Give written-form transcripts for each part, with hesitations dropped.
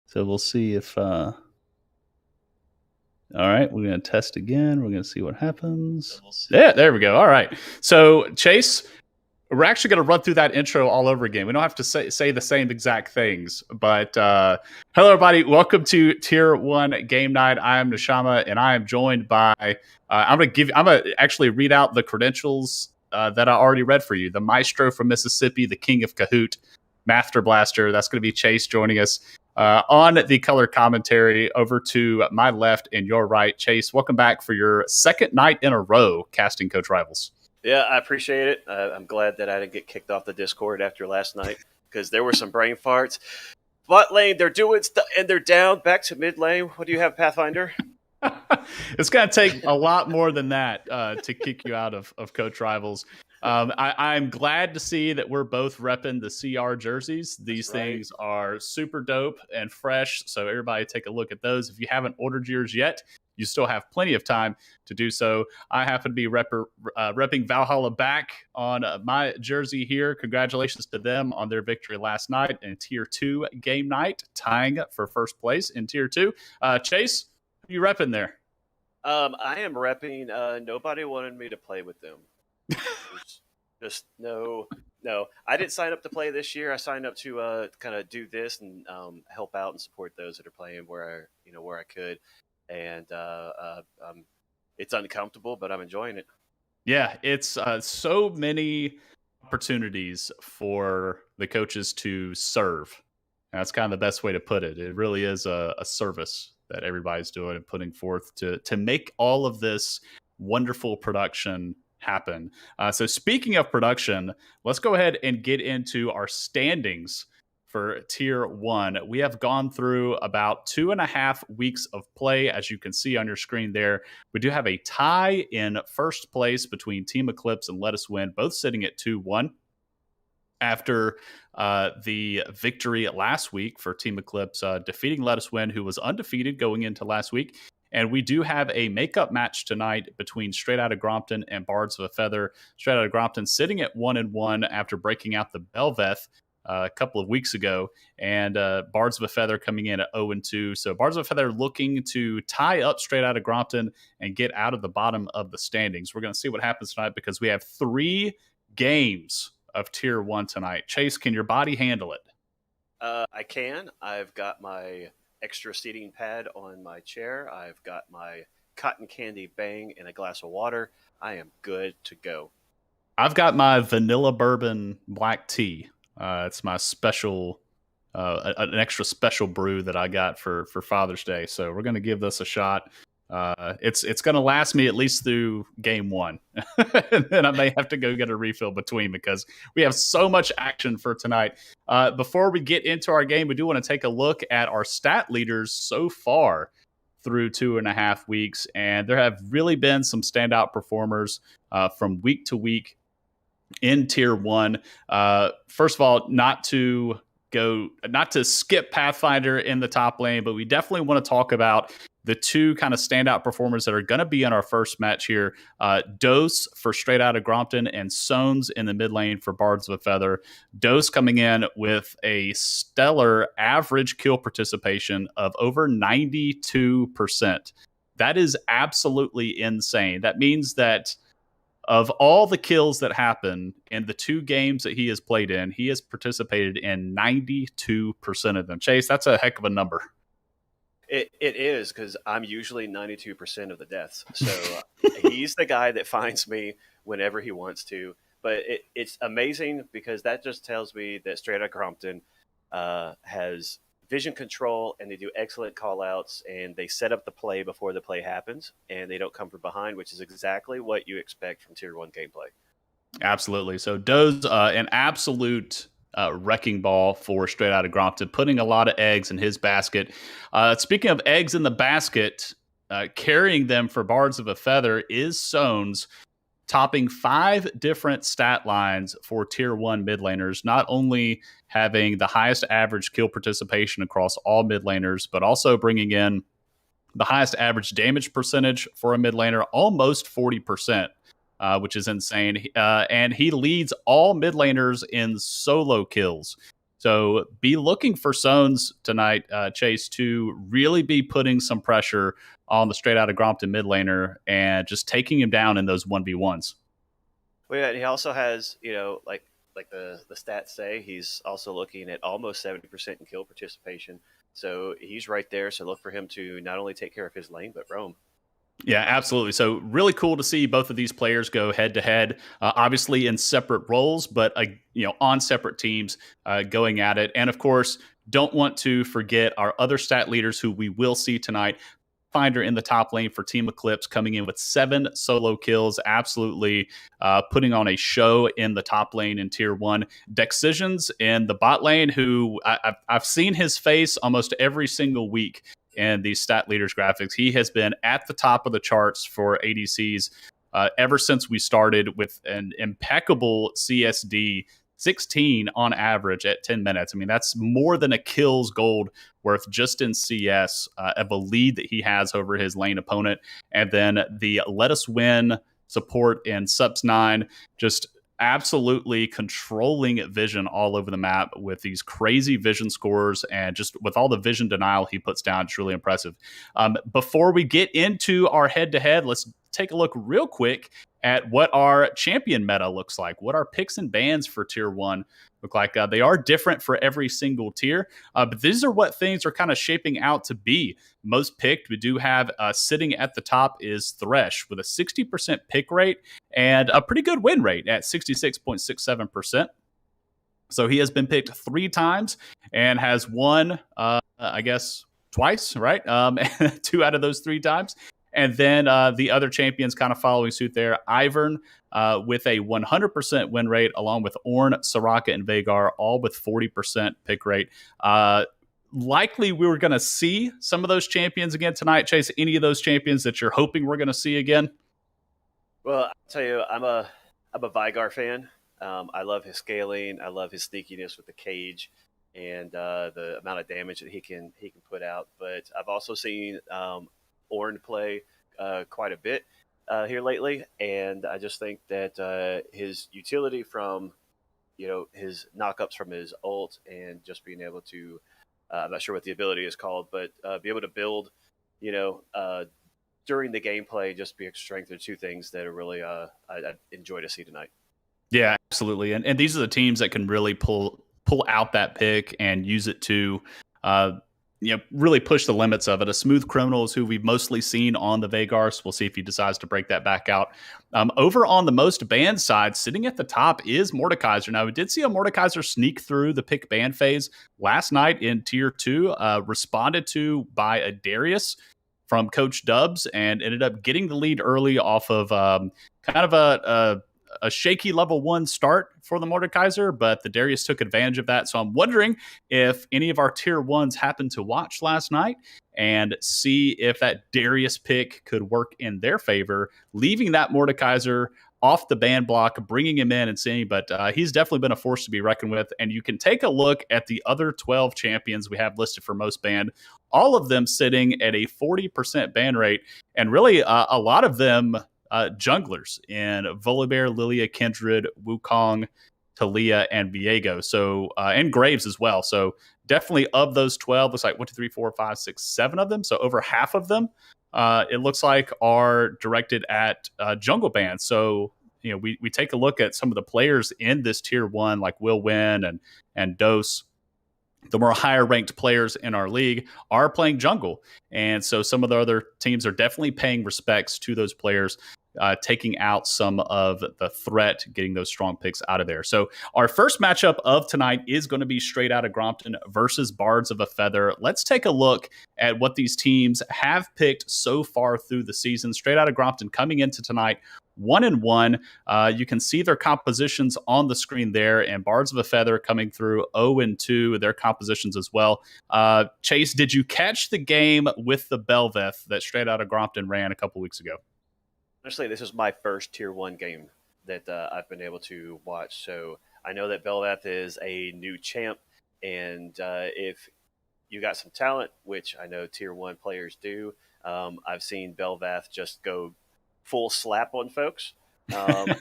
So we'll see if. All right, we're going to test again. We're going to see what happens. Yeah, there we go. All right. So Chase, we're actually going to run through that intro all over again. We don't have to say the same exact things. But hello, everybody. Welcome to Tier 1 Game Night. I am Neshama, and I am joined by. I'm going to actually read out the credentials that I already read for you. The Maestro from Mississippi, the King of Kahoot, Master Blaster. That's going to be Chase joining us. On the color commentary, over to my left and your right, Chase, welcome back for your second night in a row casting Coach Rivals. Yeah, I appreciate it. I'm glad that I didn't get kicked off the Discord after last night because there were some brain farts. Bot lane, they're doing stuff, and they're down back to mid lane. What do you have, Pathfinder? It's going to take a lot more than that to kick you out of Coach Rivals. I'm glad to see that we're both repping the CR jerseys. These things are super dope and fresh, so everybody take a look at those. If you haven't ordered yours yet, you still have plenty of time to do so. I happen to be repping Valhalla back on my jersey here. Congratulations to them on their victory last night in Tier 2 game night, tying for first place in Tier 2. Chase, who you repping there? I am repping nobody wanted me to play with them. Just no. I didn't sign up to play this year. I signed up to kind of do this and help out and support those that are playing where I could. And it's uncomfortable, but I'm enjoying it. Yeah, it's so many opportunities for the coaches to serve. That's kind of the best way to put it. It really is a service that everybody's doing and putting forth to make all of this wonderful production happen. So speaking of production, let's go ahead and get into our standings for Tier 1. We have gone through about 2.5 weeks of play, as you can see on your screen there. We do have a tie in first place between Team Eclipse and Let Us Win, both sitting at 2-1. After the victory last week for Team Eclipse, defeating Let Us Win, who was undefeated going into last week. And we do have a makeup match tonight between Straight Outta Grompton and Bards of a Feather. Straight Outta Grompton sitting at 1-1 after breaking out the Belveth a couple of weeks ago, and Bards of a Feather coming in at 0-2. So Bards of a Feather looking to tie up Straight Outta Grompton and get out of the bottom of the standings. We're going to see what happens tonight because we have 3 games of Tier 1 tonight. Chase, can your body handle it? I can. I've got my extra seating pad on my chair. I've got my cotton candy bang and a glass of water. I am good to go. I've got my vanilla bourbon black tea. It's my special, an extra special brew that I got for Father's Day. So we're going to give this a shot. It's going to last me at least through game 1. And then I may have to go get a refill between because we have so much action for tonight. Before we get into our game, we do want to take a look at our stat leaders so far through 2.5 weeks. And there have really been some standout performers from week to week in Tier 1. First of all, not to skip Pathfinder in the top lane, but we definitely want to talk about the 2 kind of standout performers that are going to be in our first match here. Dose for Straight Outta Grompton and Sones in the mid lane for Bards of a Feather. Dose coming in with a stellar average kill participation of over 92%. That is absolutely insane. That means that of all the kills that happen in the 2 games that he has played in, he has participated in 92% of them. Chase, that's a heck of a number. It is, because I'm usually 92% of the deaths. So he's the guy that finds me whenever he wants to. But it's amazing because that just tells me that Straight Outta Grompton has vision control, and they do excellent call-outs, and they set up the play before the play happens, and they don't come from behind, which is exactly what you expect from Tier 1 gameplay. Absolutely. So Doe's an absolute wrecking ball for Straight Outta Grompton, putting a lot of eggs in his basket. Speaking of eggs in the basket, carrying them for Bards of a Feather is Sones, topping 5 different stat lines for Tier 1 mid laners, not only having the highest average kill participation across all mid laners, but also bringing in the highest average damage percentage for a mid laner, almost 40%, which is insane. And he leads all mid laners in solo kills. So be looking for Sones tonight, Chase, to really be putting some pressure on the straight out of Grompton mid laner and just taking him down in those 1v1s. Well, yeah, and he also has, like the stats say, he's also looking at almost 70% in kill participation. So he's right there. So look for him to not only take care of his lane, but roam. Yeah, absolutely. So really cool to see both of these players go head to head, obviously in separate roles, but on separate teams going at it. And of course, don't want to forget our other stat leaders who we will see tonight. Finder in the top lane for Team Eclipse coming in with 7 solo kills, absolutely putting on a show in the top lane in tier 1. Decisions in the bot lane, who I've seen his face almost every single week in these stat leaders graphics. He has been at the top of the charts for ADCs ever since we started, with an impeccable CSD 16 on average at 10 minutes. I mean, that's more than a kills gold worth just in CS of a lead that he has over his lane opponent. And then the Let Us Win support in Subs 9, just absolutely controlling vision all over the map with these crazy vision scores, and just with all the vision denial he puts down, it's really impressive. Before we get into our head-to-head, let's take a look real quick at what our champion meta looks like, what our picks and bans for tier 1 look like. They are different for every single tier, but these are what things are kind of shaping out to be. Most picked, we do have sitting at the top is Thresh with a 60% pick rate and a pretty good win rate at 66.67%. So he has been picked 3 times and has won, I guess, twice, right? 2 out of those 3 times. And then the other champions kind of following suit there. Ivern with a 100% win rate, along with Ornn, Soraka, and Veigar, all with 40% pick rate. Likely we were going to see some of those champions again tonight. Chase, any of those champions that you're hoping we're going to see again? Well, I'll tell you, I'm a Veigar fan. I love his scaling. I love his sneakiness with the cage and the amount of damage that he can put out. But I've also seen Ornn play quite a bit here lately, and I just think that his utility from his knockups from his ult, and just being able to I'm not sure what the ability is called, but be able to build during the gameplay, just be strength are 2 things that are really I enjoy to see tonight. Yeah, absolutely. And these are the teams that can really pull out that pick and use it to really push the limits of it. A Smooth Criminal is who we've mostly seen on the Veigar, so we'll see if he decides to break that back out. Over on the most banned side, sitting at the top is Mordekaiser. Now, we did see a Mordekaiser sneak through the pick ban phase last night in Tier 2, responded to by a Darius from Coach Dubs, and ended up getting the lead early off of kind of a shaky level 1 start for the Mordekaiser, but the Darius took advantage of that. So I'm wondering if any of our tier 1s happened to watch last night and see if that Darius pick could work in their favor, leaving that Mordekaiser off the ban block, bringing him in and seeing. But he's definitely been a force to be reckoned with. And you can take a look at the other 12 champions we have listed for most banned, all of them sitting at a 40% ban rate, and really a lot of them junglers in Volibear, Lilia, Kindred, Wukong, Talia, and Viego. So, and Graves as well. So definitely of those 12, looks like 1, 2, 3, 4, 5, 6, 7 of them. So over half of them, it looks like, are directed at jungle bans. So, we take a look at some of the players in this tier 1, like Will Win and Dose. The more higher ranked players in our league are playing jungle. And so some of the other teams are definitely paying respects to those players, taking out some of the threat, getting those strong picks out of there. So our first matchup of tonight is going to be Straight Outta Grompton versus Bards of a Feather. Let's take a look at what these teams have picked so far through the season. Straight Outta Grompton coming into tonight 1-1. You can see their compositions on the screen there, and Bards of a Feather coming through 0-2, their compositions as well. Chase, did you catch the game with the Bel'Veth that Straight Outta Grompton ran a couple weeks ago? Honestly, this is my first tier 1 game that I've been able to watch. So I know that Bel'Veth is a new champ, and if you got some talent, which I know tier 1 players do, I've seen Bel'Veth just go full slap on folks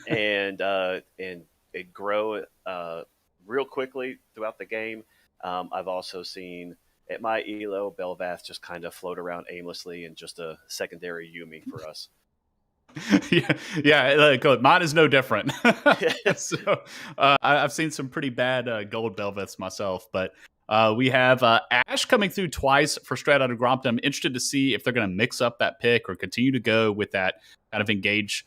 and grow real quickly throughout the game. I've also seen at my elo Belvath just kind of float around aimlessly and just a secondary Yumi for us. Yeah, like, mine is no different. So I've seen some pretty bad gold Belveths myself, but we have Ash coming through twice for Straight Outta Grompton. I'm interested to see if they're going to mix up that pick or continue to go with that kind of engage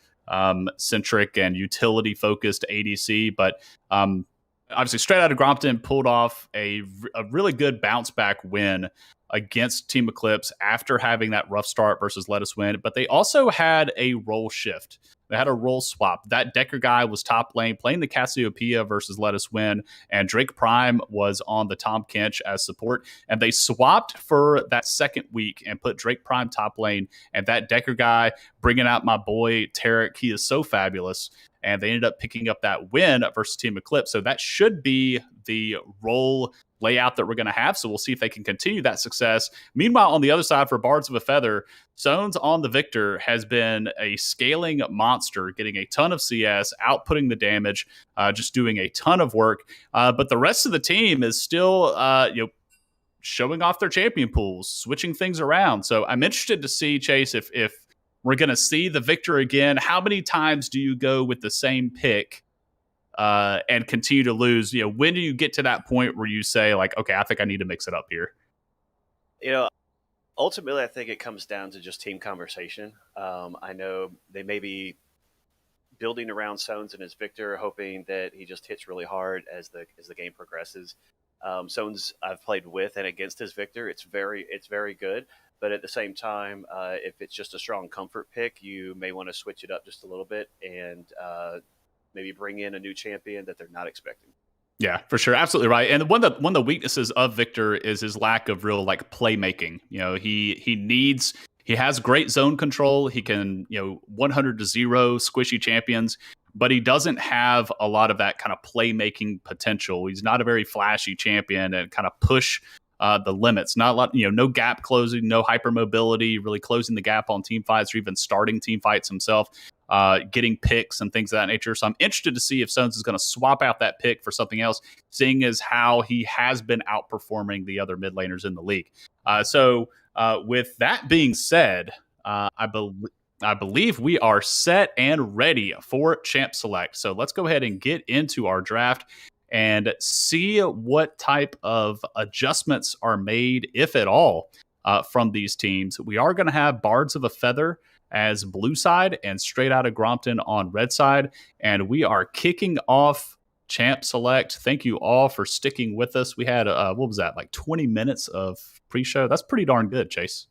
centric and utility focused ADC. But obviously, Straight Outta Grompton pulled off a really good bounce back win against Team Eclipse after having that rough start versus Let Us Win. But they also had a role shift. They had a role swap. That Decker guy was top lane playing the Cassiopeia versus Let Us Win, and Drake Prime was on the Tahm Kench as support. And they swapped for that second week and put Drake Prime top lane, and that Decker guy bringing out my boy Tarek. He is so fabulous. And they ended up picking up that win versus Team Eclipse. So that should be the role layout that we're going to have. So we'll see if they can continue that success. Meanwhile, on the other side for Bards of a Feather, Zones on the Victor has been a scaling monster, getting a ton of CS, outputting the damage, just doing a ton of work. But the rest of the team is still, showing off their champion pools, switching things around. So I'm interested to see, Chase, if we're going to see the Victor again. How many times do you go with the same pick and continue to lose? When do you get to that point where you say, like, okay, I think I need to mix it up here? Ultimately, I think it comes down to just team conversation. I know they may be building around Sones and his Victor, hoping that he just hits really hard as the game progresses. Sones I've played with and against his Victor. It's very good. But at the same time, if it's just a strong comfort pick, you may want to switch it up just a little bit and maybe bring in a new champion that they're not expecting. Yeah, for sure. Absolutely right. And one of the weaknesses of Victor is his lack of real playmaking. He has great zone control. He can, 100 to 0 squishy champions, but he doesn't have a lot of that kind of playmaking potential. He's not a very flashy champion and kind of push the limits. Not a lot, no gap closing, no hypermobility, really closing the gap on team fights or even starting team fights himself. Getting picks and things of that nature. So I'm interested to see if Sones is going to swap out that pick for something else, seeing as how he has been outperforming the other mid laners in the league. So with that being said, I believe we are set and ready for Champ Select. So let's go ahead and get into our draft and see what type of adjustments are made, if at all, from these teams. We are going to have Bards of a Feather as blue side and Straight Outta Grompton on red side. And we are kicking off Champ Select. Thank you all for sticking with us. We had, 20 minutes of pre-show. That's pretty darn good, Chase.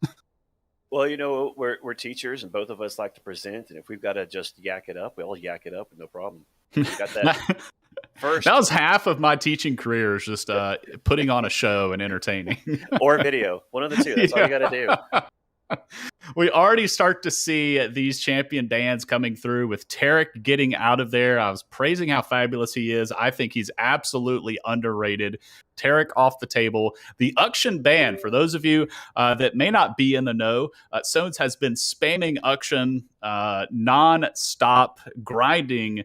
Well, we're teachers and both of us like to present. And if we've got to just yak it up, we'll yak it up, no problem. We got that. First. That was half of my teaching career is just putting on a show and entertaining. Or video. One of the two. That's all you got to do. We already start to see these champion bands coming through with Tarek getting out of there. I was praising how fabulous he is. I think he's absolutely underrated. Tarek off the table. The Uction ban, for those of you that may not be in the know, Sones has been spamming Uction non-stop, grinding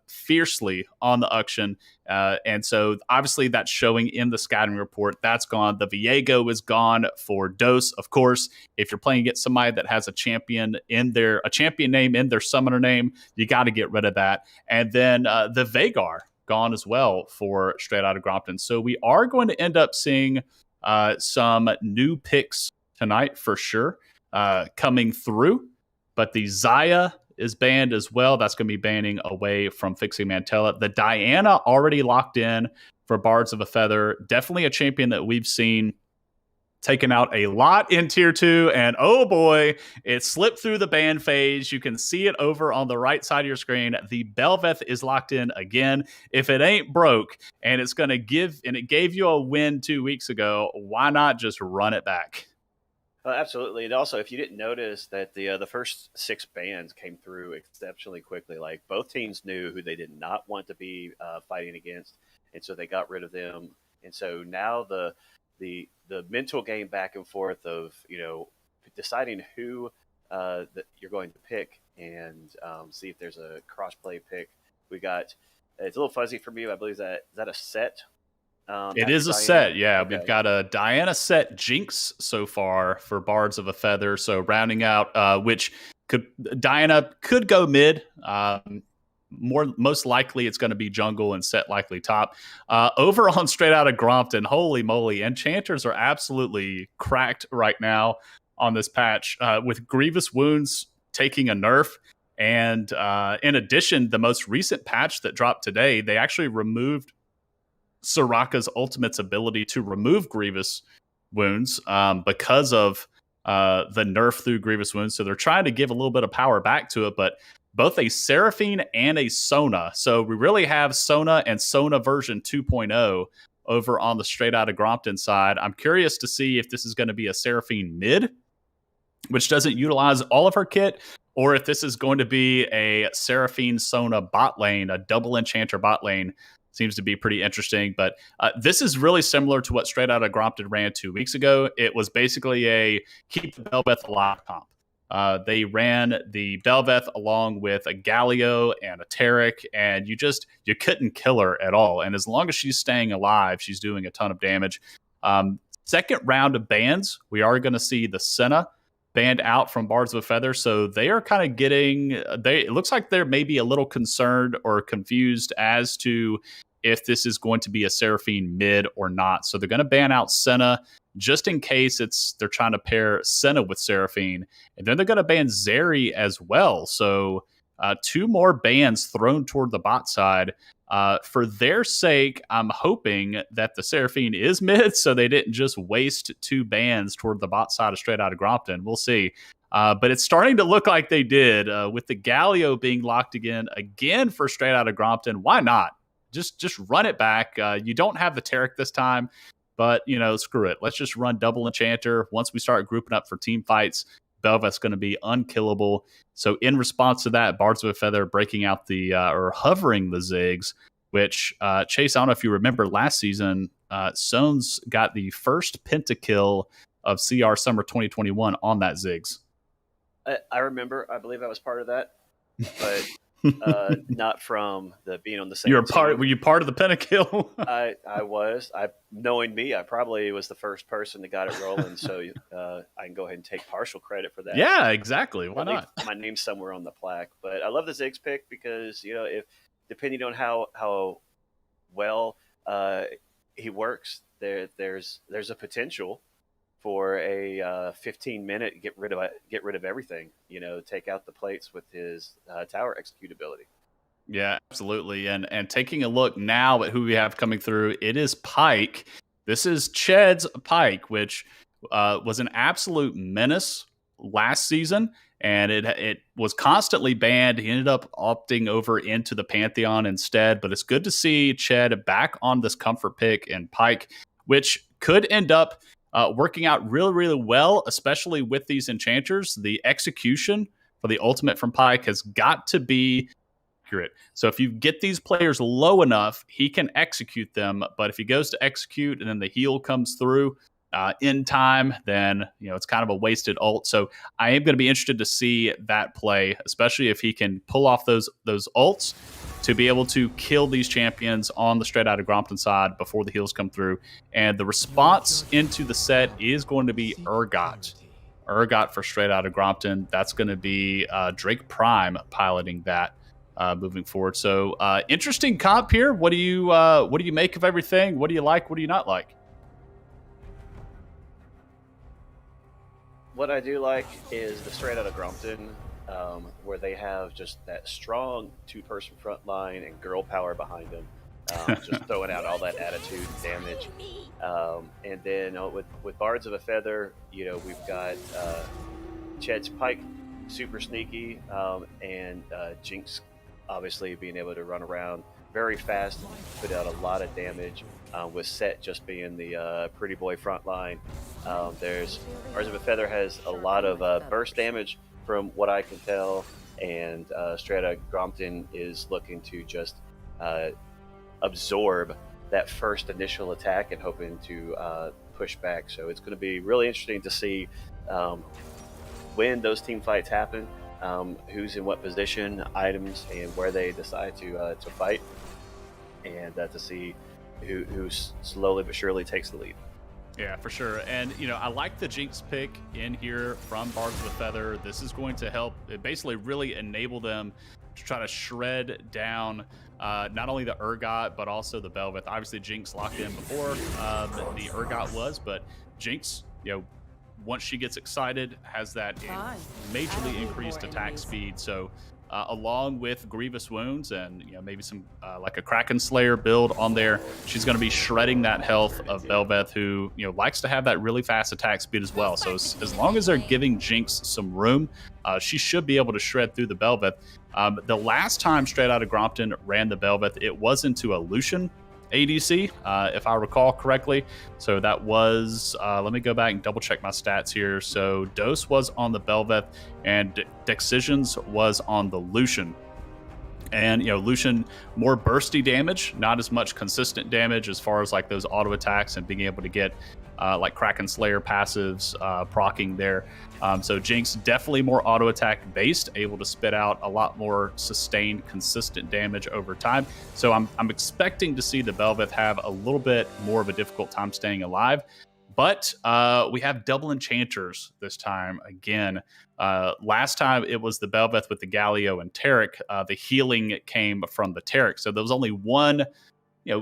fiercely on the Uction. And so obviously that's showing in the scouting report. That's gone. The Viego is gone for Dose. Of course, if you're playing against somebody that has a champion name in their summoner name, you got to get rid of that. And then the Veigar gone as well for Straight Outta Grompton. So we are going to end up seeing some new picks tonight for sure coming through. But the Xayah is banned as well. That's going to be banning away from Fixing Mantella. The Diana already locked in for Bards of a Feather. Definitely a champion that we've seen taken out a lot in Tier 2. And oh boy, it slipped through the ban phase. You can see it over on the right side of your screen. The Belveth is locked in again. If it ain't broke and it gave you a win 2 weeks ago, why not just run it back? Absolutely. And also, if you didn't notice that the first 6 bans came through exceptionally quickly, like both teams knew who they did not want to be fighting against, and so they got rid of them. And so now the mental game back and forth of deciding who that you're going to pick and see if there's a crossplay pick. We got It's a little fuzzy for me. I believe is that a set It after is a Diana? set, yeah. We've Okay. got a Diana set Jinx so far for Bards of a Feather. So rounding out, which could Diana could go mid. Most likely it's going to be jungle and set likely top. Over on Straight Outta Grompton, holy moly, enchanters are absolutely cracked right now on this patch with Grievous Wounds taking a nerf. And in addition, the most recent patch that dropped today, they actually removed Soraka's ultimate's ability to remove Grievous Wounds because of the nerf through Grievous Wounds. So they're trying to give a little bit of power back to it, but both a Seraphine and a Sona. So we really have Sona and Sona version 2.0 over on the Straight Outta Grompton side. I'm curious to see if this is going to be a Seraphine mid, which doesn't utilize all of her kit, or if this is going to be a Seraphine Sona bot lane, a double enchanter bot lane. Seems to be pretty interesting. But this is really similar to what Straight Outta Grompton ran 2 weeks ago. It was basically a keep the Bel'Veth alive comp. They ran the Bel'Veth along with a Galio and a Taric, and you couldn't kill her at all. And as long as she's staying alive, she's doing a ton of damage. Second round of bans, we are going to see the Senna banned out from Bards of a Feather, so they are kind of it looks like they're maybe a little concerned or confused as to if this is going to be a Seraphine mid or not. So they're going to ban out Senna just in case they're trying to pair Senna with Seraphine, and then they're going to ban Zeri as well. So 2 more bans thrown toward the bot side. For their sake, I'm hoping that the Seraphine is mid, so they didn't just waste 2 bans toward the bot side of Straight Outta Grompton. We'll see. But it's starting to look like they did with the Galio being locked again for Straight Outta Grompton. Why not? Just run it back. You don't have the Taric this time, but screw it. Let's just run double enchanter. Once we start grouping up for team fights, Bel'Veth's going to be unkillable. So in response to that, Bards of a Feather breaking out or hovering the Ziggs, which Chase, I don't know if you remember last season, Sones got the first pentakill of CR Summer 2021 on that Ziggs. I remember. I believe I was part of that, but not from the being on the same. Were you part of the pentakill? I was. Knowing me, I probably was the first person that got it rolling. So I can go ahead and take partial credit for that. Yeah, exactly. Why not? My name's somewhere on the plaque. But I love the Ziggs pick because if depending on how well he works, there's a potential for a 15-minute get rid of everything. Take out the plates with his tower executability. Yeah, absolutely. And taking a look now at who we have coming through, it is Pyke. This is Ched's Pyke, which was an absolute menace last season, and it was constantly banned. He ended up opting over into the Pantheon instead, but it's good to see Ched back on this comfort pick and Pyke, which could end up working out really, really well, especially with these enchanters. The execution for the ultimate from Pyke has got to be accurate. So if you get these players low enough, he can execute them. But if he goes to execute and then the heal comes through in time, then it's kind of a wasted ult. So I am going to be interested to see that play, especially if he can pull off those ults to be able to kill these champions on the Straight Outta Grompton side before the heals come through. And the response into the set is going to be Urgot. Urgot for Straight Outta Grompton. That's going to be Drake Prime piloting that moving forward. So interesting comp here. What do you make of everything? What do you like? What do you not like? What I do like is the Straight Outta Grompton, where they have just that strong 2-person front line and girl power behind them, just throwing out all that attitude and damage. And then with Bards of a Feather, we've got Ched's Pyke, super sneaky, and Jinx, obviously being able to run around very fast, put out a lot of damage. With Set just being the pretty boy front line. There's Bards of a Feather has a lot of burst damage from what I can tell, and Straight Outta Grompton is looking to just absorb that first initial attack and hoping to push back. So it's going to be really interesting to see when those team fights happen, who's in what position, items, and where they decide to fight. and to see who slowly but surely takes the lead. Yeah, for sure. And, I like the Jinx pick in here from Bards of the Feather. This is going to help basically really enable them to try to shred down not only the Urgot, but also the Belveth. Obviously, Jinx locked in before the Urgot was, but Jinx, once she gets excited, has that majorly increased attack speed. So, along with Grievous Wounds and maybe some like a Kraken Slayer build on there, she's going to be shredding that health of Belveth, who likes to have that really fast attack speed as well. So as long as they're giving Jinx some room, she should be able to shred through the Belveth. The last time Straight Outta Grompton ran the Belveth, it was into a Lucian ADC, if I recall correctly. So that was, let me go back and double check my stats here. So Dose was on the Belveth and Decisions was on the Lucian. And, Lucian, more bursty damage, not as much consistent damage as far as like those auto attacks and being able to get like Kraken Slayer passives proccing there. So Jinx definitely more auto attack based, able to spit out a lot more sustained, consistent damage over time. So I'm expecting to see the Belveth have a little bit more of a difficult time staying alive. But we have double enchanters this time again. Last time it was the Belveth with the Galio and Taric. The healing came from the Taric. So there was only one,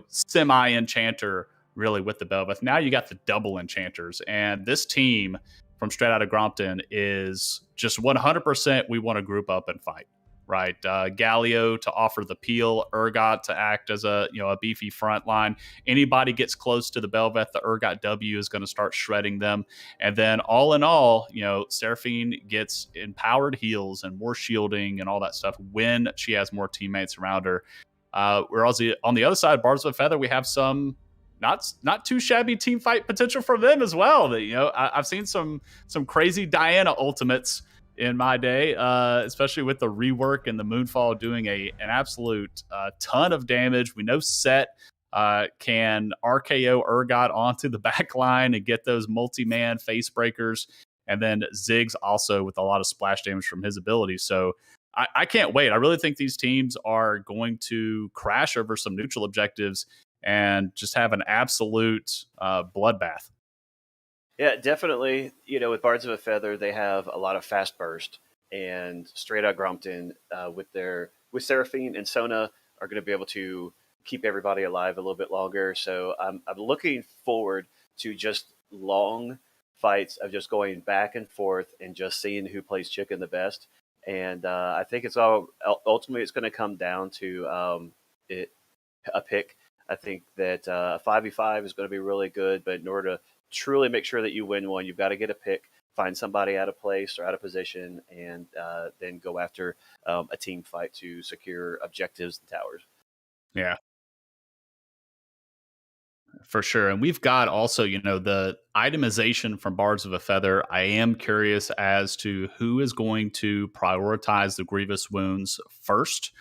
semi-enchanter really with the Belveth. Now you got the double enchanters. And this team from Straight Outta Grompton is just 100% we want to group up and fight. Right, Galio to offer the peel, Urgot to act as a beefy front line. Anybody gets close to the Belveth, the Urgot W is going to start shredding them, and then all in all, Seraphine gets empowered heals and more shielding and all that stuff when she has more teammates around her. We're also on the other side, Bards of a Feather. We have some not too shabby team fight potential from them as well. That I've seen some crazy Diana ultimates in my day, especially with the rework and the Moonfall doing an absolute ton of damage. We know Set can RKO Urgot onto the back line and get those multi-man face breakers. And then Ziggs also with a lot of splash damage from his abilities. So I can't wait. I really think these teams are going to crash over some neutral objectives and just have an absolute bloodbath. Yeah, definitely. With Bards of a Feather, they have a lot of fast burst, and Straight Outta Grompton with Seraphine and Sona are going to be able to keep everybody alive a little bit longer. So I'm looking forward to just long fights of just going back and forth and just seeing who plays chicken the best. And I think it's ultimately it's going to come down to a pick. I think that 5v5 is going to be really good, but in order to truly make sure that you win one, you've got to get a pick, find somebody out of place or out of position, and then go after a team fight to secure objectives and towers. Yeah, for sure. And we've got also, the itemization from Bards of a Feather. I am curious as to who is going to prioritize the Grievous Wounds first.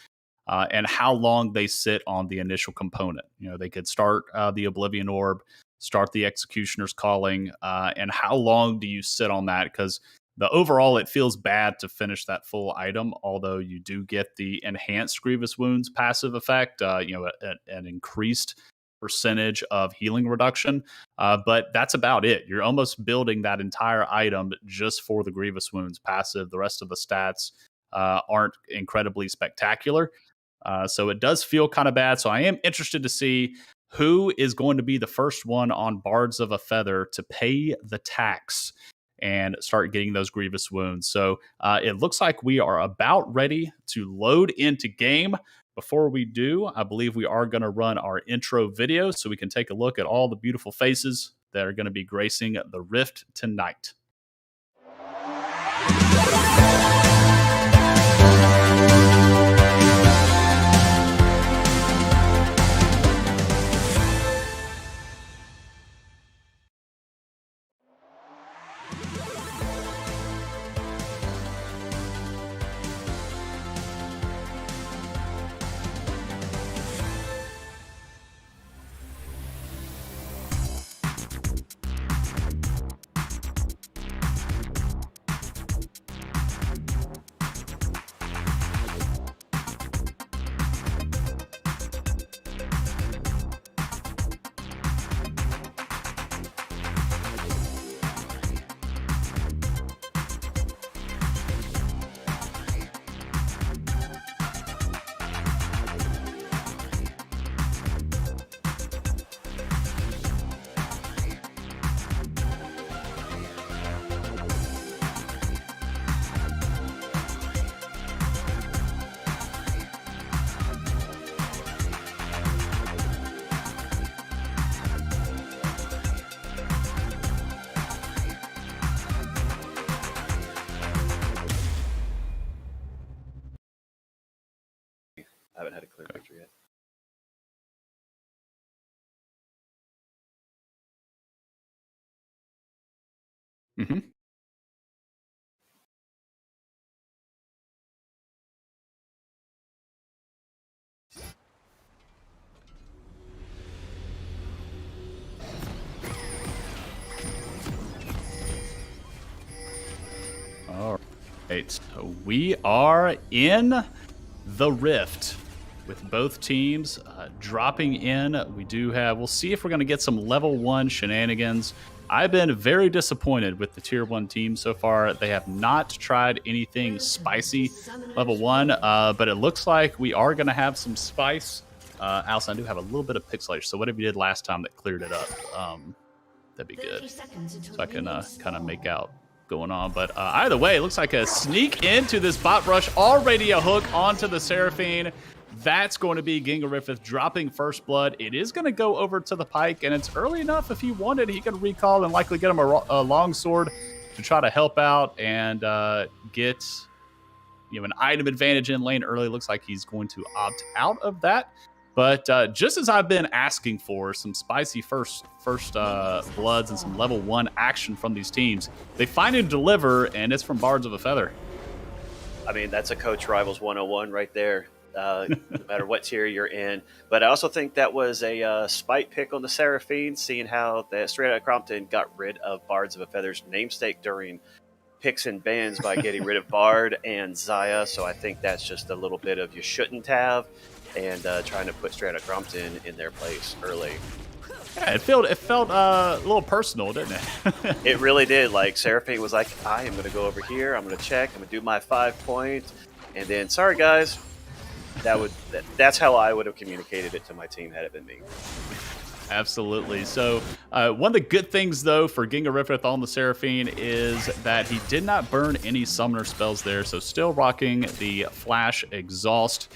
And how long they sit on the initial component. They could start the Oblivion Orb, start the Executioner's Calling, and how long do you sit on that? Because the overall, it feels bad to finish that full item, although you do get the enhanced Grievous Wounds passive effect, an increased percentage of healing reduction, but that's about it. You're almost building that entire item just for the Grievous Wounds passive. The rest of the stats aren't incredibly spectacular. So it does feel kind of bad. So I am interested to see who is going to be the first one on Bards of a Feather to pay the tax and start getting those Grievous Wounds. So it looks like we are about ready to load into game. Before we do, I believe we are going to run our intro video so we can take a look at all the beautiful faces that are going to be gracing the Rift tonight. I haven't had a clear picture yet. Mm-hmm. All right, we are in the Rift with both teams dropping in. We'll see if we're going to get some level 1 shenanigans. I've been very disappointed with the tier 1 team so far. They have not tried anything spicy level 1, but it looks like we are going to have some spice. Allison, I do have a little bit of pixelation, so whatever you did last time that cleared it up, that'd be good. So I can kind of make out going on. But either way, it looks like a sneak into this bot rush. Already a hook onto the Seraphine. That's going to be Ginga dropping first blood. It is going to go over to the Pyke, and it's early enough. If he wanted, he could recall and likely get him a long sword to try to help out and get an item advantage in lane early. Looks like he's going to opt out of that. But just as I've been asking for some spicy first bloods and some level 1 action from these teams, they finally deliver, and it's from Bards of a Feather. I mean, that's a Coach Rivals 101 right there, no matter what tier you're in. But I also think that was a spite pick on the Seraphine, seeing how the Straight Outta Compton got rid of Bards of a Feather's namesake during picks and bans by getting rid of Bard and Xayah. So I think that's just a little bit of you shouldn't have, and trying to put Straight Outta Compton in their place early. Yeah, it felt a little personal, didn't it? It really did. Like, Seraphine was like, I am going to go over here, I'm going to check, I'm going to do my 5 points, and then, sorry guys, that's how I would have communicated it to my team had it been me. Absolutely. So one of the good things, though, for Ginga Rifrith on the Seraphine is that he did not burn any summoner spells there, so still rocking the Flash Exhaust.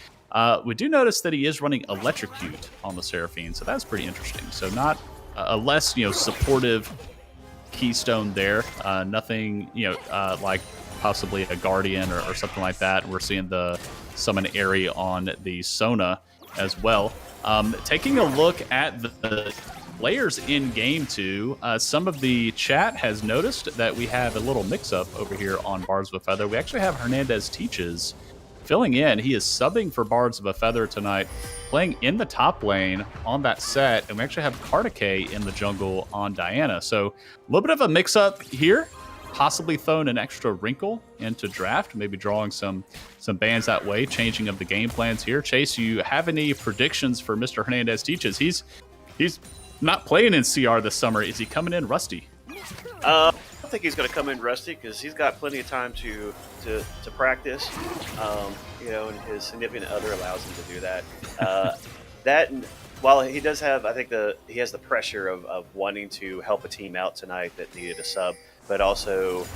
We do notice that he is running Electrocute on the Seraphine, so that's pretty interesting. So not a less supportive keystone there. Nothing like possibly a Guardian or something like that. We're seeing the Summon Aerie on the Sona as well. Taking a look at the players in Game 2, some of the chat has noticed that we have a little mix-up over here on Bards of a Feather. We actually have Hernandez Teaches filling in. He is subbing for Bards of a Feather tonight, playing in the top lane on that set, and we actually have Kartike in the jungle on Diana. So a little bit of a mix-up here, possibly throwing an extra wrinkle into draft, maybe drawing some bans that way, changing of the game plans here. Chase, you have any predictions for Mr. Hernandez Teaches? He's not playing in CR this summer. Is he coming in rusty? I don't think he's going to come in rusty because he's got plenty of time to practice. And his significant other allows him to do that. While he does have, I think he has the pressure of wanting to help a team out tonight that needed a sub, but also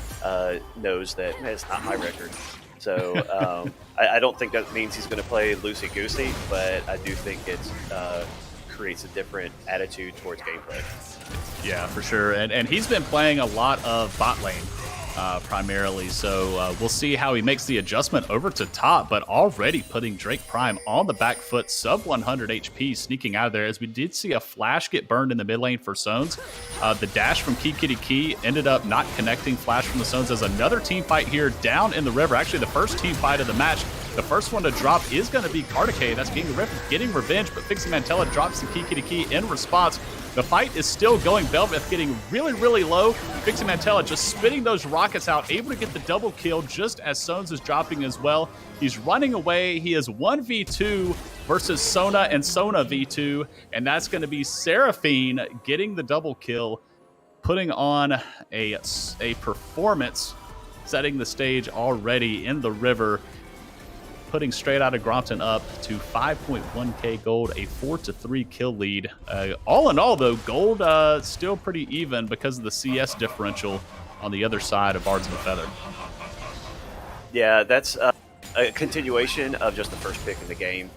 knows that it's not my record. So I don't think that means he's going to play loosey-goosey, but I do think it creates a different attitude towards gameplay. Yeah, for sure. And he's been playing a lot of bot lane primarily, so we'll see how he makes the adjustment over to top, but already putting Drake Prime on the back foot, sub 100 HP, sneaking out of there, as we did see a flash get burned in the mid lane for Sones. The dash from Key ended up not connecting flash from the Sones, as another team fight here down in the river. Actually, the first team fight of the match. The first one to drop is going to be Kartike. That's Ginga Rifrith getting revenge, but Fixie Mantella drops the Key in response. The fight is still going. Belveth getting really, really low. Fixie Mantella just spitting those rockets out, able to get the double kill just as Sones is dropping as well. He's running away. He is 1v2 versus Sona and Sona v2, and that's going to be Seraphine getting the double kill, putting on a performance, setting the stage already in the river, putting Straight Outta Compton up to 5.1k gold, a 4-3 kill lead. All in all, though, gold still pretty even because of the CS differential on the other side of Bards of a Feather. Yeah, that's a continuation of just the first pick in the game.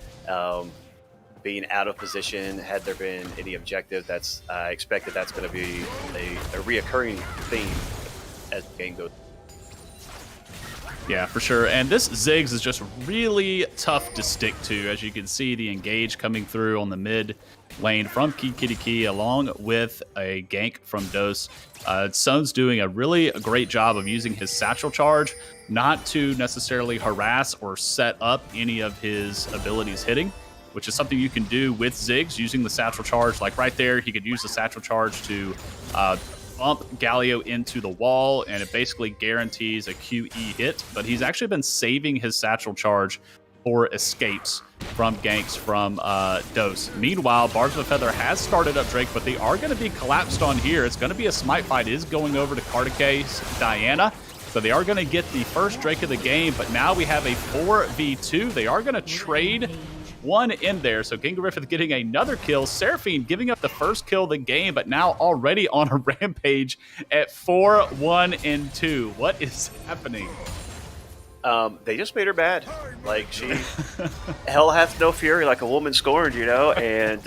Being out of position, had there been any objective, I expected that's going to be a reoccurring theme as the game goes. Yeah, for sure. And this Ziggs is just really tough to stick to. As you can see, the engage coming through on the mid lane from Kikiriki, along with a gank from Dose. Sun's doing a really great job of using his satchel charge, not to necessarily harass or set up any of his abilities hitting, which is something you can do with Ziggs using the satchel charge. Like right there, he could use the satchel charge to bump Galio into the wall, and it basically guarantees a QE hit. But he's actually been saving his satchel charge for escapes from ganks from Dose. Meanwhile, Bards of a Feather has started up Drake, but they are going to be collapsed on here. It's going to be a smite fight. It is going over to Kartike's Diana. So they are going to get the first Drake of the game, but now we have a 4v2. They are going to trade one in there. So Gingariffith getting another kill. Seraphine giving up the first kill of the game, but now already on a rampage at 4-1-2. What is happening? They just made her bad. Like, she hell hath no fury like a woman scorned, you know. And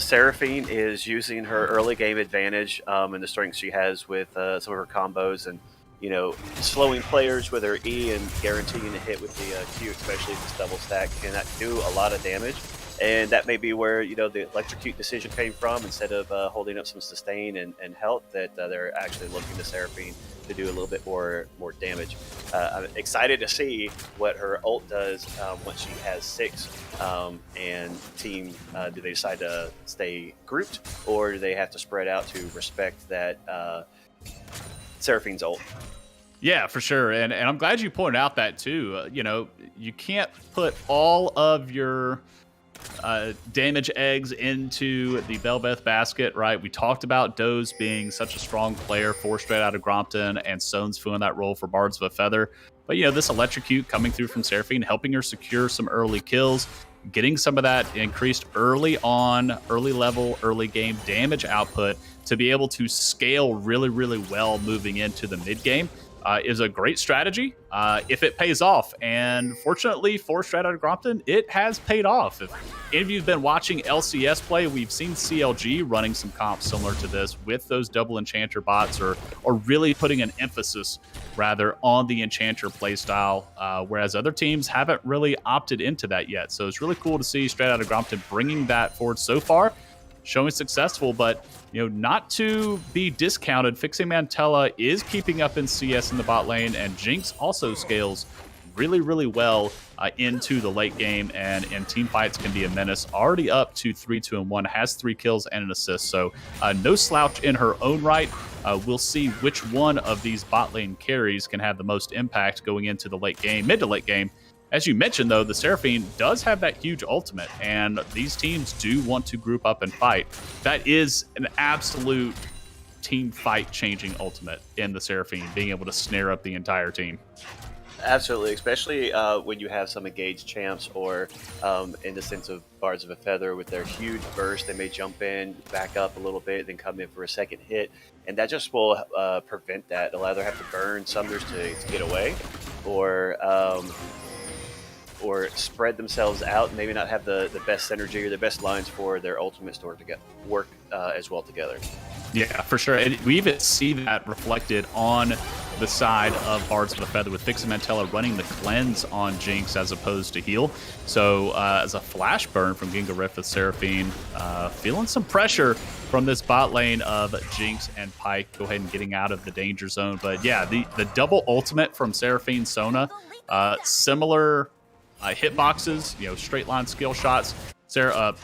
Seraphine is using her early game advantage and the strength she has with some of her combos, and slowing players with her E and guaranteeing a hit with the Q, especially if it's double stack, can do a lot of damage. And that may be where the electrocute decision came from. Instead of holding up some sustain and health, that they're actually looking to Seraphine to do a little bit more damage. I'm excited to see what her ult does once she has 6. And team, do they decide to stay grouped, or do they have to spread out to respect that Seraphine's ult? Yeah, for sure. And I'm glad you pointed out that too. You can't put all of your damage eggs into the Bel'Veth basket, right? We talked about Doze being such a strong player for Straight Outta Grompton, and Sone's filling that role for Bards of a Feather. But this electrocute coming through from Seraphine, helping her secure some early kills, getting some of that increased early level, early game damage output to be able to scale really, really well moving into the mid game. Is a great strategy if it pays off. And fortunately for Straight Outta Grompton, it has paid off. If any of you have been watching LCS play, we've seen CLG running some comps similar to this with those double Enchanter bots, or really putting an emphasis rather on the Enchanter playstyle, whereas other teams haven't really opted into that yet. So it's really cool to see Straight Outta Grompton bringing that forward so far, showing successful, but not to be discounted. Fixing Mantella is keeping up in CS in the bot lane, and Jinx also scales really, really well into the late game, and in team fights can be a menace. Already up to 3-2-1, has 3 kills and an assist, so no slouch in her own right. We'll see which one of these bot lane carries can have the most impact going into the late game, mid to late game. As you mentioned, though, the Seraphine does have that huge ultimate, and these teams do want to group up and fight. That is an absolute team fight-changing ultimate in the Seraphine, being able to snare up the entire team. Absolutely, especially when you have some engaged champs, or in the sense of Bards of a Feather with their huge burst. They may jump in, back up a little bit, then come in for a second hit, and that just will prevent that. They'll either have to burn Summoners to get away, or spread themselves out and maybe not have the best synergy or the best lines for their ultimates to work as well together. Yeah, for sure. And we even see that reflected on the side of Bards of the Feather with Fixin' Mantella running the cleanse on Jinx as opposed to heal. So as a flash burn from Gingariffith, Seraphine feeling some pressure from this bot lane of Jinx and Pyke. Go ahead and getting out of the danger zone. But yeah, the double ultimate from Seraphine Sona, similar hitboxes, straight line skill shots. So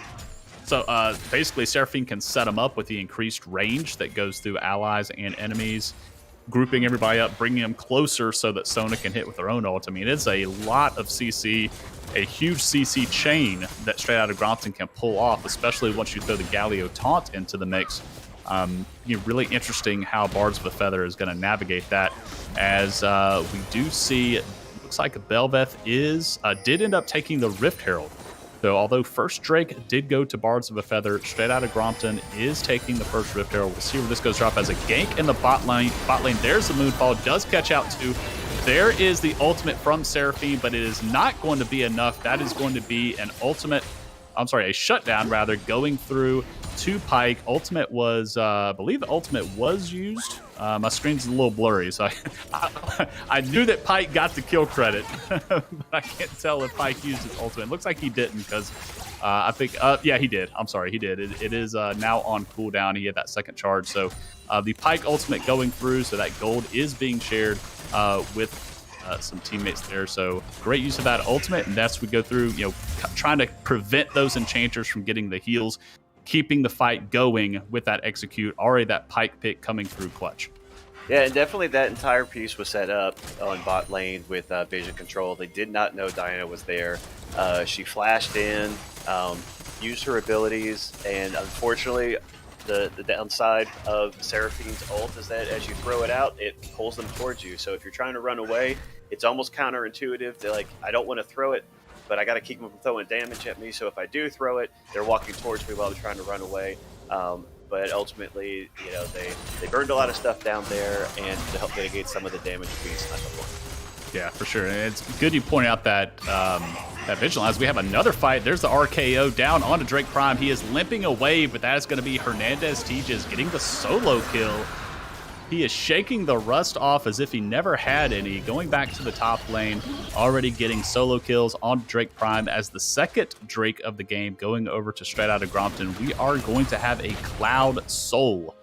basically, Seraphine can set them up with the increased range that goes through allies and enemies, grouping everybody up, bringing them closer so that Sona can hit with her own ult. I mean, it's a lot of CC, a huge CC chain that Straight Outta Grompton can pull off, especially once you throw the Galio taunt into the mix. Really interesting how Bards of a Feather is going to navigate that, as we do see. Looks like Bel'Veth did end up taking the Rift Herald. So although first Drake did go to Bards of a Feather, Straight Outta Grompton is taking the first Rift Herald. We'll see where this goes. Drop as a gank in the bot lane. There's the Moonfall. Does catch out too. There is the ultimate from Seraphine, but it is not going to be enough. That is going to be a shutdown rather, going through 2 Pike. Ultimate was, I believe the ultimate was used. My screen's a little blurry, so I knew that Pike got the kill credit, but I can't tell if Pike used his ultimate. It looks like he didn't because I think, yeah, he did. I'm sorry, he did. It is now on cooldown. He had that second charge. So the Pike ultimate going through, so that gold is being shared with some teammates there. So great use of that ultimate, and that's we go through, trying to prevent those enchanters from getting the heals, keeping the fight going with that execute. Already that Pike pick coming through clutch. Yeah, and definitely that entire piece was set up on bot lane with vision control. They did not know Diana was there. She flashed in, used her abilities, and unfortunately the downside of Seraphine's ult is that as you throw it out, it pulls them towards you. So if you're trying to run away, it's almost counterintuitive to I don't want to throw it, but I got to keep them from throwing damage at me. So if I do throw it, they're walking towards me while I'm trying to run away. But ultimately, they burned a lot of stuff down there, and to help mitigate some of the damage being snuck up on. Yeah, for sure. And it's good you point out that that Vigilance. We have another fight. There's the RKO down onto Drake Prime. He is limping away, but that is going to be Hernandez Tejas getting the solo kill. He is shaking the rust off as if he never had any, going back to the top lane, already getting solo kills on Drake Prime as the second Drake of the game going over to Straight Outta Grompton. We are going to have a Cloud Soul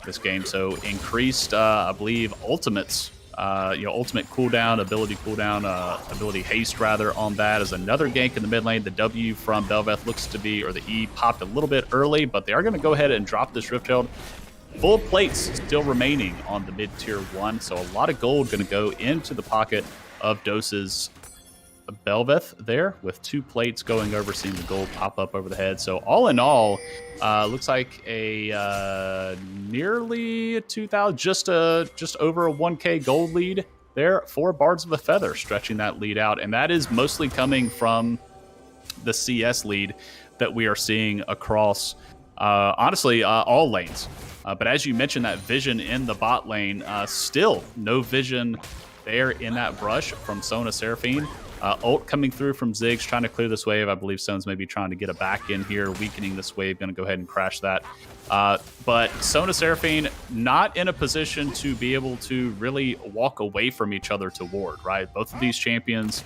this game, so increased, I believe, ultimates, ultimate cooldown, ability haste rather on that as another gank in the mid lane. The W from Bel'Veth looks to be, or the E popped a little bit early, but they are going to go ahead and drop this Rift Herald. Full plates still remaining on the mid-tier 1, so a lot of gold going to go into the pocket of Dose's Bel'Veth there, with 2 plates going over, seeing the gold pop up over the head. So all in all, looks like a nearly 2,000, just over a 1K gold lead there for Bards of a Feather, stretching that lead out, and that is mostly coming from the CS lead that we are seeing across, honestly, all lanes. But as you mentioned, that vision in the bot lane, still no vision there in that brush from Sona Seraphine. Ult coming through from Ziggs, trying to clear this wave. I believe Sona's maybe trying to get a back in here, weakening this wave, going to go ahead and crash that. But Sona Seraphine not in a position to be able to really walk away from each other to ward, right? Both of these champions,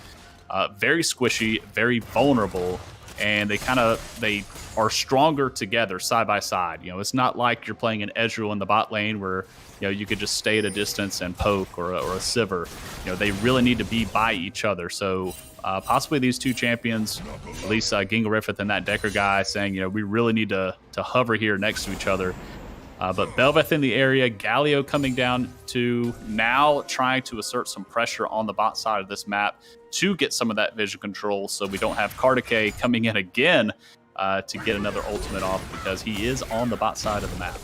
very squishy, very vulnerable, and they are stronger together side by side. It's not like you're playing an Ezreal in the bot lane where you could just stay at a distance and poke, or a Sivir. They really need to be by each other. So possibly these two champions, at least Gingerifith and that Decker guy, saying we really need to hover here next to each other. But Bel'Veth in the area, Galio coming down to now trying to assert some pressure on the bot side of this map to get some of that vision control, so we don't have Kartike coming in again to get another ultimate off, because he is on the bot side of the map.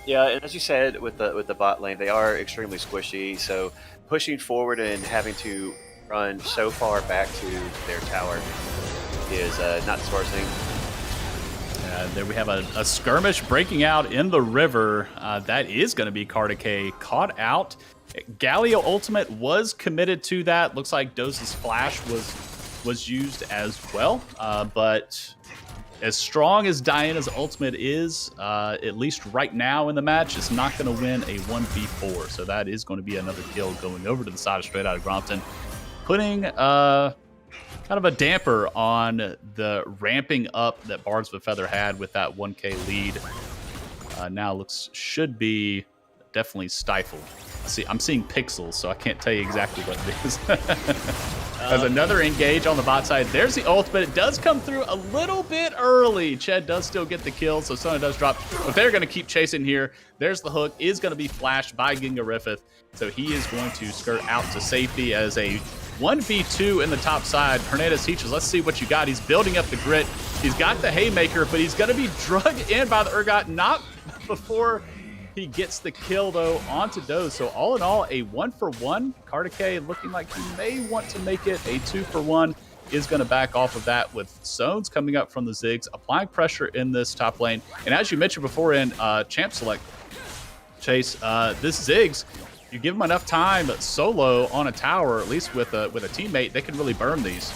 Yeah, and as you said, with the bot lane, they are extremely squishy, so pushing forward and having to run so far back to their tower is not the smartest thing. There we have a skirmish breaking out in the river. That is going to be Kartike caught out. Galio ultimate was committed to that. Looks like Dose's flash was used as well. But as strong as Diana's ultimate is, at least right now in the match, it's not going to win a 1v4. So that is going to be another kill going over to the side of Straight Outta Grompton, putting kind of a damper on the ramping up that Bards of a Feather had with that 1K lead. Now should be definitely stifled. I'm seeing pixels, so I can't tell you exactly what it is. There's another engage on the bot side. There's the ultimate. It does come through a little bit early. Ched does still get the kill, so Sona does drop. But they're going to keep chasing here. There's the hook. Is going to be flashed by Gingerifith. So he is going to skirt out to safety as a 1v2 in the top side. Hernandez Tejas, let's see what you got. He's building up the grit. He's got the Haymaker, but he's going to be drugged in by the Urgot. Not before he gets the kill, though, onto Doze. So all in all, a 1-for-1. Kartike looking like he may want to make it a 2-for-1. Is going to back off of that with Sones coming up from the Ziggs, applying pressure in this top lane. And as you mentioned before in Champ Select, Chase, this Ziggs, you give them enough time solo on a tower, at least with a teammate, they can really burn these.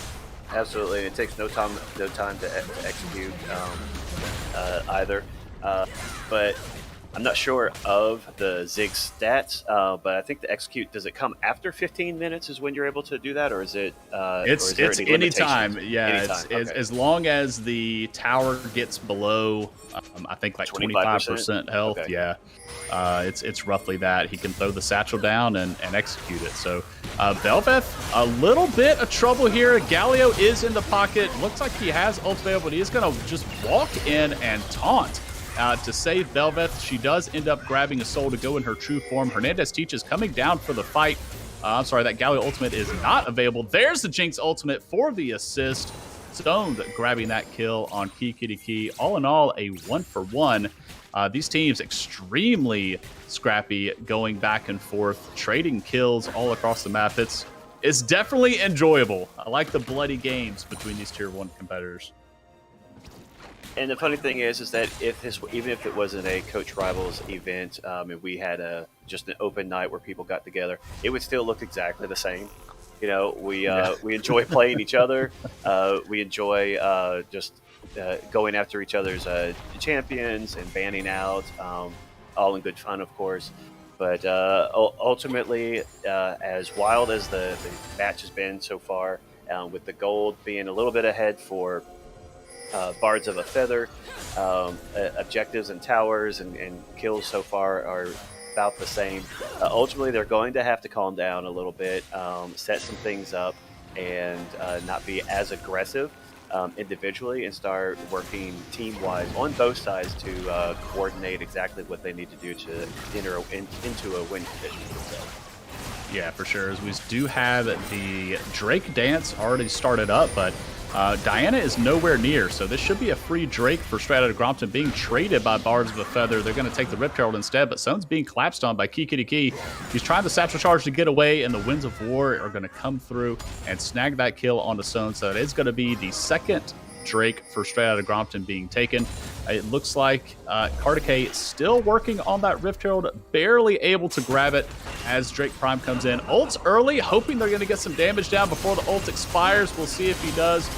Absolutely, it takes no time to execute. either. But I'm not sure of the Zig stats, but I think the execute, does it come after 15 minutes is when you're able to do that, or is it it's anytime. Yeah, anytime. It's as long as the tower gets below I think like 25% health. Okay. Yeah. It's roughly that. He can throw the satchel down and execute it. So Bel'Veth, a little bit of trouble here. Galio is in the pocket. Looks like he has ultimate, but he's going to just walk in and taunt to save Bel'Veth. She does end up grabbing a soul to go in her true form. Hernandez teaches coming down for the fight. I'm sorry, that Galio ultimate is not available. There's the Jinx ultimate for the assist. Stone grabbing that kill on Key. All in all, a 1-for-1. These teams extremely scrappy, going back and forth, trading kills all across the map. It's definitely enjoyable. I like the bloody games between these tier 1 competitors. And the funny thing is that even if it wasn't a Coach Rivals event, and we had just an open night where people got together, it would still look exactly the same. You know, we enjoy playing each other. We enjoy just going after each other's champions and banning out, all in good fun, of course. But ultimately, as wild as the match has been so far, with the gold being a little bit ahead for Bards of a Feather, objectives and towers and kills so far are about the same. Ultimately, they're going to have to calm down a little bit, set some things up, and not be as aggressive individually, and start working team-wise on both sides to coordinate exactly what they need to do to enter into a win condition. Yeah, for sure. As we do have the Drake dance already started up, but Diana is nowhere near, so this should be a free Drake for Straight Outta Compton being traded by Bards of a Feather. They're going to take the Rift Herald instead, but Sone's being collapsed on by Key. He's trying to satchel charge to get away, and the Winds of War are going to come through and snag that kill onto Sone, so it is going to be the second Drake for Straight Outta Compton being taken. It looks like Kartike still working on that Rift Herald, barely able to grab it as Drake Prime comes in. Ult's early, hoping they're going to get some damage down before the ult expires. We'll see if he does.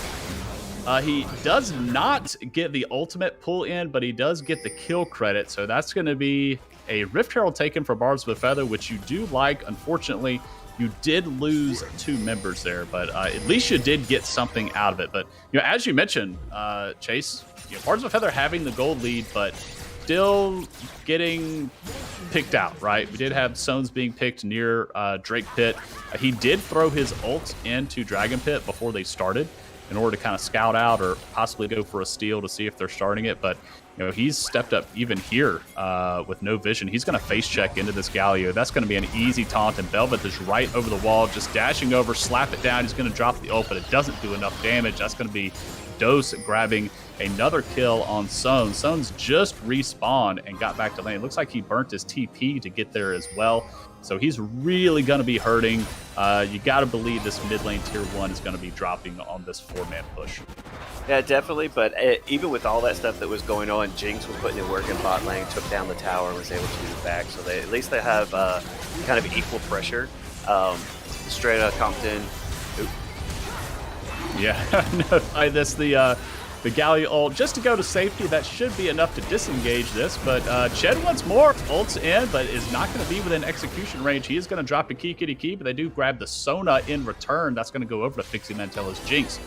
He does not get the ultimate pull in, but he does get the kill credit. So that's going to be a Rift Herald taken for Bards of a Feather, which you do like. Unfortunately, you did lose 2 members there, but at least you did get something out of it. But as you mentioned, Chase, Bards of a Feather having the gold lead, but still getting picked out, right? We did have Sones being picked near Drake Pit. He did throw his ult into Dragon Pit before they started in order to kind of scout out or possibly go for a steal to see if they're starting it. But he's stepped up even here with no vision. He's going to face check into this Galio. That's going to be an easy taunt, and Bel'Veth is right over the wall, just dashing over, slap it down. He's going to drop the ult, but it doesn't do enough damage. That's going to be Dose grabbing another kill on Sone. Sone's just respawned and got back to lane. It looks like he burnt his TP to get there as well. So he's really going to be hurting. You got to believe this mid lane tier 1 is going to be dropping on this 4-man push. Yeah, definitely. But even with all that stuff that was going on, Jinx was putting in work in bot lane, took down the tower, was able to move back. So at least they have kind of equal pressure. Straight Outta Compton. Yeah, no, that's the Galio ult just to go to safety. That should be enough to disengage this, but Ched once more ults in, but is not going to be within execution range. He is going to drop a Key, but they do grab the Sona in return. That's going to go over to Pixie Mantella's Jinx.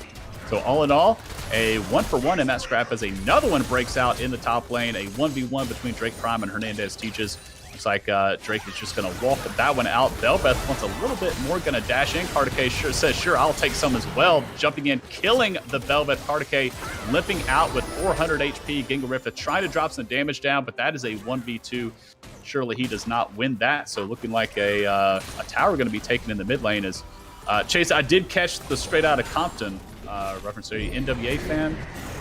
So all in all, a 1-for-1 in that scrap as another one breaks out in the top lane. A 1v1 between Drake Prime and Hernandez Teaches. Looks like Drake is just going to walk that one out. Bel'Veth wants a little bit more, going to dash in. Kartike says, sure, I'll take some as well. Jumping in, killing the Bel'Veth. Kartike limping out with 400 HP. Ginga Rift trying to drop some damage down, but that is a 1v2. Surely he does not win that. So looking like a tower going to be taken in the mid lane. Is Chase, I did catch the Straight Outta Compton reference. Are you an NWA fan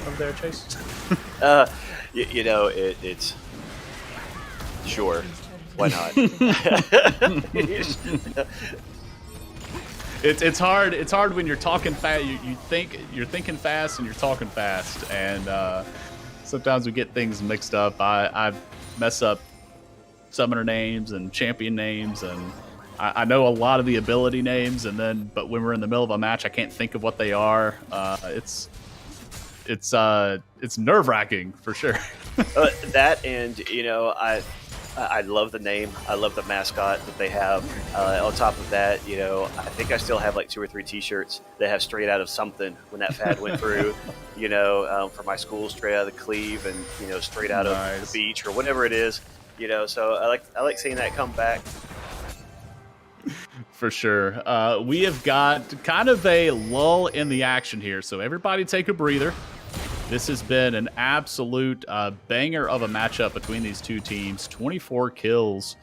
over there, Chase? It's sure. Why not? It's hard. It's hard when you're talking fast. You're thinking fast and you're talking fast, and sometimes we get things mixed up. I mess up summoner names and champion names, and I know a lot of the ability names, but when we're in the middle of a match, I can't think of what they are. it's nerve wracking for sure. That, and I love the name. I love the mascot that they have. On top of that, I think I still have like 2 or 3 T-shirts that have straight out of something when that fad went through. For my school, straight out of the Cleve, and straight out of the beach or whatever it is. So I like seeing that come back. For sure. We have got kind of a lull in the action here, so everybody take a breather. This has been an absolute banger of a matchup between these two teams. 24 kills,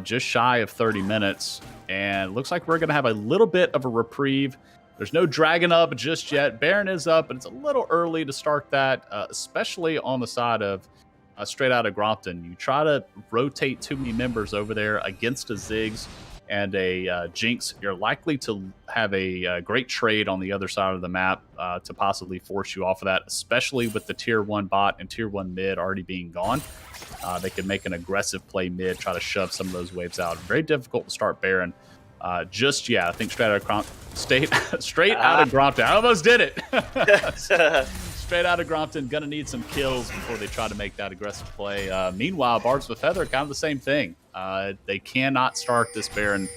just shy of 30 minutes. And looks like we're going to have a little bit of a reprieve. There's no Dragon up just yet. Baron is up, but it's a little early to start that, especially on the side of Straight Outta Grompton. You try to rotate too many members over there against a Ziggs and a Jinx, you're likely to have a great trade on the other side of the map to possibly force you off of that, especially with the tier 1 bot and tier 1 mid already being gone. They could make an aggressive play mid, try to shove some of those waves out. Very difficult to start Baron. I think straight out of Grompton. I almost did it. Straight out of Grompton, gonna need some kills before they try to make that aggressive play. Meanwhile, Bards with Feather, kind of the same thing. They cannot start this Baron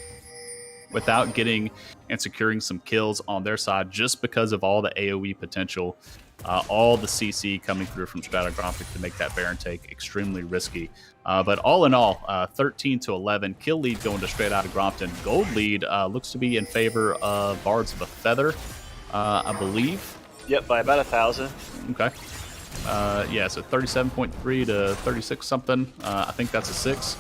without getting and securing some kills on their side just because of all the AoE potential, all the CC coming through from Straight Outta Grompton to make that Baron take extremely risky. But all in all, 13-11, kill lead going to Straight Outta Grompton. Gold lead looks to be in favor of Bards of a Feather, I believe. Yep, by about 1,000. Okay. So 37.3 to 36 something. I think that's a 6.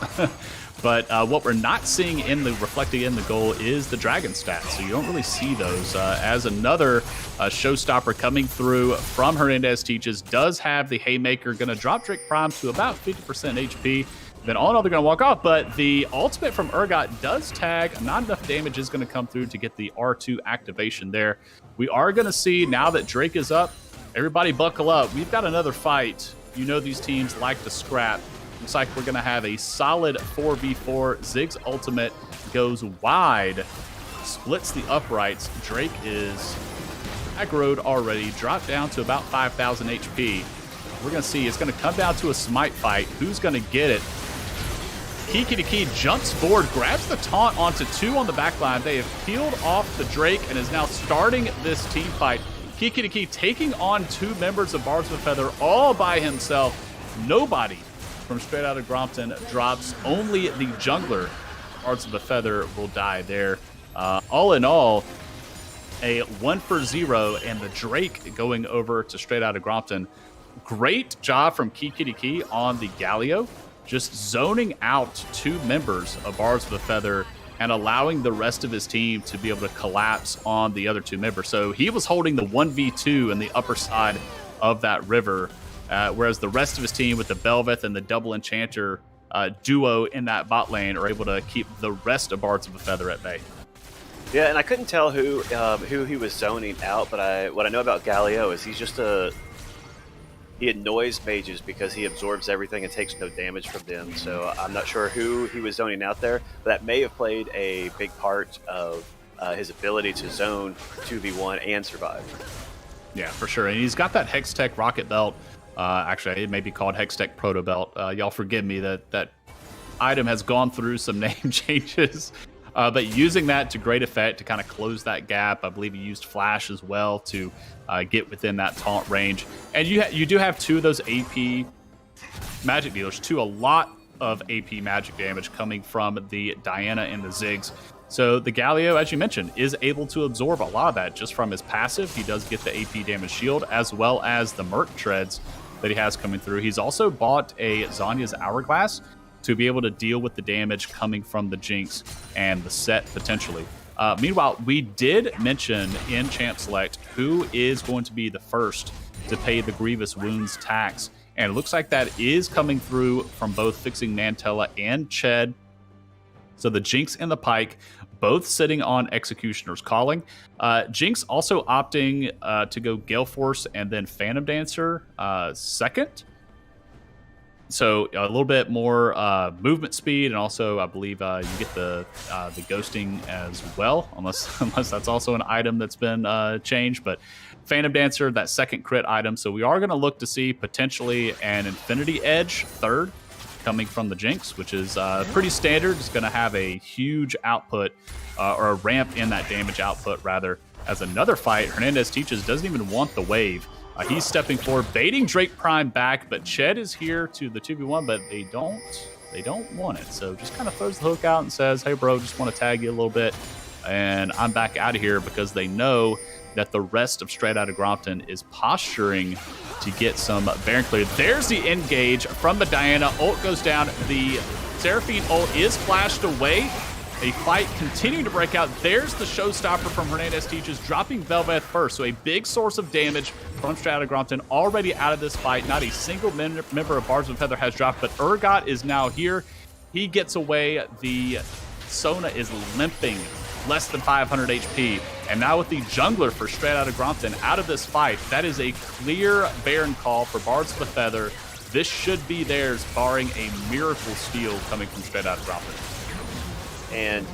But what we're not seeing reflected in the goal is the Dragon stats. So you don't really see those. As another showstopper coming through from Hernandez Teaches does have the Haymaker, going to drop Drake Prime to about 50% HP. Then all in all, they're going to walk off. But the ultimate from Urgot does tag. Not enough damage is going to come through to get the R2 activation there. We are going to see, now that Drake is up, everybody buckle up. We've got another fight. These teams like to scrap. Looks like we're going to have a solid 4v4. Ziggs ultimate goes wide, splits the uprights. Drake is aggroed already, dropped down to about 5,000 HP. We're going to see it's going to come down to a smite fight. Who's going to get it? Kiki jumps forward, grabs the taunt onto 2 on the backline. They have peeled off the Drake and is now starting this team fight. Kiki taking on 2 members of Bards with Feather all by himself. Nobody from Straight Outta Grompton drops. Only the jungler, Bards of a Feather, will die there. All in all, a 1-for-0, and the Drake going over to Straight Outta Grompton. Great job from Kiki on the Galio, just zoning out 2 members of Bards with a Feather and allowing the rest of his team to be able to collapse on the other 2 members. So he was holding the 1v2 in the upper side of that river, whereas the rest of his team with the Belveth and the double enchanter duo in that bot lane are able to keep the rest of Bards of a Feather at bay. Yeah, and I couldn't tell who he was zoning out, but what I know about Galio is he's just he annoys mages because he absorbs everything and takes no damage from them. So I'm not sure who he was zoning out there, but that may have played a big part of his ability to zone 2v1 and survive. Yeah, for sure. And he's got that Hextech Rocket Belt. Actually, it may be called Hextech Proto Belt. Y'all forgive me, that item has gone through some name changes. But using that to great effect to kind of close that gap. I believe he used Flash as well to get within that taunt range. And you do have 2 of those AP magic dealers, a lot of AP magic damage coming from the Diana and the Ziggs. So the Galio, as you mentioned, is able to absorb a lot of that just from his passive. He does get the AP damage shield as well as the Merc Treads that he has coming through. He's also bought a Zhonya's Hourglass to be able to deal with the damage coming from the Jinx and the set potentially. Meanwhile, we did mention in Champ Select who is going to be the first to pay the Grievous Wounds tax. And it looks like that is coming through from both Fixing Mantella and Ched. So the Jinx and the Pyke, both sitting on Executioner's Calling. Jinx also opting to go Gale Force and then Phantom Dancer second. So a little bit more movement speed, and also I believe you get the ghosting as well, unless that's also an item that's been changed. But Phantom Dancer, that second crit item. So we are going to look to see potentially an Infinity Edge third coming from the Jinx, which is pretty standard. It's going to have a huge output or a ramp in that damage output, rather. As another fight, Hernandez Teaches doesn't even want the wave. He's stepping forward, baiting Drake Prime back, but Ched is here to the 2v1, but they don't want it. So just kind of throws the hook out and says, hey, bro, just want to tag you a little bit, and I'm back out of here, because they know that the rest of Straight Outta Grompton is posturing to get some Baron clear. There's the engage from the Diana. Ult goes down. The Seraphine ult is flashed away. A fight continuing to break out. There's the showstopper from Hernandez Teaches, dropping Velvet first. So a big source of damage from Straight Outta Grompton already out of this fight. Not a single member of Bards of Feather has dropped, but Urgot is now here. He gets away. The Sona is limping, less than 500 HP. And now with the jungler for Straight Outta Grompton out of this fight, that is a clear Baron call for Bards of the Feather. This should be theirs, barring a miracle steal coming from Straight Outta Grompton. And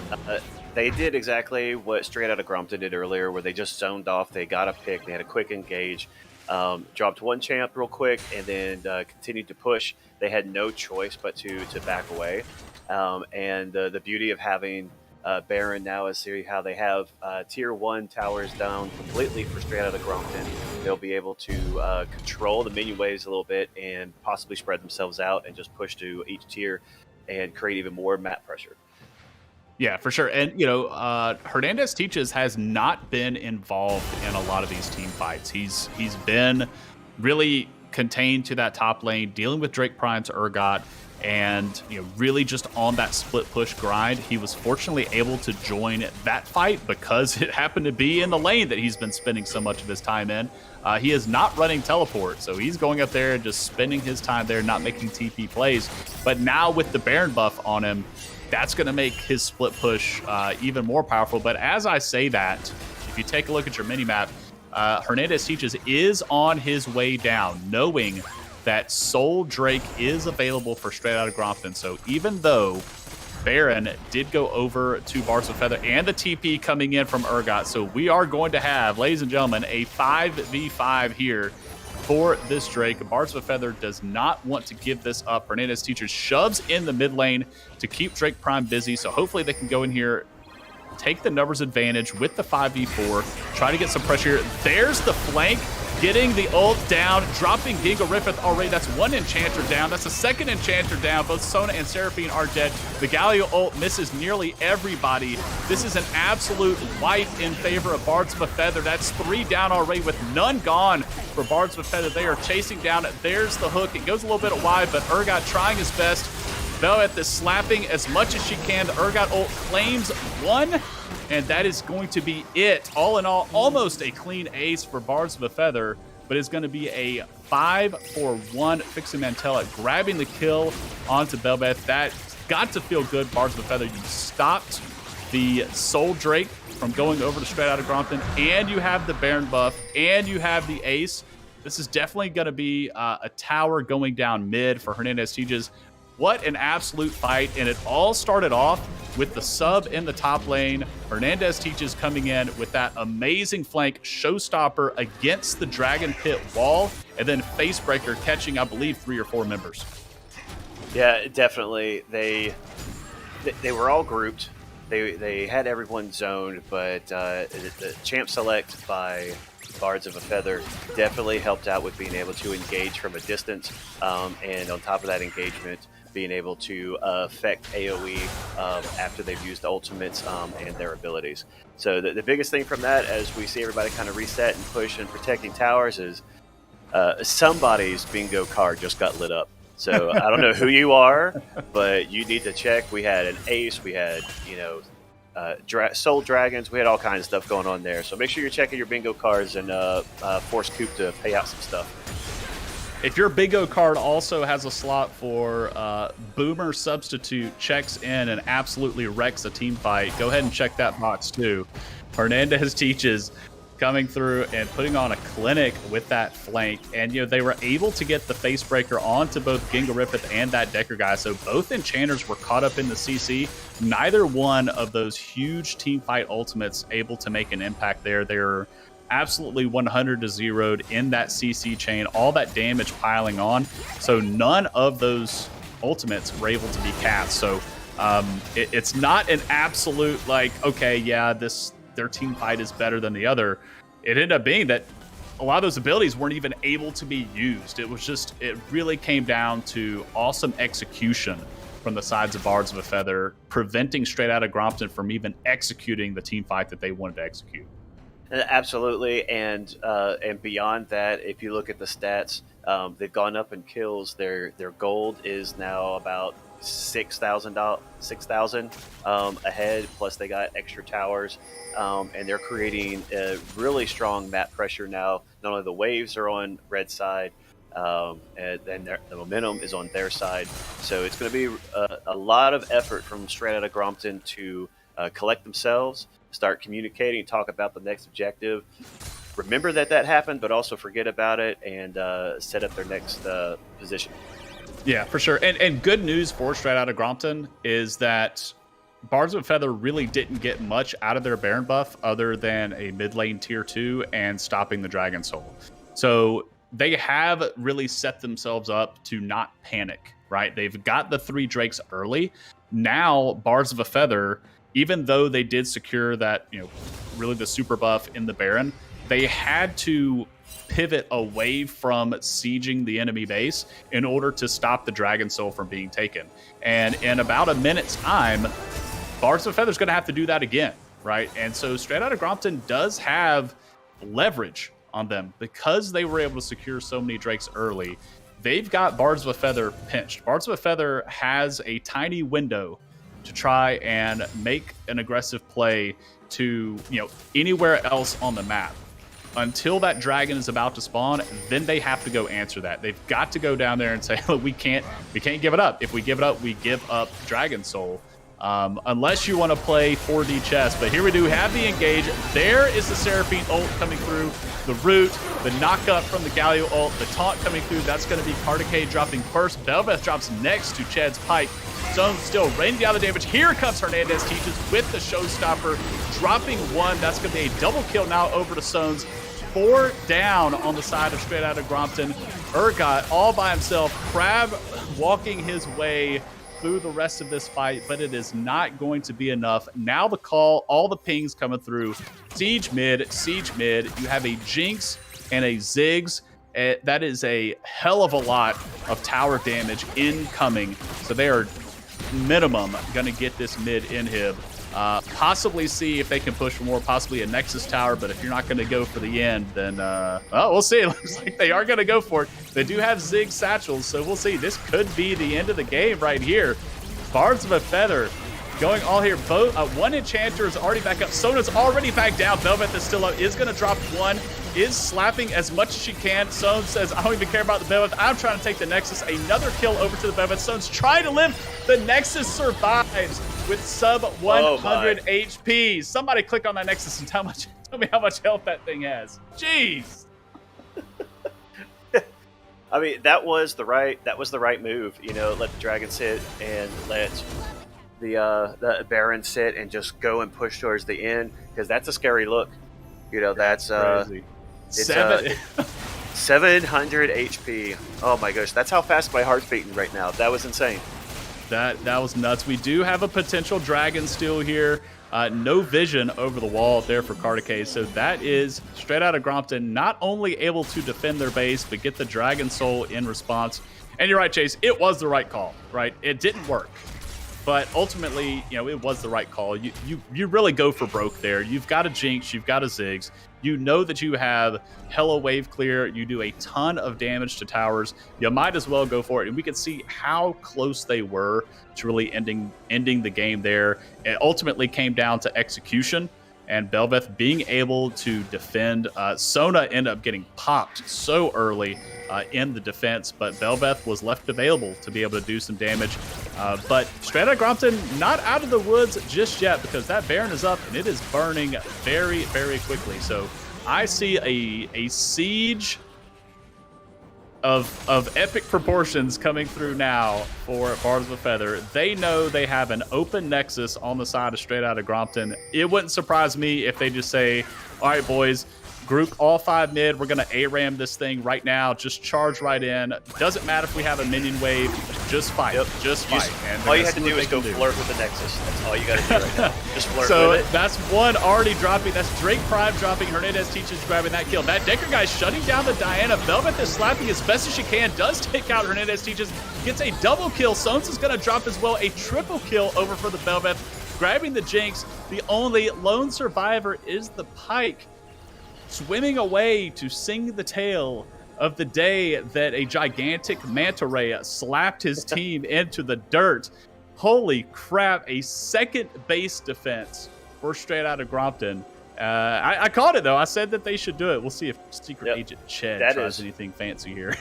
they did exactly what Straight Outta Grompton did earlier, where they just zoned off. They got a pick. They had a quick engage, dropped one champ real quick, and then continued to push. They had no choice but to back away. And the beauty of having Baron now is see how they have tier 1 towers down completely for Straight Outta Grompton. They'll be able to control the minion waves a little bit and possibly spread themselves out and just push to each tier and create even more map pressure. Yeah, for sure. And, you know, Hernandez Teaches has not been involved in a lot of these team fights. He's been really contained to that top lane, dealing with Drake Prime to Urgot, and, you know, really just on that split push grind. He was fortunately able to join that fight because it happened to be in the lane that he's been spending so much of his time in. He is not running teleport, so he's going up there and just spending his time there, not making TP plays. But now with the Baron buff on him, that's going to make his split push even more powerful. But as I say that, if you take a look at your minimap, Hernandez Teaches is on his way down, knowing that Soul Drake is available for Straight Outta Grompton. So even though Baron did go over to Bards of Feather and the TP coming in from Urgot, so we are going to have, ladies and gentlemen, a 5v5 here for this Drake. Bards of Feather does not want to give this up. Hernandez Teaches shoves in the mid lane to keep Drake Prime busy, so hopefully they can go in here, take the numbers advantage with the 5v4, try to get some pressure. There's the flank, getting the ult down, dropping Gingarifith already. That's one enchanter down. That's a second enchanter down. Both Sona and Seraphine are dead. The Galio ult misses nearly everybody. This is an absolute wipe in favor of Bards of a Feather. That's 3 down already with none gone for Bards of a Feather. They are chasing down. There's the hook. It goes a little bit wide, but Urgot trying his best. Velvet is slapping as much as she can. The Urgot ult claims 1, and that is going to be it. All in all, almost a clean ace for Bards of a Feather, but it's going to be a 5-for-1. Fixing Mantella grabbing the kill onto Belbeth. That got to feel good, Bards of a Feather. You stopped the Soul Drake from going over to Straight Outta Grompton, and you have the Baron buff, and you have the ace. This is definitely going to be a tower going down mid for Hernandez Teaches. What an absolute fight, and it all started off with the sub in the top lane. Hernandez Teaches coming in with that amazing flank showstopper against the Dragon Pit wall, and then Facebreaker catching, I believe, 3 or 4 members. Yeah, definitely. They were all grouped. They had everyone zoned, but the champ select by Bards of a Feather definitely helped out with being able to engage from a distance, and on top of that engagement, being able to affect AoE after they've used ultimates and their abilities. So the biggest thing from that, as we see everybody kind of reset and push and protecting towers, is somebody's bingo card just got lit up. So I don't know who you are, but you need to check. We had an ace, we had, you know, Soul Dragons, we had all kinds of stuff going on there. So make sure you're checking your bingo cards and force Coop to pay out some stuff. If your bingo card also has a slot for Boomer Substitute, checks in and absolutely wrecks a team fight, go ahead and check that box too. Hernandez Teaches coming through and putting on a clinic with that flank. And, you know, they were able to get the Facebreaker onto both Gingarifith and that Decker guy. So both enchanters were caught up in the CC. Neither one of those huge team fight ultimates able to make an impact there. They're absolutely 100-0'd in that CC chain, all that damage piling on. So none of those ultimates were able to be cast. So it's not an absolute like, okay, yeah, their team fight is better than the other. It ended up being that a lot of those abilities weren't even able to be used. It was just, it really came down to awesome execution from the sides of Bards of a Feather, preventing Straight Outta Grompton from even executing the team fight that they wanted to execute. Absolutely, and beyond that, if you look at the stats, they've gone up in kills. Their gold is now about 6,000 ahead. Plus, they got extra towers, and they're creating a really strong map pressure now. Not only the waves are on red side, and the momentum is on their side. So it's going to be a lot of effort from Straight Outta Grompton to collect themselves, start communicating, talk about the next objective, remember that happened, but also forget about it and set up their next position. Yeah, for sure. And good news for Straight Outta Grompton is that Bards of a Feather really didn't get much out of their Baron buff other than a mid lane tier 2 and stopping the Dragon Soul. So they have really set themselves up to not panic, right? They've got the 3 Drakes early. Now, Bards of a Feather, even though they did secure that, really the super buff in the Baron, they had to pivot away from sieging the enemy base in order to stop the Dragon Soul from being taken. And in about a minute's time, Bards of a Feather's going to have to do that again, right? And so Straight Outta Grompton does have leverage on them because they were able to secure so many Drakes early. They've got Bards of a Feather pinched. Bards of a Feather has a tiny window to try and make an aggressive play to, anywhere else on the map. Until that dragon is about to spawn, then they have to go answer that. They've got to go down there and say, look, we can't give it up. If we give it up, we give up Dragon Soul. Unless you want to play 4D chess. But here we do have the engage. There is the Seraphine ult coming through. The root, the knock-up from the Galio ult, the taunt coming through. That's going to be Cardicade dropping first. Bel'Veth drops next to Chad's Pike. Zone still raining down the damage. Here comes Hernandez Teaches with the Showstopper, dropping 1. That's going to be a double kill now over to Sones. 4 down on the side of Straight Outta Grompton. Urgot all by himself. Crab walking his way through the rest of this fight, but it is not going to be enough. Now the call, all the pings coming through. Siege mid. You have a Jinx and a Ziggs. That is a hell of a lot of tower damage incoming. So they are minimum going to get this mid inhib. Possibly see if they can push for more, possibly a Nexus tower, but if you're not going to go for the end, then we'll see. It looks like they are going to go for it. They do have Zig satchels, so we'll see. This could be the end of the game right here. Bards of a Feather going all here. Both one Enchanter is already back up. Sona's already back down. Bel'Veth is still up. Is going to drop 1. Is slapping as much as she can. Sone says, I don't even care about the Bel'Veth. I'm trying to take the Nexus. Another kill over to the Bel'Veth. Sone's trying to live. The Nexus survives with sub 100 HP. Somebody click on that Nexus and tell me how much health that thing has. Jeez. I mean, that was the right move. Let the dragon sit and let the Baron sit and just go and push towards the end, because that's a scary look. That's crazy. It's 700 HP. Oh my gosh, that's how fast my heart's beating right now. That was insane. That was nuts. We do have a potential dragon still here. No vision over the wall there for Cardicade. So that is Straight Outta Grompton not only able to defend their base, but get the Dragon Soul in response. And you're right, Chase. It was the right call, right? It didn't work. But ultimately, it was the right call. You really go for broke there. You've got a Jinx, you've got a Ziggs. You know that you have hella wave clear. You do a ton of damage to towers. You might as well go for it. And we can see how close they were to really ending the game there. It ultimately came down to execution and Bel'Veth being able to defend. Sona ended up getting popped so early in the defense, but Bel'Veth was left available to be able to do some damage. But Straight Outta Grompton not out of the woods just yet, because that Baron is up and it is burning very, very quickly. So I see a siege of epic proportions coming through now for Bards of a Feather. They know they have an open Nexus on the side of Straight Outta Grompton. It wouldn't surprise me if they just say, all right, boys, Group all 5 mid. We're going to ARAM this thing right now. Just charge right in. Doesn't matter if we have a minion wave. Just fight. Yep. Just fight. And all you have to do is go flirt with the Nexus. That's all you got to do right now. Just flirt with it. So that's one already dropping. That's Drake Prime dropping. Hernandez Teaches grabbing that kill. That Decker guy's shutting down the Diana. Velvet is slapping as best as she can. Does take out Hernandez Teaches. Gets a double kill. Sones is going to drop as well. A triple kill over for the Velvet. Grabbing the Jinx. The only lone survivor is the Pyke. Swimming away to sing the tale of the day that a gigantic manta ray slapped his team into the dirt. Holy crap, a second base defense for Straight Outta Grompton. I called it, though. I said that they should do it. We'll see if Secret Agent Ched tries anything fancy here.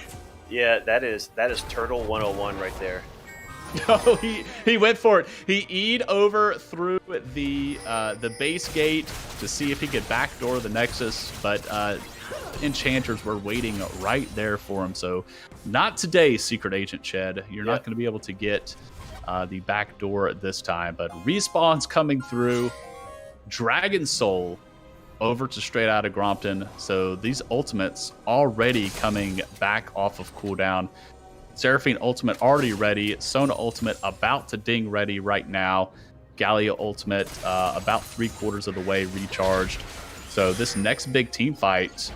Yeah, that is Turtle 101 right there. No, he went for it. He E'd over through the base gate to see if he could backdoor the Nexus, but Enchanters were waiting right there for him. So not today, Secret Agent Ched. You're not going to be able to get the backdoor this time, but Respawn's coming through. Dragon Soul over to Straight Outta Grompton. So these ultimates already coming back off of cooldown. Seraphine ultimate already ready. Sona ultimate about to ding ready right now. Gallia ultimate about 3/4 of the way recharged. So this next big team fight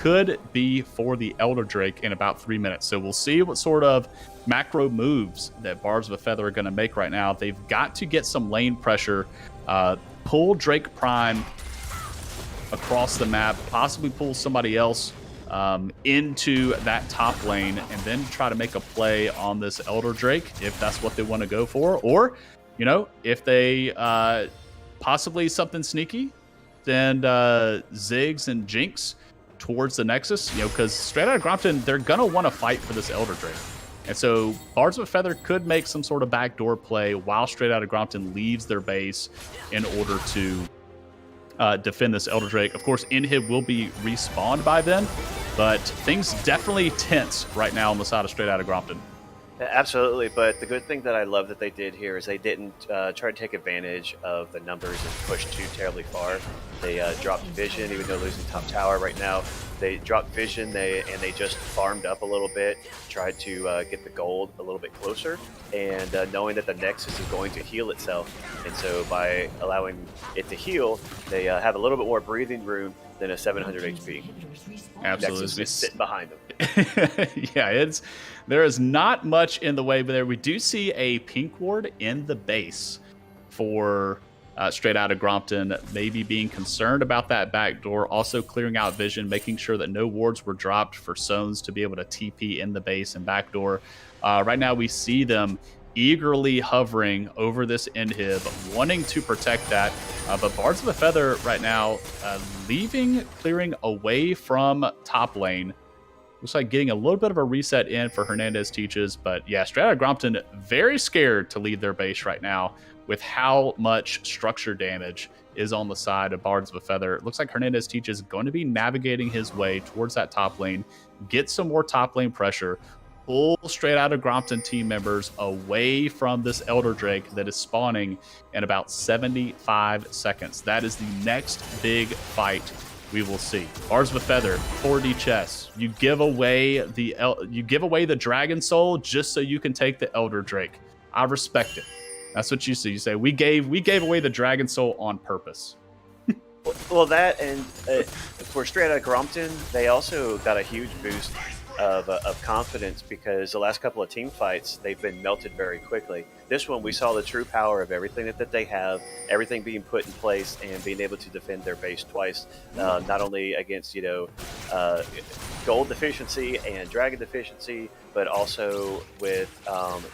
could be for the Elder Drake in about 3 minutes. So we'll see what sort of macro moves that Barbs of a Feather are going to make right now. They've got to get some lane pressure, pull Drake Prime across the map, possibly pull somebody else into that top lane, and then try to make a play on this Elder Drake if that's what they want to go for. Or, you know, if they possibly something sneaky, then Ziggs and Jinx towards the Nexus, you know, because Straight Outta Grompton, they're going to want to fight for this Elder Drake. And so Bards of a Feather could make some sort of backdoor play while Straight Outta Grompton leaves their base in order to defend this Elder Drake. Of course, Inhib will be respawned by then, but things definitely tense right now on the side of Straight Outta Grompton. Absolutely, but the good thing that I love that they did here is they didn't try to take advantage of the numbers and push too terribly far. They dropped Vision, even though losing top tower right now. They dropped Vision, and they just farmed up a little bit, tried to get the gold a little bit closer, and knowing that the Nexus is going to heal itself. And so by allowing it to heal, they have a little bit more breathing room than a 700 HP. Absolutely. Nexus is sitting behind them. Yeah, there is not much in the way, but there we do see a pink ward in the base for Straight Outta Grompton, maybe being concerned about that backdoor, also clearing out Vision, making sure that no wards were dropped for Sones to be able to TP in the base and backdoor. Right now we see them eagerly hovering over this Inhib, wanting to protect that. But Bards of a Feather right now clearing away from top lane. Looks like getting a little bit of a reset in for Hernandez Teaches. But yeah, Straight Outta Grompton very scared to leave their base right now with how much structure damage is on the side of Bards of a Feather. It looks like Hernandez Teaches going to be navigating his way towards that top lane, get some more top lane pressure, pull Straight Outta Grompton team members away from this Elder Drake that is spawning in about 75 seconds. That is the next big fight we will see. Bards of a Feather, 4D chess. You give away the Dragon Soul just so you can take the Elder Drake. I respect it. That's what you say. You say we gave away the Dragon Soul on purpose. Well, that and for Straight Outta Grompton, they also got a huge boost of confidence because the last couple of team fights, they've been melted very quickly. This one, we saw the true power of everything that they have, everything being put in place and being able to defend their base twice, not only against, gold deficiency and dragon deficiency, but also with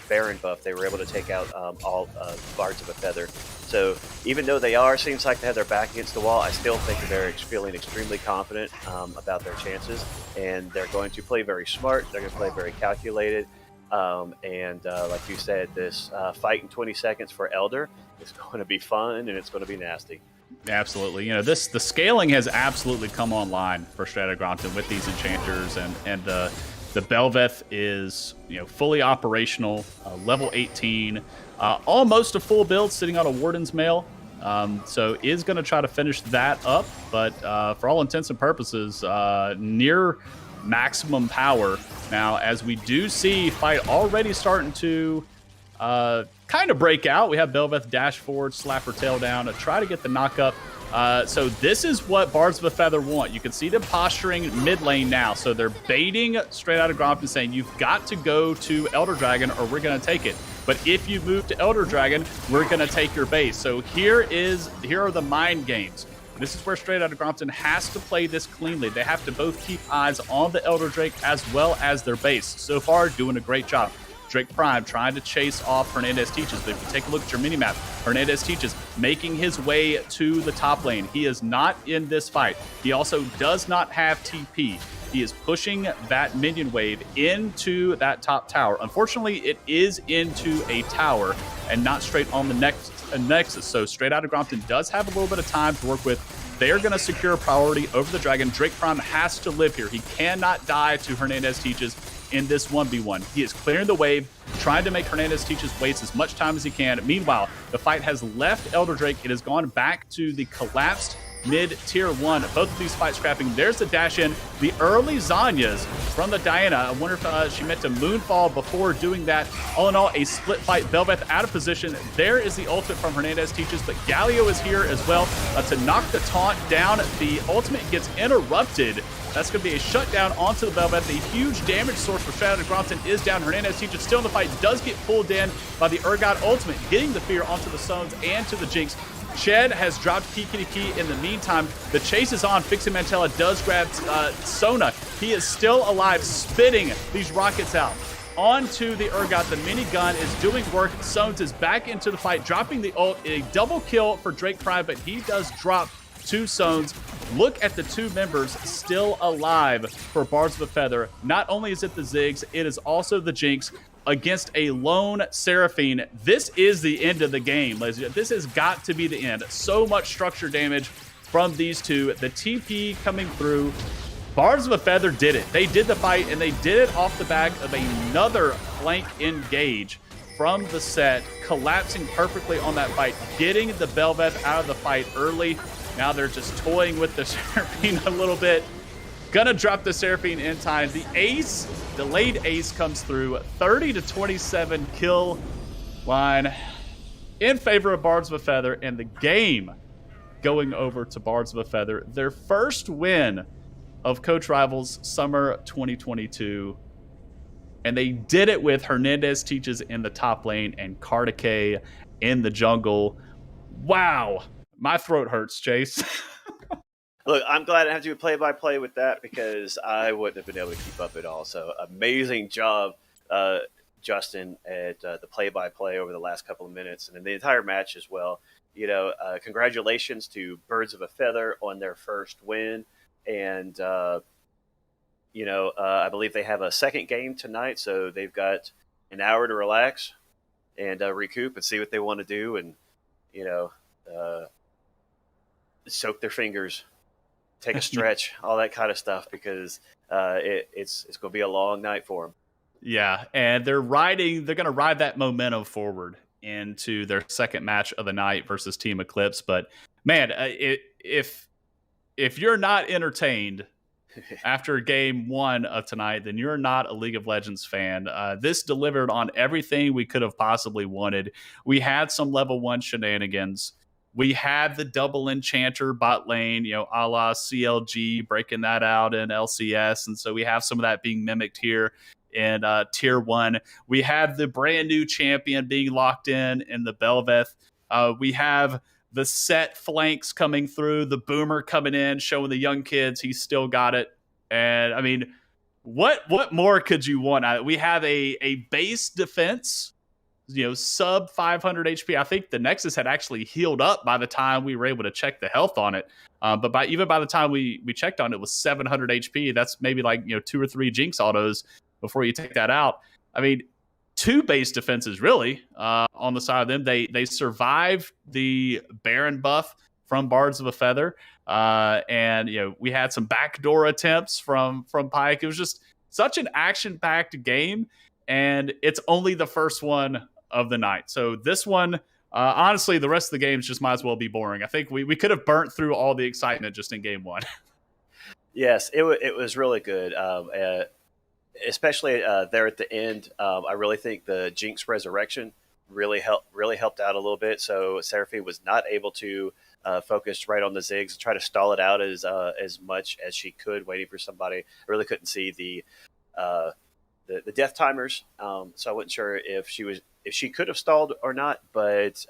Baron buff, they were able to take out all Bards of a Feather. So even though seems like they have their back against the wall, I still think that they're feeling extremely confident about their chances, and they're going to play very smart. They're going to play very calculated. Like you said, this fight in 20 seconds for Elder is going to be fun and it's going to be nasty. Absolutely. The scaling has absolutely come online for Straight Outta Grompton with these enchanters, and the Belveth is fully operational, level 18, almost a full build, sitting on a Warden's Mail. So is going to try to finish that up, but for all intents and purposes, near maximum power. Now, as we do see fight already starting to kind of break out, we have Bel'Veth dash forward, slap her tail down, try to get the knock up. So this is what Bards of a Feather want. You can see them posturing mid lane now. So they're baiting straight out of Gromp and saying, you've got to go to Elder Dragon or we're going to take it. But if you move to Elder Dragon, we're going to take your base. So here are the mind games. This is where Straight Outta Grompton has to play this cleanly. They have to both keep eyes on the Elder Drake as well as their base. So far, doing a great job. Drake Prime trying to chase off Hernandez Teaches. But if you take a look at your minimap, Hernandez Teaches making his way to the top lane. He is not in this fight. He also does not have TP. He is pushing that minion wave into that top tower. Unfortunately, it is into a tower and not straight on the nexus. So Straight Outta Grompton does have a little bit of time to work with. They're going to secure priority over the dragon. Drake Prime has to live here. He cannot die to Hernandez Teaches in this 1v1. He is clearing the wave, trying to make Hernandez Teaches waste as much time as he can. Meanwhile, the fight has left Elder Drake. It has gone back to the collapsed mid tier 1. Both of these fights scrapping. There's the dash in. The early Zanyas from the Diana. I wonder if she meant to moonfall before doing that. All in all, a split fight. Bel'Veth out of position. There is the ultimate from Hernandez Teaches, but Galio is here as well to knock the taunt down. The ultimate gets interrupted. That's going to be a shutdown onto the Bel'Veth. The huge damage source for Straight Outta Grompton is down. Hernandez Teaches still in the fight. Does get pulled in by the Urgot ultimate, getting the fear onto the Stones and to the Jinx. Shed has dropped Kikiriki in the meantime. The chase is on. Fixin' Mantella does grab Sona. He is still alive, spitting these rockets out onto the Urgot. The minigun is doing work. Sones is back into the fight, dropping the ult. A double kill for Drake Prime, but he does drop 2 Sones. Look at the 2 members still alive for Bards of a Feather. Not only is it the Ziggs, it is also the Jinx against a lone Seraphine. This is the end of the game, ladies and gentlemen. This has got to be the end. So much structure damage from these two. The TP coming through. Bards of a Feather did it. They did the fight, and they did it off the back of another flank engage from the set, collapsing perfectly on that fight, getting the Bel'Veth out of the fight early. Now they're just toying with the Seraphine a little bit. Gonna drop the Seraphine in time. The ace, delayed ace comes through. 30-27 kill line in favor of Bards of a Feather, and the game going over to Bards of a Feather. Their first win of Coach Rivals Summer 2022. And they did it with Hernandez Teaches in the top lane and Kartike in the jungle. Wow. My throat hurts, Chase. Look, I'm glad I didn't have to do play-by-play with that because I wouldn't have been able to keep up at all. So amazing job, Justin, at the play-by-play over the last couple of minutes and in the entire match as well. You know, congratulations to Birds of a Feather on their first win. And, you know, I believe they have a second game tonight. So they've got an hour to relax and recoup and see what they want to do and, you know, soak their fingers, take a stretch, all that kind of stuff, because it's going to be a long night for them. Yeah, and they're going to ride that momentum forward into their second match of the night versus Team Eclipse. But man, if you're not entertained after game 1 of tonight, then you're not a League of Legends fan. This delivered on everything we could have possibly wanted. We had some level 1 shenanigans. We had the double enchanter bot lane, you know, a la CLG, breaking that out in LCS. And so we have some of that being mimicked here in tier 1. We have the brand new champion being locked in the Bel'Veth. We have the set flanks coming through, the boomer coming in, showing the young kids he's still got it. And I mean, what more could you want? We have a base defense, you know, sub 500 HP. I think the Nexus had actually healed up by the time we were able to check the health on it. But even by the time we checked on it, it was 700 HP. That's maybe like, you know, 2 or 3 Jinx autos before you take that out. I mean, 2 base defenses really on the side of them. They survived the Baron buff from Bards of a Feather. And, you know, we had some backdoor attempts from Pyke. It was just such an action-packed game. And it's only the first one of the night. So this one honestly, the rest of the games just might as well be boring. I think we could have burnt through all the excitement just in game one. Yes, it was really good, especially there at the end. I really think the Jinx Resurrection really helped out a little bit. So Seraphine was not able to focus right on the Ziggs and try to stall it out as much as she could, waiting for somebody. I really couldn't see the death timers, so I wasn't sure if she could have stalled or not. But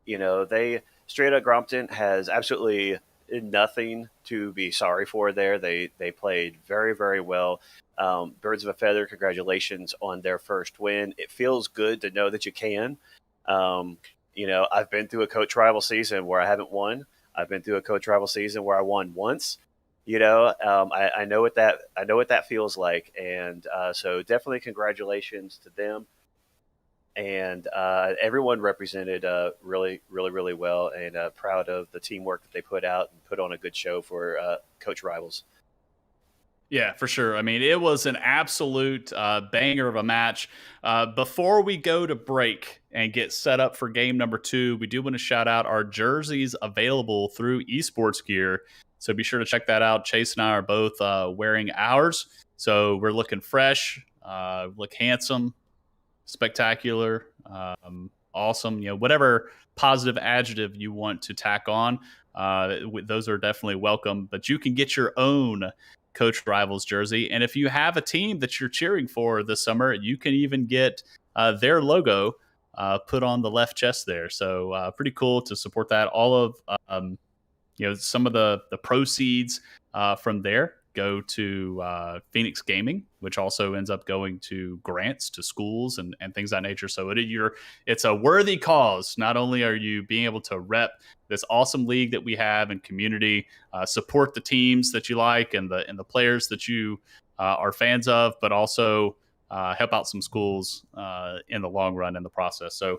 they Straight Up Grompton has absolutely nothing to be sorry for there. They played very, very well. Birds of a Feather, congratulations on their first win. It feels good to know that you can. I've been through a coach rival season where I haven't won. I've been through a coach rival season where I won once. I know what that feels like, and so definitely congratulations to them. And everyone represented really, really, really well, and proud of the teamwork that they put out and put on a good show for coach rivals. Yeah, for sure. I mean, it was an absolute banger of a match. Before we go to break and get set up for game number 2, we do want to shout out our jerseys available through Esports Gear. So be sure to check that out. Chase and I are both wearing ours. So we're looking fresh, look handsome, spectacular, awesome. Whatever positive adjective you want to tack on, those are definitely welcome. But you can get your own Coach Rivals jersey. And if you have a team that you're cheering for this summer, you can even get their logo put on the left chest there. So pretty cool to support that. All of some of the proceeds from there go to Phoenix Gaming, which also ends up going to grants to schools and things of that nature. So it's a worthy cause. Not only are you being able to rep this awesome league that we have and community, support the teams that you like and the players that you are fans of, but also help out some schools in the long run in the process. So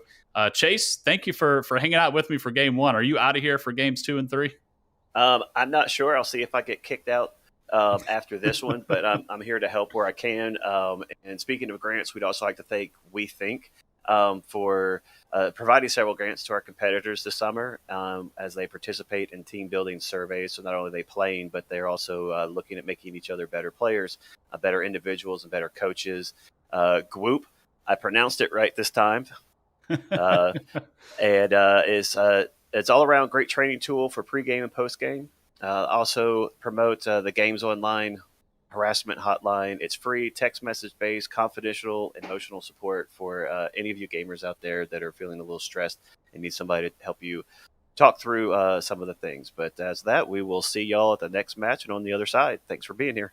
Chase, thank you for hanging out with me for game 1. Are you out of here for games 2 and 3? I'm not sure. I'll see if I get kicked out after this one, but I'm here to help where I can. And speaking of grants, we'd also like to thank WeThink for providing several grants to our competitors this summer as they participate in team building surveys. So not only are they playing, but they're also looking at making each other better players, better individuals, and better coaches. Gwoop, I pronounced it right this time. It's all around great training tool for pregame and postgame. Also promote the Games Online harassment hotline. It's free, text message based, confidential, emotional support for any of you gamers out there that are feeling a little stressed and need somebody to help you talk through some of the things. But as that, we will see y'all at the next match and on the other side. Thanks for being here.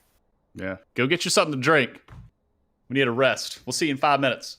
Yeah, go get you something to drink. We need a rest. We'll see you in 5 minutes.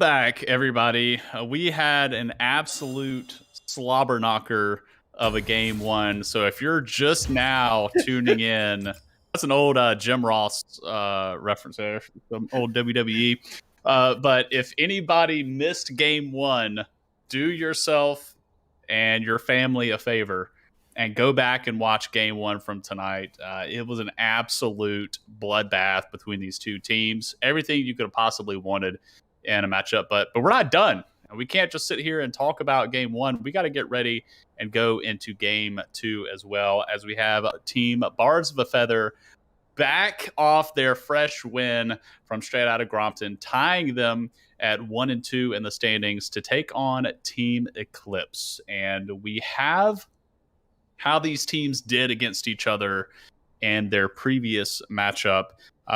Back, everybody. We had an absolute slobber knocker of a game one. So if you're just now tuning in, that's an old Jim Ross reference there, some old WWE. But if anybody missed game one, do yourself and your family a favor and go back and watch game one from tonight. It was an absolute bloodbath between these two teams. Everything you could have possibly wanted in a matchup, but we're not done. We can't just sit here and talk about game one. We got to get ready and go into game two as well, as we have team Bards of a Feather back off their fresh win from Straight Outta Grompton, tying them at 1-2 in the standings to take on Team Eclipse. And we have how these teams did against each other and their previous matchup,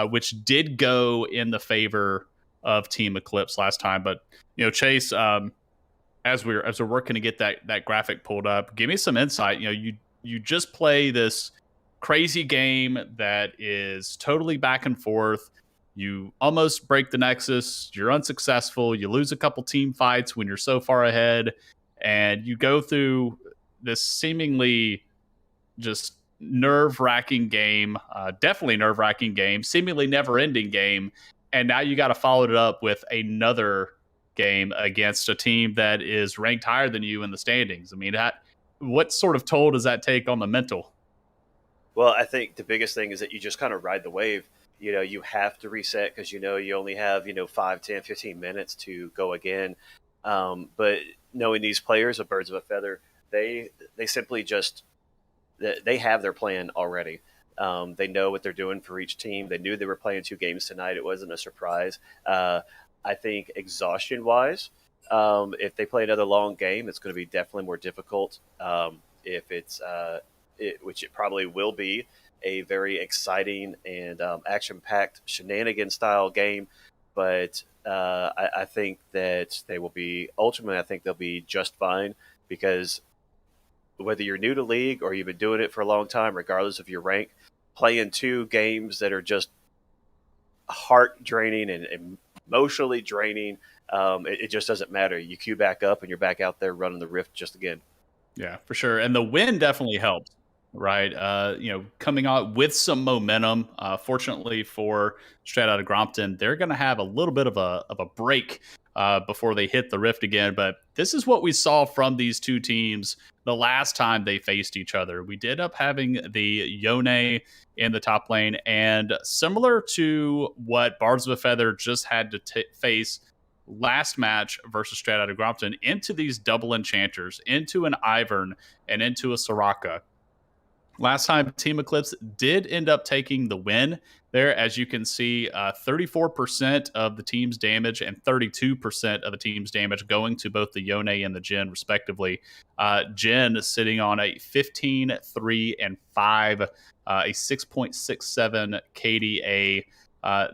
which did go in the favor of Team Eclipse last time. But Chase, as we're working to get that graphic pulled up, give me some insight. You just play this crazy game that is totally back and forth. You almost break the Nexus. You're unsuccessful. You lose a couple team fights when you're so far ahead, and you go through this seemingly just nerve-wracking game, definitely nerve-wracking game, seemingly never-ending game. And now you got to follow it up with another game against a team that is ranked higher than you in the standings. I mean, what sort of toll does that take on the mental? Well, I think the biggest thing is that you just kind of ride the wave. You have to reset because you only have 5, 10, 15 minutes to go again. But knowing these players of Birds of a Feather, they simply just they have their plan already. They know what they're doing for each team. They knew they were playing 2 games tonight. It wasn't a surprise. I think exhaustion-wise, if they play another long game, it's going to be definitely more difficult. If it's which it probably will be, a very exciting and action-packed shenanigan-style game. But I think that they will be ultimately. I think they'll be just fine because whether you're new to League or you've been doing it for a long time, regardless of your rank, playing 2 games that are just heart draining and emotionally draining, it just doesn't matter. You queue back up and you're back out there running the Rift just again. Yeah, for sure. And the win definitely helped, right? Coming out with some momentum. Fortunately for Straight Outta Grompton, they're going to have a little bit of a break before they hit the Rift again. But this is what we saw from these two teams the last time they faced each other. We did up having the Yone in the top lane, and similar to what Bards of a Feather just had to face last match versus Straight Outta Grompton, into these double enchanters, into an Ivern, and into a Soraka. Last time, Team Eclipse did end up taking the win there. As you can see, 34% of the team's damage and 32% of the team's damage going to both the Yone and the Jhin, respectively. Jhin sitting on a 15, 3, and 5, a 6.67 KDA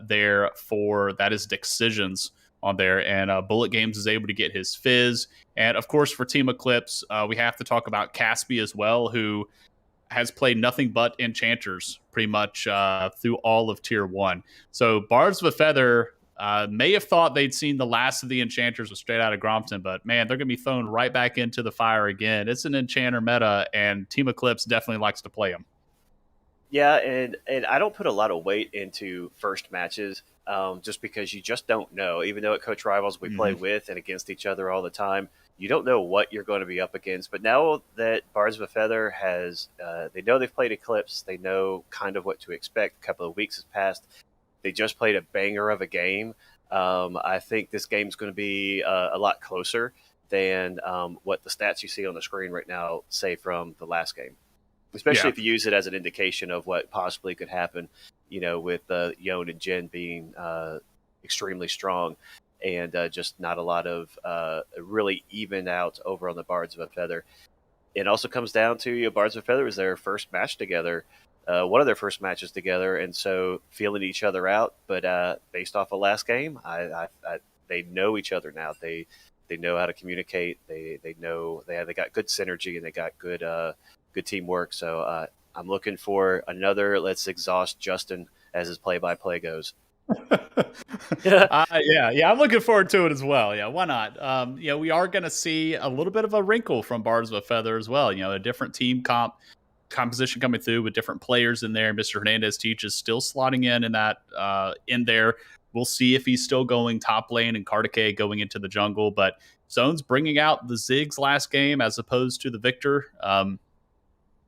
there for, that is Decisions on there. And Bullet Games is able to get his Fizz. And, of course, for Team Eclipse, we have to talk about Caspi as well, who has played nothing but enchanters pretty much through all of Tier 1. So Bards of a Feather may have thought they'd seen the last of the enchanters with Straight Outta Grompton, but man, they're going to be thrown right back into the fire again. It's an enchanter meta, and Team Eclipse definitely likes to play them. Yeah, and I don't put a lot of weight into first matches just because you just don't know. Even though at Coach Rivals we play with and against each other all the time, you don't know what you're going to be up against. But now that Bards of a Feather has, they know they've played Eclipse. They know kind of what to expect. A couple of weeks has passed. They just played a banger of a game. I think this game's going to be a lot closer than what the stats you see on the screen right now say from the last game. Especially if you use it as an indication of what possibly could happen, with Yone and Jhin being extremely strong. And just not a lot of really even out over on the Bards of a Feather. It also comes down to Bards of a Feather was their first match together, one of their first matches together, and so feeling each other out. But based off of last game, they know each other now. They know how to communicate. They know they got good synergy and they got good teamwork. So I'm looking for another let's exhaust Justin as his play-by-play goes. I'm looking forward to it as well. Yeah, why not? We are going to see a little bit of a wrinkle from Bards of a Feather as well. A different team composition coming through with different players in there. Mr. Hernandez teaches still slotting in that in there. We'll see if he's still going top lane and Kartike going into the jungle. But Zone's bringing out the Ziggs last game as opposed to the Victor.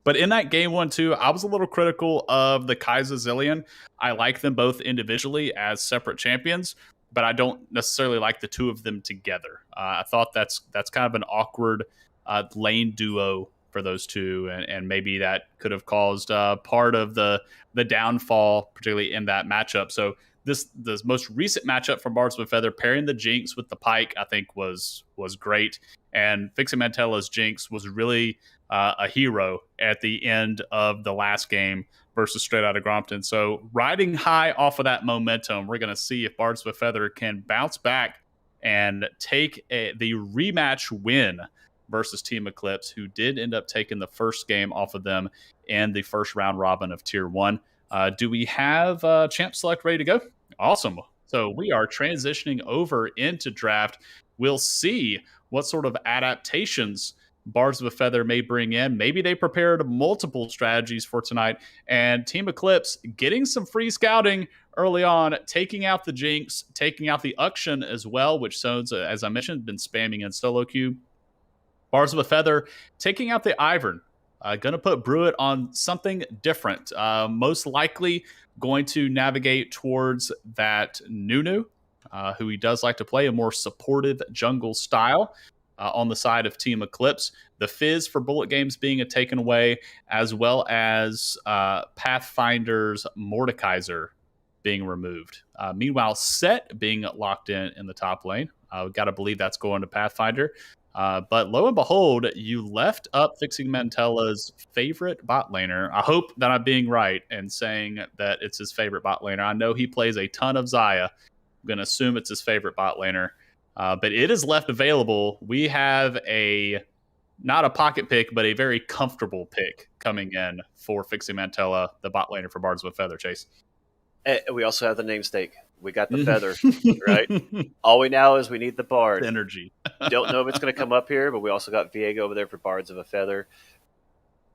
But in that game 1-2, I was a little critical of the Kai'Sa Zilean. I like them both individually as separate champions, but I don't necessarily like the two of them together. I thought that's kind of an awkward lane duo for those two, and maybe that could have caused part of the downfall, particularly in that matchup. So this most recent matchup from Bards of a Feather, pairing the Jinx with the Pyke, I think was great. And Fixing Mantella's Jinx was really a hero at the end of the last game versus Straight Outta Grompton. So riding high off of that momentum, we're going to see if Bards of a Feather can bounce back and take the rematch win versus Team Eclipse, who did end up taking the first game off of them in the first round robin of Tier 1. Do we have Champ Select ready to go? Awesome. So we are transitioning over into draft. We'll see what sort of adaptations Bards of a Feather may bring in. Maybe they prepared multiple strategies for tonight. And Team Eclipse getting some free scouting early on, taking out the Jinx, taking out the Uction as well, which Zones, as I mentioned, been spamming in solo queue. Bards of a Feather taking out the Ivern. Going to put Brewitt on something different. Most likely going to navigate towards that Nunu, who he does like to play a more supportive jungle style. On the side of Team Eclipse, the Fizz for Bullet Games being taken away, as well as Pathfinder's Mordekaiser being removed. Meanwhile, Set being locked in the top lane. We've got to believe that's going to Pathfinder. But lo and behold, you left up Fixing Mantella's favorite bot laner. I hope that I'm being right and saying that it's his favorite bot laner. I know he plays a ton of Xayah. I'm going to assume it's his favorite bot laner. But it is left available. We have not a pocket pick, but a very comfortable pick coming in for Fixing Mantella, the bot laner for Bards of a Feather, Chase. We also have the namesake. We got the feather, right? All we know is we need the Bard. Energy. Don't know if it's going to come up here, but we also got Viego over there for Bards of a Feather.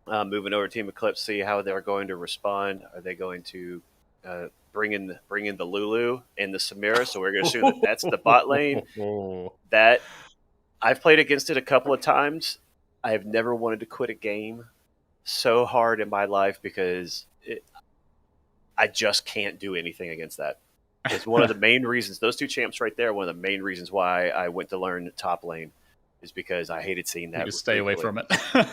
Moving over to Team Eclipse, see how they're going to respond. Are they going to bring in the Lulu and the Samira? So we're going to assume that that's the bot lane. That I've played against it a couple of times. I have never wanted to quit a game so hard in my life because I just can't do anything against that. It's one of the main reasons. Those two champs right there, one of the main reasons why I went to learn top lane is because I hated seeing that. You stay away from it.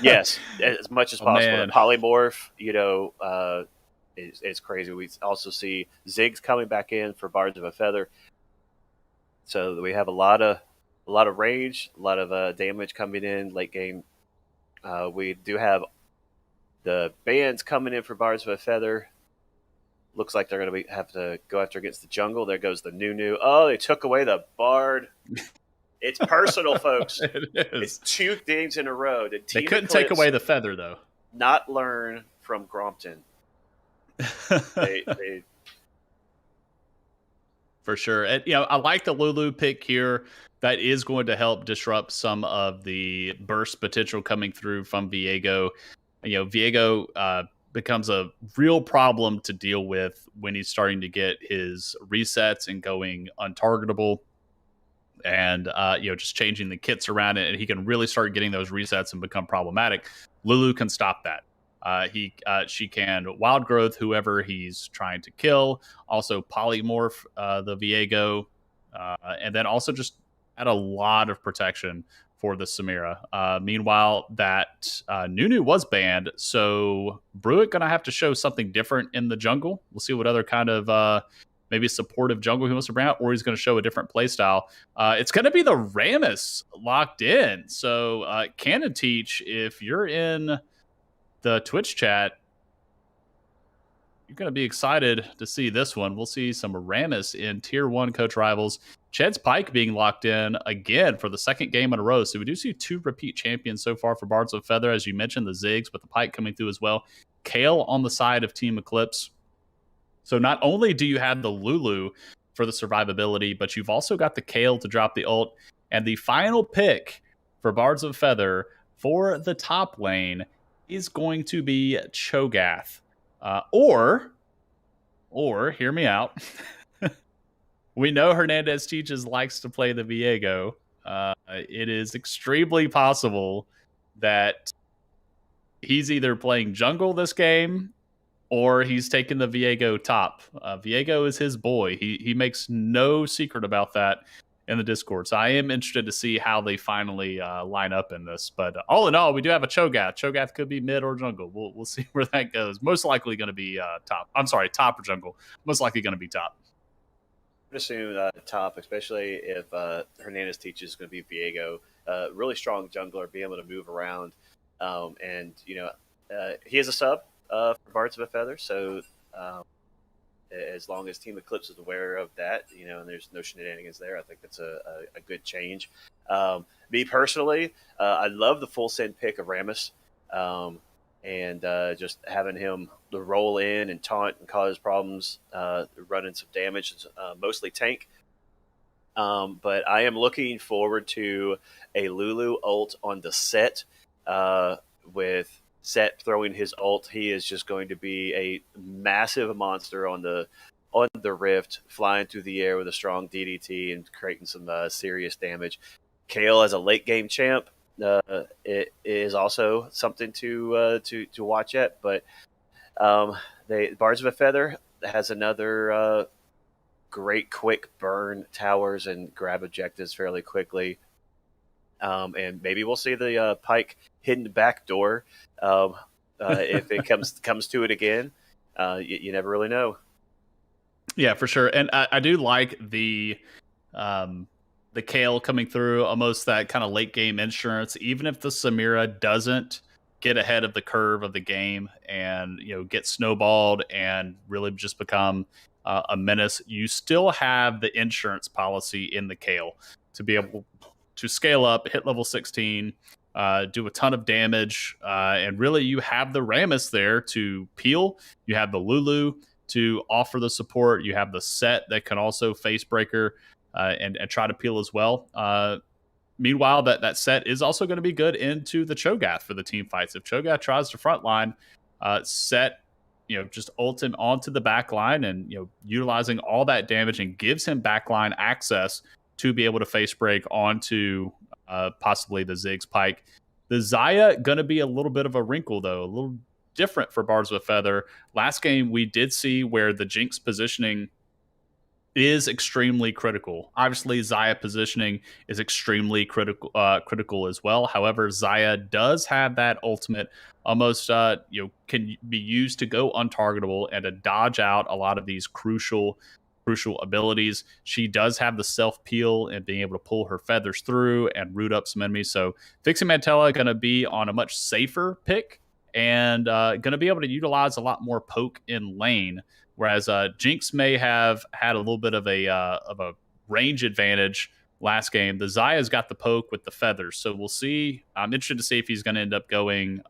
Yes, as much as possible. The polymorph, it's crazy. We also see Ziggs coming back in for Bards of a Feather. So we have a lot of range, a lot of damage coming in late game. We do have the bands coming in for Bards of a Feather. Looks like they're going to have to go after against the jungle. There goes the Nunu. Oh, they took away the Bard. It's personal, folks. It is. It's 2 games in a row. They couldn't take away the feather, though. Not learn from Grompton. They For sure. And, I like the Lulu pick here. That is going to help disrupt some of the burst potential coming through from Viego. Viego becomes a real problem to deal with when he's starting to get his resets and going untargetable and just changing the kits around it, and he can really start getting those resets and become problematic. Lulu can stop that. She can wild growth whoever he's trying to kill, also polymorph the Viego, and then also just add a lot of protection for the Samira. Meanwhile, that Nunu was banned, so Brewitt going to have to show something different in the jungle. We'll see what other kind of maybe supportive jungle he wants to bring out, or he's going to show a different play style. It's going to be the Rammus locked in. So Canon Teach, if you're in the Twitch chat, you're going to be excited to see this one. We'll see some Rammus in Tier 1 Coach Rivals. Ched's Pyke being locked in again for the second game in a row. So we do see 2 repeat champions so far for Bards of Feather. As you mentioned, the Ziggs, but the Pyke coming through as well. Kale on the side of Team Eclipse. So not only do you have the Lulu for the survivability, but you've also got the Kayle to drop the ult. And the final pick for Bards of Feather for the top lane is going to be Cho'Gath. Or hear me out. We know Hernandez Teaches likes to play the Viego. It is extremely possible that he's either playing jungle this game or he's taking the Viego top. Viego is his boy. He makes no secret about that in the Discord. So I am interested to see how they finally line up in this. But all in all, we do have a Cho'Gath. Cho'Gath could be mid or jungle. We'll see where that goes. Most likely going to be top. I'm sorry, top or jungle. Most likely going to be top. I would assume top, especially if Hernandez Teaches going to be Viego. Really strong jungler, be able to move around. And, he is a sub for Bards of a Feather. So as long as Team Eclipse is aware of that, and there's no shenanigans there, I think that's a good change. Me personally, I love the full send pick of Rammus. And just having him to roll in and taunt and cause problems, running some damage, mostly tank. But I am looking forward to a Lulu ult on the Sett. With Sett throwing his ult, he is just going to be a massive monster on the Rift, flying through the air with a strong DDT and creating some serious damage. Kayle as a late game champ. It is also something to watch at, but Bards of a Feather has another great quick burn towers and grab objectives fairly quickly, and maybe we'll see the Pyke hidden back door if it comes to it again. You never really know. Yeah, for sure, and I do like the Kayle coming through, almost that kind of late game insurance. Even if the Samira doesn't get ahead of the curve of the game and get snowballed and really just become a menace, you still have the insurance policy in the Kayle to be able to scale up, hit level 16, do a ton of damage, and really you have the Rammus there to peel. You have the Lulu to offer the support. You have the Sett that can also face breaker. And try to peel as well. Meanwhile, that Sett is also going to be good into the Cho'Gath for the team fights. If Cho'Gath tries to frontline, Sett, just ult him onto the back line and, utilizing all that damage and gives him backline access to be able to face break onto possibly the Ziggs Pyke. The Xayah going to be a little bit of a wrinkle, though, a little different for Bards of a Feather. Last game, we did see where the Jinx positioning is extremely critical. Obviously, Xayah positioning is extremely critical as well. However, Xayah does have that ultimate almost can be used to go untargetable and to dodge out a lot of these crucial abilities. She does have the self peel and being able to pull her feathers through and root up some enemies. So Fixing Mantella going to be on a much safer pick and going to be able to utilize a lot more poke in lane. Whereas Jinx may have had a little bit of a range advantage last game. The Xayah's got the poke with the feathers, so we'll see. I'm interested to see if he's going to end up going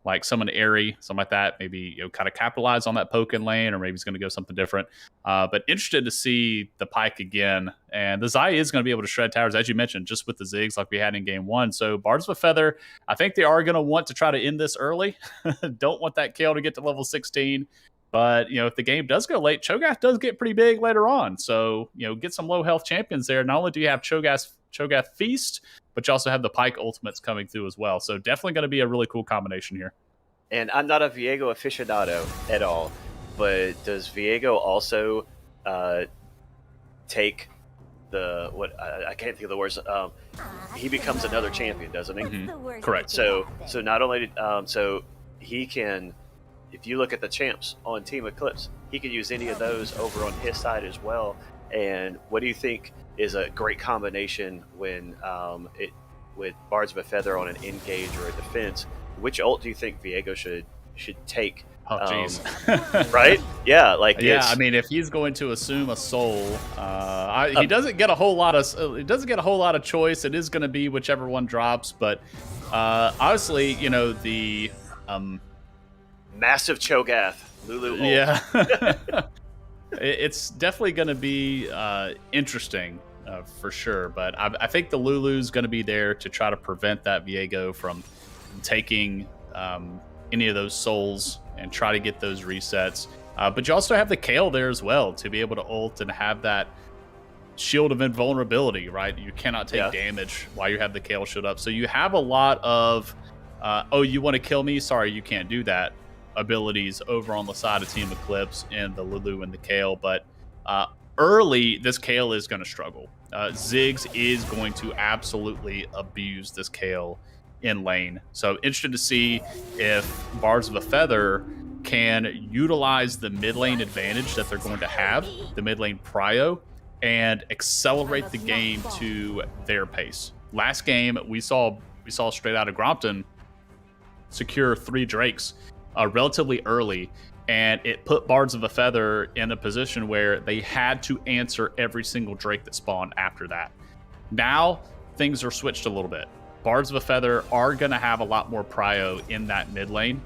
like summon Airy, something like that. Maybe kind of capitalize on that poke in lane, or maybe he's going to go something different. But interested to see the Pyke again. And the Xayah is going to be able to shred towers, as you mentioned, just with the Ziggs like we had in game one. So Bards of a Feather, I think they are going to want to try to end this early. Don't want that Kayle to get to level 16. But, if the game does go late, Cho'Gath does get pretty big later on. So, get some low health champions there. Not only do you have Cho'Gath Feast, but you also have the Pyke ultimates coming through as well. So definitely going to be a really cool combination here. And I'm not a Viego aficionado at all, but does Viego also take I can't think of the words. He becomes another champion, doesn't he? Mm-hmm. Correct. So not only so he can. If you look at the champs on Team Eclipse, he could use any of those over on his side as well. And what do you think is a great combination when with Bards of a Feather on an engage or a defense? Which ult do you think Viego should take? Oh, jeez. Right? Yeah, I mean, if he's going to assume a soul, he doesn't get a whole lot of choice. It is going to be whichever one drops, but honestly, Massive Cho'Gath, Lulu ult. Yeah. It's definitely going to be interesting for sure. But I think the Lulu's going to be there to try to prevent that Viego from taking any of those souls and try to get those resets. But you also have the Kayle there as well to be able to ult and have that shield of invulnerability, right? You cannot take damage while you have the Kayle shield up. So you have a lot of, oh, you want to kill me? Sorry, you can't do that abilities over on the side of Team Eclipse and the Lulu and the Kayle. But early, this Kayle is going to struggle. Ziggs is going to absolutely abuse this Kayle in lane. So interested to see if Bards of a Feather can utilize the mid lane advantage that they're going to have, the mid lane prio, and accelerate the game to their pace. Last game, we saw straight out of Grompton secure 3 Drakes relatively early, and it put Bards of a Feather in a position where they had to answer every single Drake that spawned after that. Now, things are switched a little bit. Bards of a Feather are going to have a lot more prio in that mid lane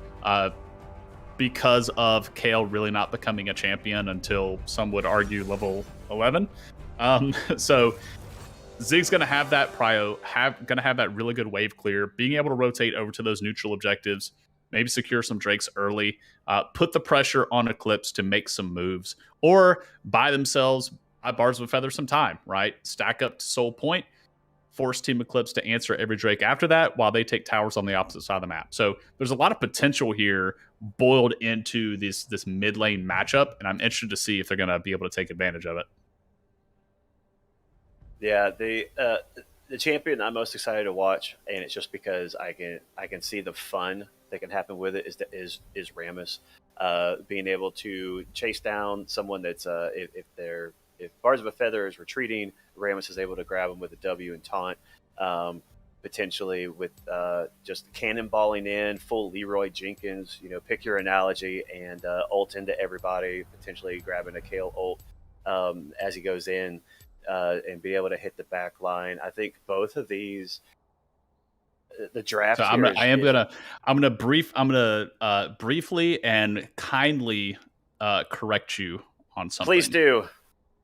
because of Kayle really not becoming a champion until, some would argue, level 11. So Zig's going to have that prio, going to have that really good wave clear, being able to rotate over to those neutral objectives, maybe secure some Drakes early, put the pressure on Eclipse to make some moves, or buy themselves, Bards of a Feather, some time, right? Stack up to Soul Point, force Team Eclipse to answer every Drake after that while they take towers on the opposite side of the map. So there's a lot of potential here boiled into this mid lane matchup, and I'm interested to see if they're going to be able to take advantage of it. Yeah, the champion I'm most excited to watch, and it's just because I can see the fun that can happen with it, is Rammus. Being able to chase down someone that's if Bards of a Feather is retreating, Rammus is able to grab him with a W and taunt, potentially with just cannonballing in full Leroy Jenkins. Pick your analogy, and ult into everybody, potentially grabbing a Kayle ult as he goes in. And be able to hit the back line. I think both of these, the draft. So I'm gonna briefly and kindly correct you on something. Please do.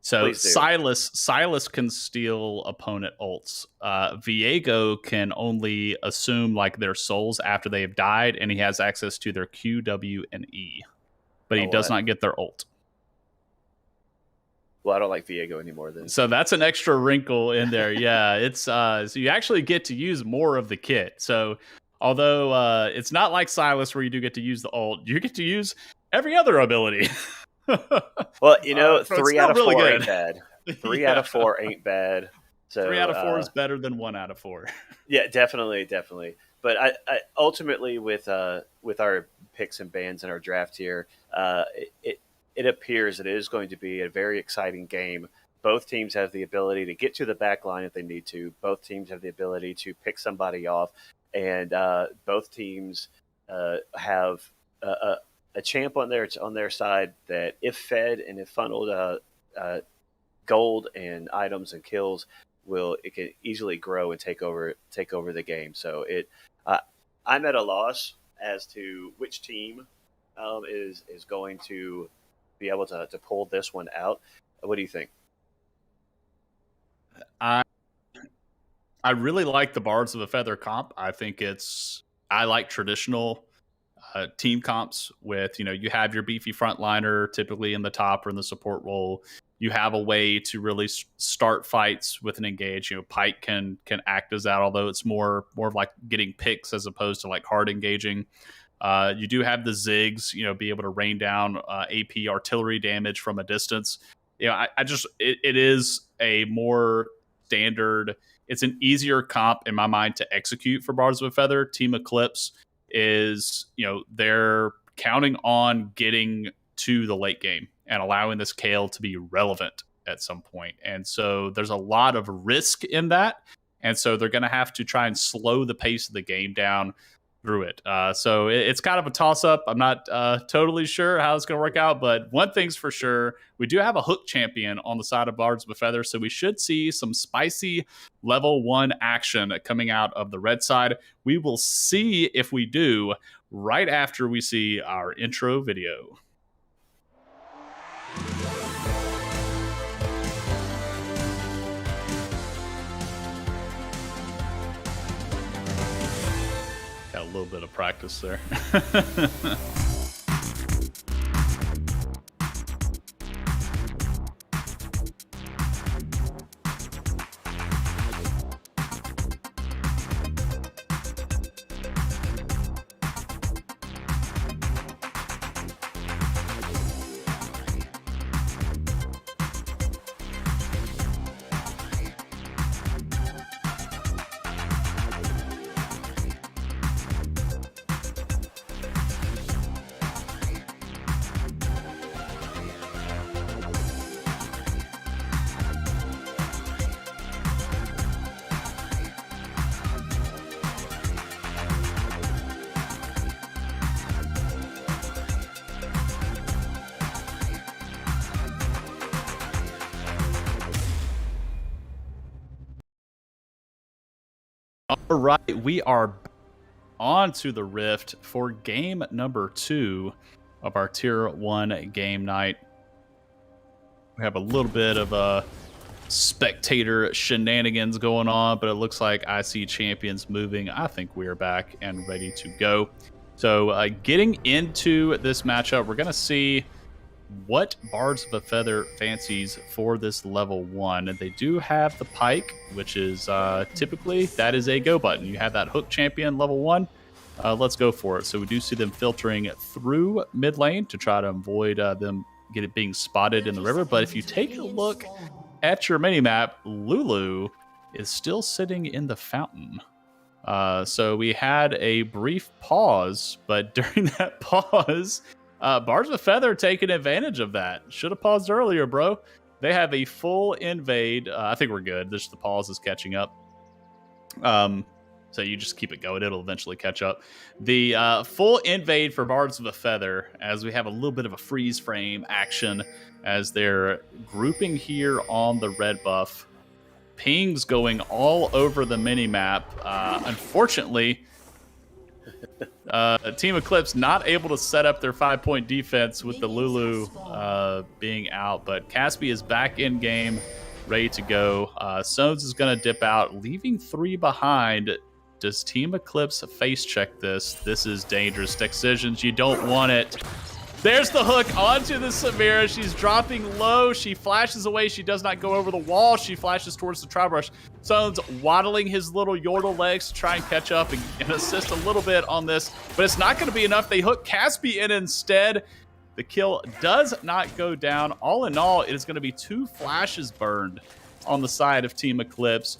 So Silas can steal opponent ults. Viego can only assume like their souls after they have died, and he has access to their Q, W, and E, but he does not get their ult. Well, I don't like Viego anymore then. So that's an extra wrinkle in there. Yeah, it's so you actually get to use more of the kit. So although it's not like Silas where you do get to use the ult, you get to use every other ability. Well, 3 out of 4 ain't bad. 3 out of 4 ain't bad. So 3 out of 4 is better than 1 out of 4. Yeah, definitely. But I ultimately with our picks and bans in our draft here, it appears it is going to be a very exciting game. Both teams have the ability to get to the back line if they need to. Both teams have the ability to pick somebody off. And both teams have a champ on their side that, if fed and if funneled gold and items and kills, it can easily grow and take over the game. So I'm at a loss as to which team is going to be able to pull this one out. What do you think? I really like the Bards of a Feather comp. I think I like traditional team comps with, you have your beefy frontliner typically in the top or in the support role. You have a way to really start fights with an engage. Pyke can act as that, although it's more of like getting picks as opposed to like hard engaging. You do have the Ziggs, be able to rain down AP artillery damage from a distance. It is a more standard. It's an easier comp in my mind to execute for Bards of a Feather. Team Eclipse is, they're counting on getting to the late game and allowing this Kayle to be relevant at some point. And so there's a lot of risk in that. And so they're going to have to try and slow the pace of the game down through it. So it's kind of a toss-up. I'm not totally sure how it's going to work out, but one thing's for sure, we do have a hook champion on the side of Bards of a Feather, so we should see some spicy level 1 action coming out of the red side. We will see if we do right after we see our intro video. Got a little bit of practice there. All right, we are on to the Rift for game number 2 of our Tier 1 game night. We have a little bit of spectator shenanigans going on, but it looks like IC Champions moving. I think we are back and ready to go. So getting into this matchup, we're going to see what Bards of a Feather fancies for this level 1. And they do have the Pike, which is typically that is a go button. You have that hook champion level 1. Let's go for it. So we do see them filtering through mid lane to try to avoid them being spotted in the river. But if you take a look at your mini map, Lulu is still sitting in the fountain. So we had a brief pause, but during that pause, Bards of a Feather taking advantage of that. Should have paused earlier, bro. They have a full invade. I think we're good. Just the pause is catching up. So you just keep it going. It'll eventually catch up. The full invade for Bards of a Feather, as we have a little bit of a freeze frame action as they're grouping here on the red buff. Pings going all over the mini-map. Unfortunately, Team Eclipse not able to set up their 5-point defense with the Lulu being out, but Caspi is back in game, ready to go. Sones is going to dip out, leaving 3 behind. Does Team Eclipse face check this? This is dangerous. Decisions, you don't want it. There's the hook onto the Samira. She's dropping low. She flashes away. She does not go over the wall. She flashes towards the Trial Brush. Sone's waddling his little Yordle legs to try and catch up and assist a little bit on this, but it's not going to be enough. They hook Caspi in instead. The kill does not go down. All in all, it is going to be 2 flashes burned on the side of Team Eclipse,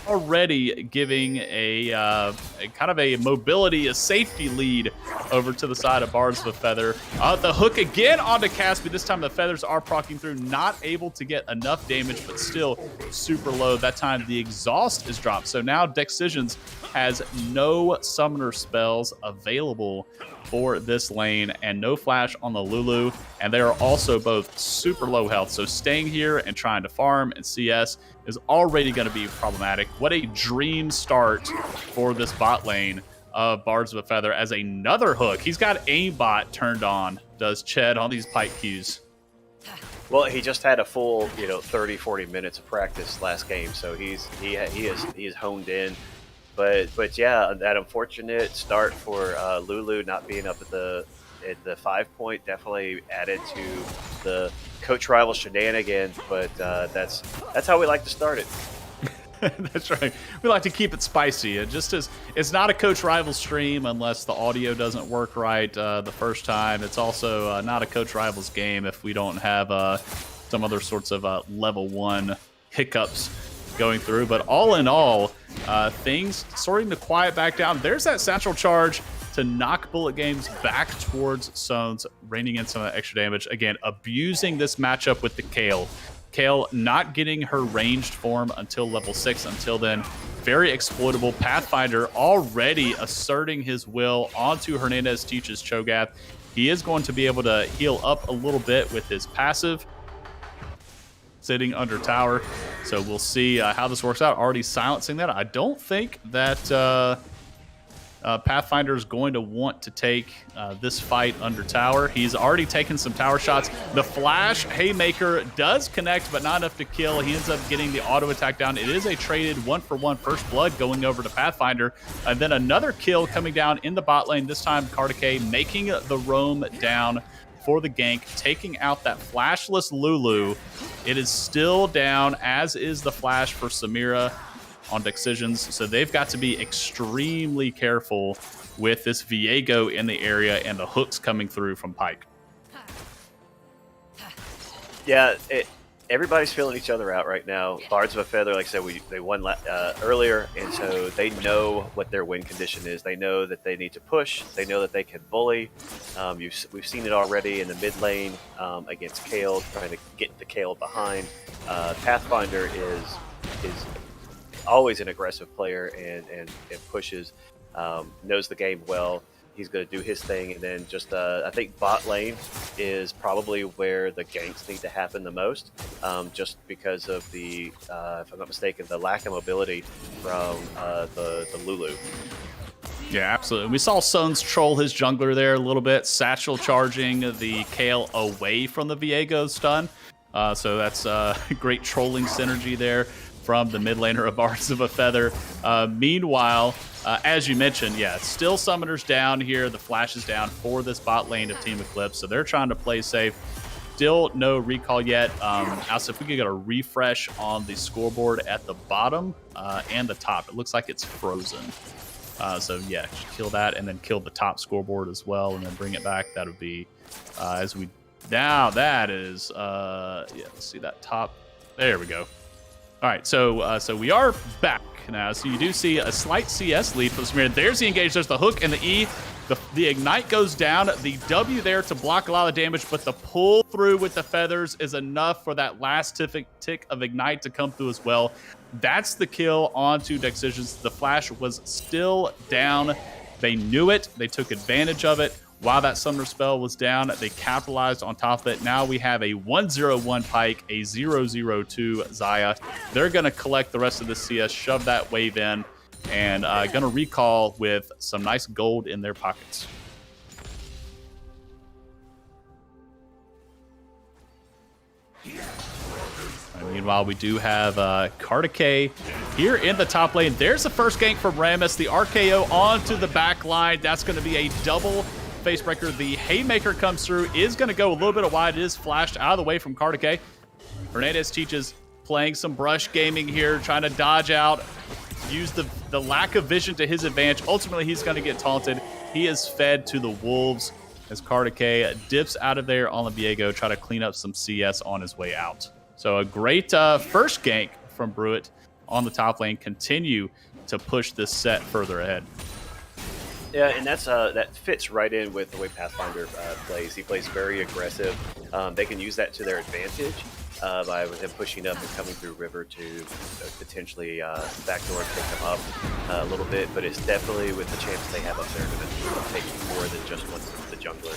already giving a kind of a mobility, a safety lead over to the side of Bards of a Feather. The hook again onto Caspi. This time the feathers are proccing through, not able to get enough damage, but still super low. That time the exhaust is dropped. So now Decisions has no summoner spells available for this lane and no flash on the Lulu. And they are also both super low health. So staying here and trying to farm and CS is already going to be problematic. What a dream start for this bot lane of Bards of a Feather as another hook. He's got aimbot turned on, does Ched, on these Pike Qs. Well, he just had a full, 30, 40 minutes of practice last game, so he is honed in. But yeah, that unfortunate start for Lulu not being up at the 5-point definitely added to the coach rival shenanigans. But that's how we like to start it. That's right. We like to keep it spicy. It's not a coach rival stream unless the audio doesn't work right the first time. It's also not a coach rivals game if we don't have some other sorts of level 1 hiccups going through. But all in all, things starting to quiet back down. There's that satchel charge to knock Bullet Games back towards Sones, reining in some of that extra damage. Again, abusing this matchup with the Kayle. Kayle not getting her ranged form until level 6. Until then, very exploitable. Pathfinder already asserting his will onto Hernandez teaches Cho'Gath. He is going to be able to heal up a little bit with his passive, sitting under tower. So we'll see how this works out. Already silencing that. I don't think that Pathfinder is going to want to take this fight under tower. He's already taken some tower shots. The Flash Haymaker does connect, but not enough to kill. He ends up getting the auto attack down. It is a traded 1-for-1 first blood going over to Pathfinder. And then another kill coming down in the bot lane. This time, Kartike making the roam down for the gank, taking out that flashless Lulu. It is still down, as is the flash for Samira on Decisions, so they've got to be extremely careful with this Viego in the area and the hooks coming through from Pyke. Yeah, everybody's feeling each other out right now. Bards of a Feather, like I said, they won earlier, and so they know what their win condition is. They know that they need to push. They know that they can bully. We've seen it already in the mid lane against Kayle, trying to get the Kayle behind. Pathfinder is always an aggressive player and pushes, knows the game well. He's going to do his thing, and then just I think bot lane is probably where the ganks need to happen the most, just because of the, if I'm not mistaken, the lack of mobility from the Lulu. Yeah, absolutely. We saw Sones troll his jungler there a little bit, Satchel charging the Kayle away from the Viego stun. So that's great trolling synergy there from the mid laner of Bards of a Feather. Meanwhile, as you mentioned, yeah, still summoners down here. The flash is down for this bot lane of Team Eclipse, so they're trying to play safe. Still no recall yet. Also, if we could get a refresh on the scoreboard at the bottom and the top, it looks like it's frozen. So yeah, kill that and then kill the top scoreboard as well, and then bring it back. That would be as we now that is yeah. Let's see that top. There we go. All right, so we are back now. So you do see a slight CS lead for Samira. There's the engage. There's the hook and the E. The ignite goes down. The W there to block a lot of damage, but the pull through with the feathers is enough for that last tick of ignite to come through as well. That's the kill onto Decisions. The flash was still down. They knew it. They took advantage of it. While that summoner spell was down, they capitalized on top of it. Now we have a 1-0-1 Pyke, a 0-0-2 Xayah. They're going to collect the rest of the CS, shove that wave in, and going to recall with some nice gold in their pockets. Meanwhile, we do have Kartike here in the top lane. There's the first gank from Rammus. The RKO onto the back line. That's going to be a double Facebreaker. The Haymaker comes through, is going to go a little bit wide. It is flashed out of the way from Kartike. Hernandez teaches playing some brush gaming here, trying to dodge out, use the lack of vision to his advantage. Ultimately, he's going to get taunted. He is fed to the wolves as Kartike dips out of there on the Viego, try to clean up some CS on his way out. So a great first gank from Brewitt on the top lane. Continue to push this set further ahead. Yeah, and that's that fits right in with the way Pathfinder plays. He plays very aggressive. They can use that to their advantage by with him pushing up and coming through river to potentially backdoor and pick them up a little bit. But it's definitely with the chance they have up there going to take more than just one the jungler.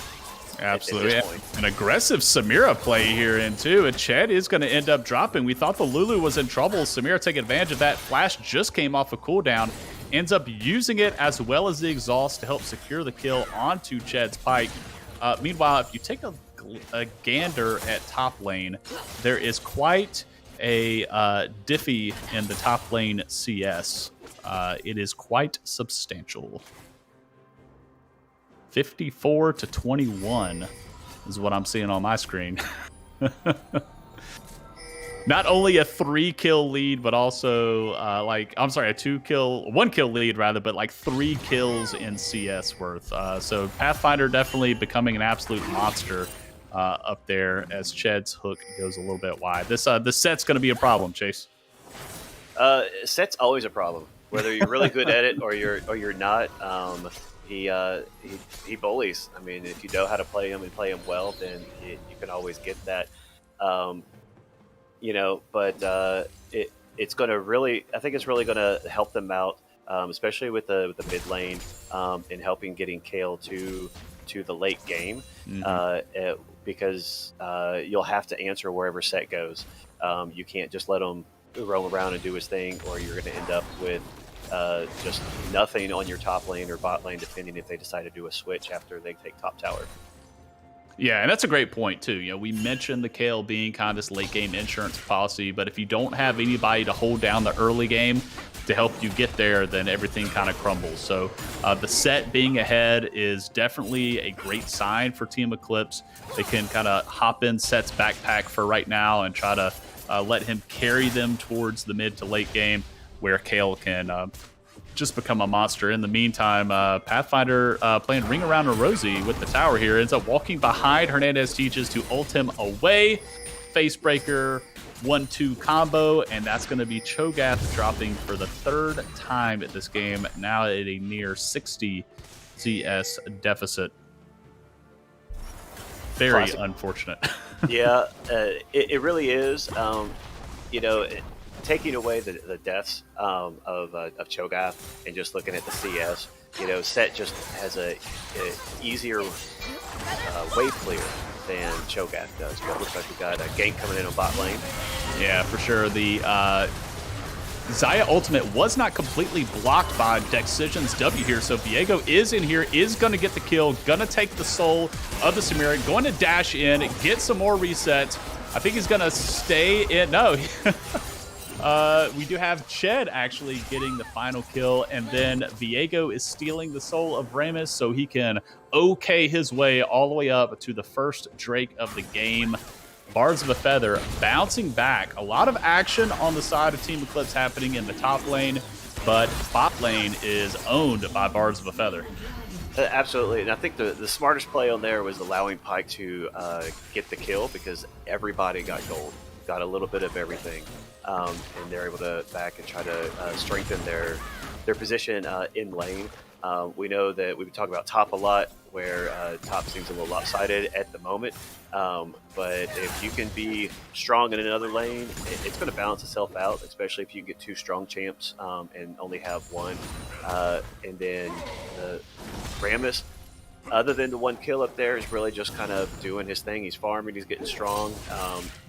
Absolutely. An aggressive Samira play here in too. And Ched is going to end up dropping. We thought the Lulu was in trouble. Samira taking advantage of that. Flash just came off a cooldown. Ends up using it as well as the exhaust to help secure the kill onto Ched's Pyke. Meanwhile, if you take a gander at top lane, there is quite a diffy in the top lane CS. It is quite substantial. 54-21 is what I'm seeing on my screen. Not only a 3-kill lead, but also a 1-kill lead rather, but like 3 kills in CS worth. So Pathfinder definitely becoming an absolute monster up there as Ched's hook goes a little bit wide. This set's going to be a problem, Chase. Set's always a problem, whether you're really good at it or you're not. He bullies. I mean, if you know how to play him and play him well, then you can always get that. But it's going to really, I think it's really going to help them out, especially with the mid lane, in helping getting Kayle to the late game, because you'll have to answer wherever Set goes. You can't just let him roam around and do his thing, or you're going to end up with just nothing on your top lane or bot lane, depending if they decide to do a switch after they take top tower. Yeah, and that's a great point too. You know, we mentioned the Kayle being kind of this late game insurance policy, but if you don't have anybody to hold down the early game to help you get there, then everything kind of crumbles. So the set being ahead is definitely a great sign for Team Eclipse. They can kind of hop in Set's backpack for right now and try to let him carry them towards the mid to late game where Kayle can just become a monster. In the meantime, Pathfinder playing Ring Around a Rosie with the tower here, ends up walking behind Hernandez Teaches to ult him away. Facebreaker 1-2 combo, and that's going to be Cho'Gath dropping for the third time at this game, now at a near 60 CS deficit. Very Classic. Unfortunate. Yeah, it really is. You know, taking away the deaths of Cho'Gath and just looking at the CS, you know, Set just has a easier wave clear than Cho'Gath does. But it looks like we got a gank coming in on bot lane. Yeah, for sure. The Xayah ultimate was not completely blocked by Decision's W here, so Viego is in here, is going to get the kill, going to take the soul of the Samira, going to dash in, get some more resets. I think he's going to stay in. No, we do have Ched actually getting the final kill, and then Viego is stealing the soul of Rammus so he can okay his way all the way up to the first Drake of the game. Bards of a Feather bouncing back. A lot of action on the side of Team Eclipse happening in the top lane, but bot lane is owned by Bards of a Feather. Absolutely, and I think the smartest play on there was allowing Pyke to get the kill because everybody got gold, got a little bit of everything, and they're able to back and try to strengthen their position in lane. We know that we've been talking about top a lot, where top seems a little lopsided at the moment. But if you can be strong in another lane, it's going to balance itself out, especially if you get two strong champs and only have one. And then Rammus, other than the one kill up there, is really just kind of doing his thing. He's farming, he's getting strong,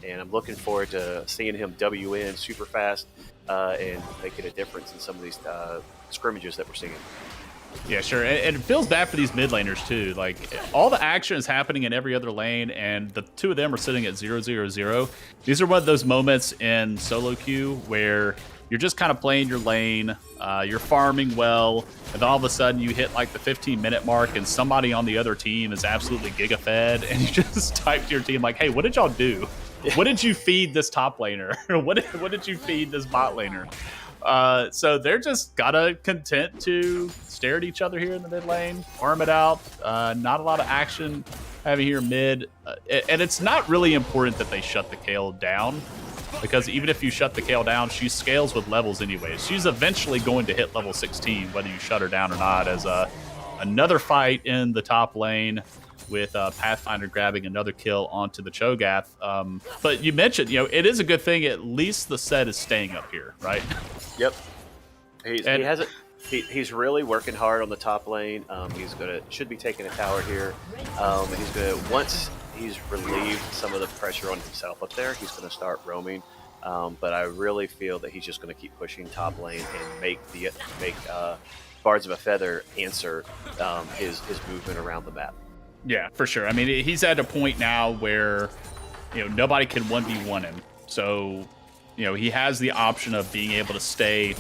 and I'm looking forward to seeing him W in super fast and making a difference in some of these scrimmages that we're seeing. Yeah, sure. And it feels bad for these mid laners too. Like, all the action is happening in every other lane, and the two of them are sitting at 0-0-0. These are one of those moments in solo queue where you're just kind of playing your lane, you're farming well, and all of a sudden you hit like the 15-minute mark and somebody on the other team is absolutely giga-fed, and you just type to your team like, hey, what did y'all do? What did you feed this top laner? what did you feed this bot laner? So they're just gotta content to stare at each other here in the mid lane, farm it out. Not a lot of action having here mid, and it's not really important that they shut the Kayle down, because even if you shut the Kayle down, she scales with levels anyway. She's eventually going to hit level 16, whether you shut her down or not. As another fight in the top lane, with Pathfinder grabbing another kill onto the Cho'Gath. But you mentioned, you know, it is a good thing at least the set is staying up here, right? Yep. He's really working hard on the top lane. He's should be taking a tower here. And he's gonna, once he's relieved some of the pressure on himself up there, he's gonna start roaming. But I really feel that he's just gonna keep pushing top lane and make Bards of a Feather answer his movement around the map. Yeah, for sure. I mean, he's at a point now where, you know, nobody can 1v1 him. So, you know, he has the option of being able to stay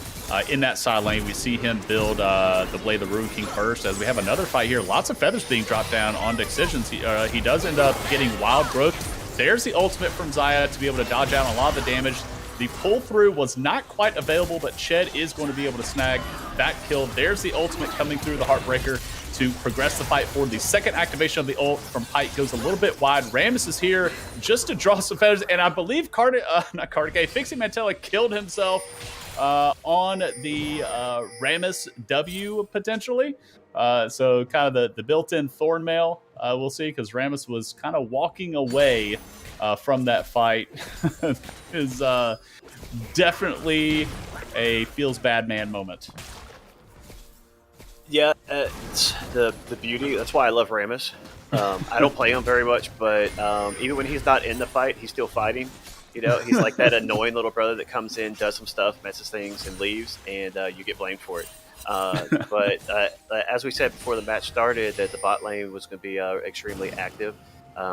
in that side lane. We see him build the Blade of the Ruin King first, as we have another fight here. Lots of feathers being dropped down on Decisions. He does end up getting Wild Growth. There's the ultimate from Xayah to be able to dodge out a lot of the damage. The pull through was not quite available, but Ched is going to be able to snag that kill. There's the ultimate coming through the Heartbreaker to progress the fight forward. The second activation of the ult from Pyke goes a little bit wide. Rammus is here just to draw some feathers, and I believe Fixing Mantella killed himself on the Rammus W potentially. So kind of the built-in thorn mail, we'll see, because Rammus was kind of walking away from that fight. Is definitely a feels bad man moment. Yeah, it's the beauty. That's why I love Rammus. I don't play him very much, but even when he's not in the fight, he's still fighting. You know, he's like that annoying little brother that comes in, does some stuff, messes things, and leaves, and you get blamed for it. But as we said before the match started, that the bot lane was going to be extremely active.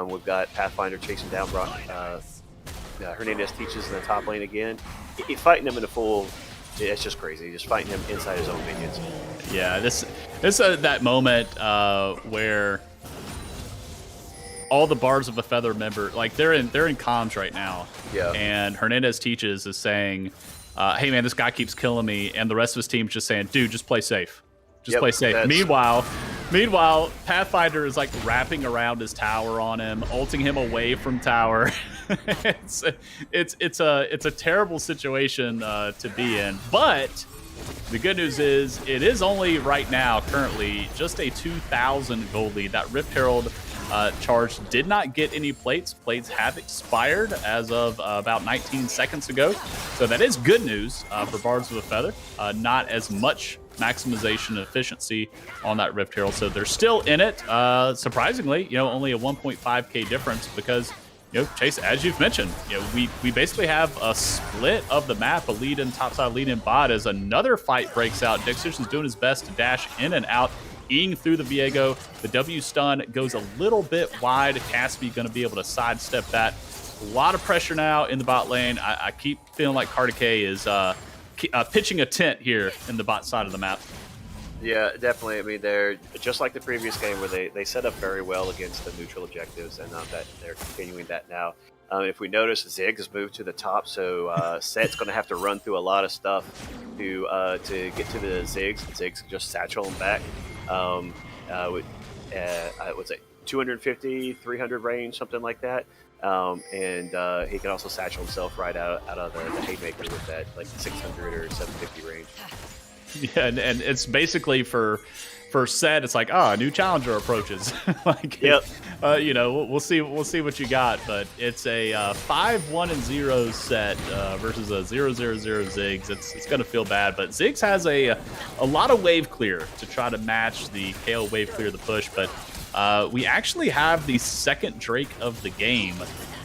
We've got Pathfinder chasing down Hernandez Teaches in the top lane again. Fighting him in the full, it's just crazy. Just fighting him inside his own minions. Yeah, this that moment where all the Bards of a Feather member, like they're in comms right now. Yeah. And Hernandez Teaches is saying, "Hey man, this guy keeps killing me," and the rest of his team's just saying, "Dude, just play safe. Just play safe." Meanwhile, Pathfinder is like wrapping around his tower on him, ulting him away from tower. it's a terrible situation to be in. But the good news is it is only right now, currently, just a 2,000 gold lead. That Rift Herald charge did not get any plates. Plates have expired as of about 19 seconds ago. So that is good news for Bards of a Feather. Not as much maximization efficiency on that Rift Herald, so they're still in it. Surprisingly, only a 1.5k difference because, Chase, as you've mentioned, we basically have a split of the map, a lead in topside, lead in bot, as another fight breaks out. Dexter's doing his best to dash in and out, eating through the Viego. The W stun goes a little bit wide. Caspi going to be able to sidestep that. A lot of pressure now in the bot lane. I keep feeling like Kartike is pitching a tent here in the bot side of the map. Yeah, definitely. I mean, they're just like the previous game where they set up very well against the neutral objectives, and that they're continuing that now. If we notice, Ziggs has moved to the top, so Set's going to have to run through a lot of stuff to get to the Ziggs. Ziggs can just satchel him back. What's it, 250, 300 range, something like that. And he can also satchel himself right out of the Haymaker with that like 600 or 750 range. Yeah, and it's basically for Set, it's like, a new challenger approaches. Like, yep. We'll see what you got, but it's a 5-1-0 Set versus a 0-0-0 Ziggs. It's gonna feel bad, but Ziggs has a lot of wave clear to try to match the KO wave clear the push, but we actually have the second Drake of the game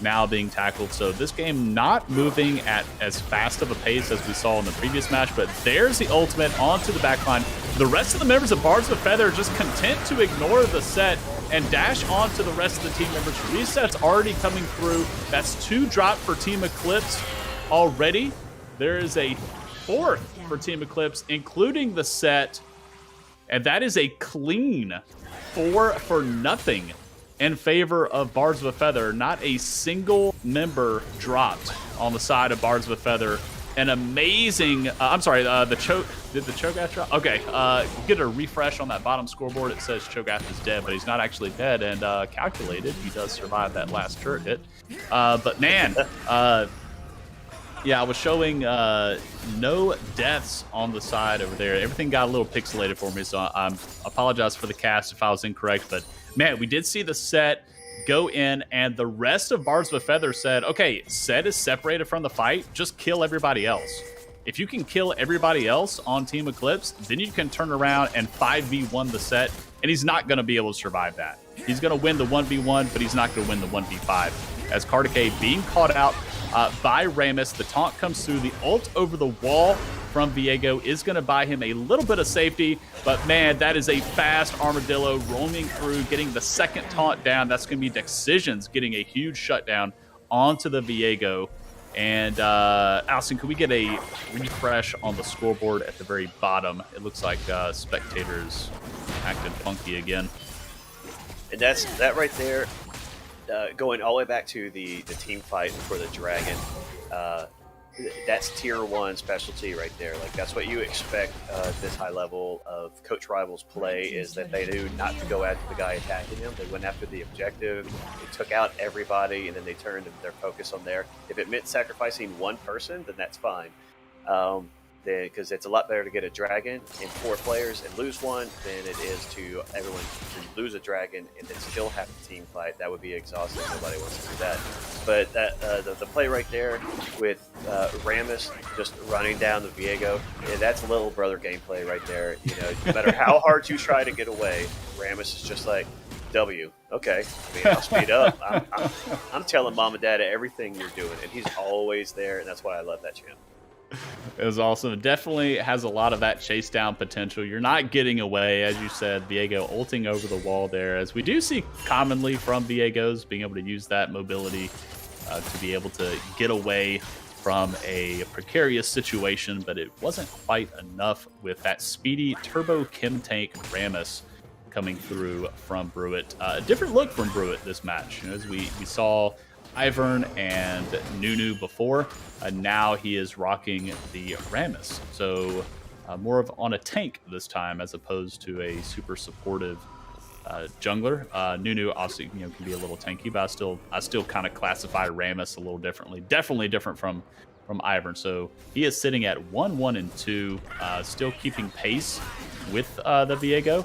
now being tackled. So this game not moving at as fast of a pace as we saw in the previous match, but there's the ultimate onto the backline. The rest of the members of Bards of a Feather just content to ignore the Set and dash on to the rest of the team members. Reset's already coming through. That's 2 drop for Team Eclipse already. There is a 4th for Team Eclipse, including the Set, and that is a clean 4 for nothing in favor of Bards of a Feather. Not a single member dropped on the side of Bards of a Feather. An amazing, I'm sorry, the Cho'Gath, did the Cho'Gath drop? Okay, get a refresh on that bottom scoreboard. It says Cho'Gath is dead, but he's not actually dead, and calculated, he does survive that last turret hit. But man, yeah, I was showing no deaths on the side over there. Everything got a little pixelated for me, so I apologize for the cast if I was incorrect. But man, we did see the Set go in, and the rest of Bards of a Feather said, okay, Set is separated from the fight, just kill everybody else. If you can kill everybody else on Team Eclipse, then you can turn around and 5v1 the Set, and he's not going to be able to survive that. He's going to win the 1v1, but he's not going to win the 1v5. As Kartike being caught out by Rammus, the taunt comes through, the ult over the wall from Viego is going to buy him a little bit of safety, but man, that is a fast Armadillo roaming through, getting the second taunt down. That's going to be Decisions getting a huge shutdown onto the Viego. And Alison, could we get a refresh on the scoreboard at the very bottom? It looks like spectators acted funky again. And that right there, going all the way back to the team fight for the Dragon. That's tier 1 specialty right there. Like, that's what you expect this high level of Coach Rivals play, is that they do not to go after the guy attacking them. They went after the objective, they took out everybody, and then they turned their focus on there. If it meant sacrificing one person, then that's fine. Because it's a lot better to get a dragon in 4 players and lose one than it is to everyone to lose a dragon and then still have a team fight. That would be exhausting. Nobody wants to do that. But the play right there with Rammus just running down the Viego, that's little brother gameplay right there. No matter how hard you try to get away, Rammus is just like, W. Okay. I mean, I'll speed up. I'm telling mom and dad everything you're doing, and he's always there, and that's why I love that champ. It was awesome. It definitely has a lot of that chase down potential. You're not getting away, as you said, Viego ulting over the wall there, as we do see commonly from Viegos being able to use that mobility to be able to get away from a precarious situation, but it wasn't quite enough with that speedy turbo chem tank Rammus coming through from Brewitt. A different look from Brewitt this match, as we saw Ivern and Nunu before. Now he is rocking the Rammus, so more of on a tank this time as opposed to a super supportive jungler. Nunu obviously can be a little tanky, but I still kind of classify Rammus a little differently. Definitely different from Ivern. So he is sitting at 1-1 and 2, still keeping pace with the Viego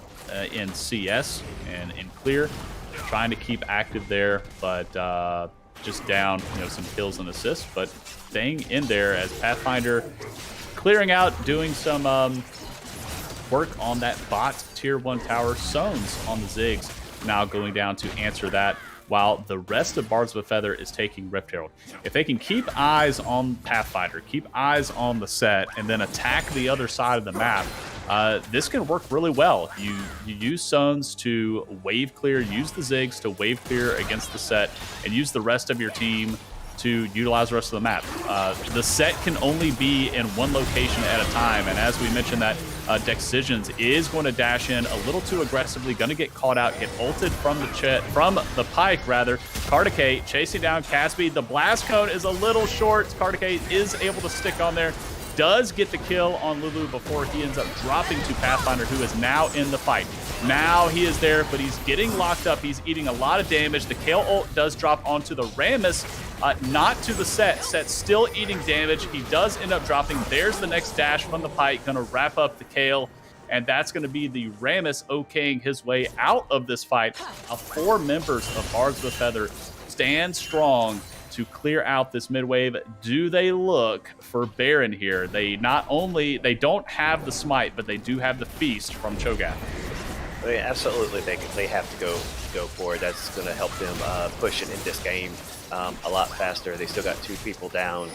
in CS and in clear, trying to keep active there, but just down some kills and assists, but staying in there as Pathfinder clearing out, doing some work on that bot tier 1 tower. Sones on the Ziggs now going down to answer that, while the rest of Bards of a Feather is taking Rift Herald. If they can keep eyes on Pathfinder, keep eyes on the set, and then attack the other side of the map, this can work really well. You use Sones to wave clear, use the Ziggs to wave clear against the set, and use the rest of your team to utilize the rest of the map. The set can only be in one location at a time, and as we mentioned that Decisions is going to dash in a little too aggressively, going to get caught out, get ulted from the pike rather. Kartike chasing down Caspi. The blast cone is a little short. Kartike is able to stick on there, does get the kill on Lulu before he ends up dropping to Pathfinder, who is now in the fight. Now he is there, but he's getting locked up. He's eating a lot of damage. The Kayle ult does drop onto the Rammus, not to the set. Set's still eating damage. He does end up dropping. There's the next dash from the Pike, going to wrap up the Kayle, and that's going to be the Rammus okaying his way out of this fight. 4 members of Bards of a Feather stand strong to clear out this mid wave. Do they look for Baron here? They don't have the smite, but they do have the feast from Cho'Gath. I mean, absolutely, they have to go for it. That's going to help them push it in this game a lot faster. They still got 2 people down,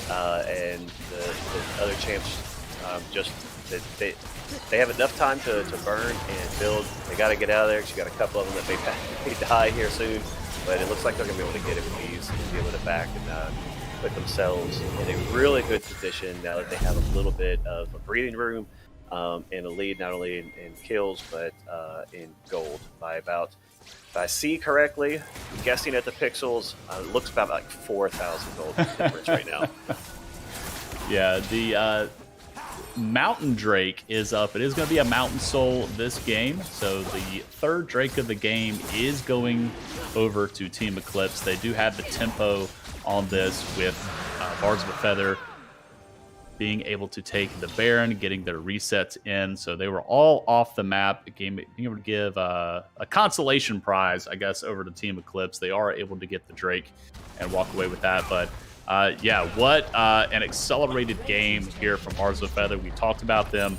and the other champs they have enough time to burn and build. They got to get out of there because you got a couple of them that may die here soon. But it looks like they're going to be able to get it with ease and deal with it back and put themselves in a really good position now that they have a little bit of a breathing room and a lead, not only in kills, but in gold by about, if I see correctly, I'm guessing at the pixels, it looks about like 4,000 gold difference right now. Yeah, the Mountain Drake is up. It is going to be a Mountain Soul this game. So the 3rd Drake of the game is going over to Team Eclipse. They do have the tempo on this with Bards of a Feather being able to take the Baron, getting their resets in. So they were all off the map. Being able to give a consolation prize, I guess, over to Team Eclipse. They are able to get the Drake and walk away with that. But yeah, what an accelerated game here from Bards of a Feather. We talked about them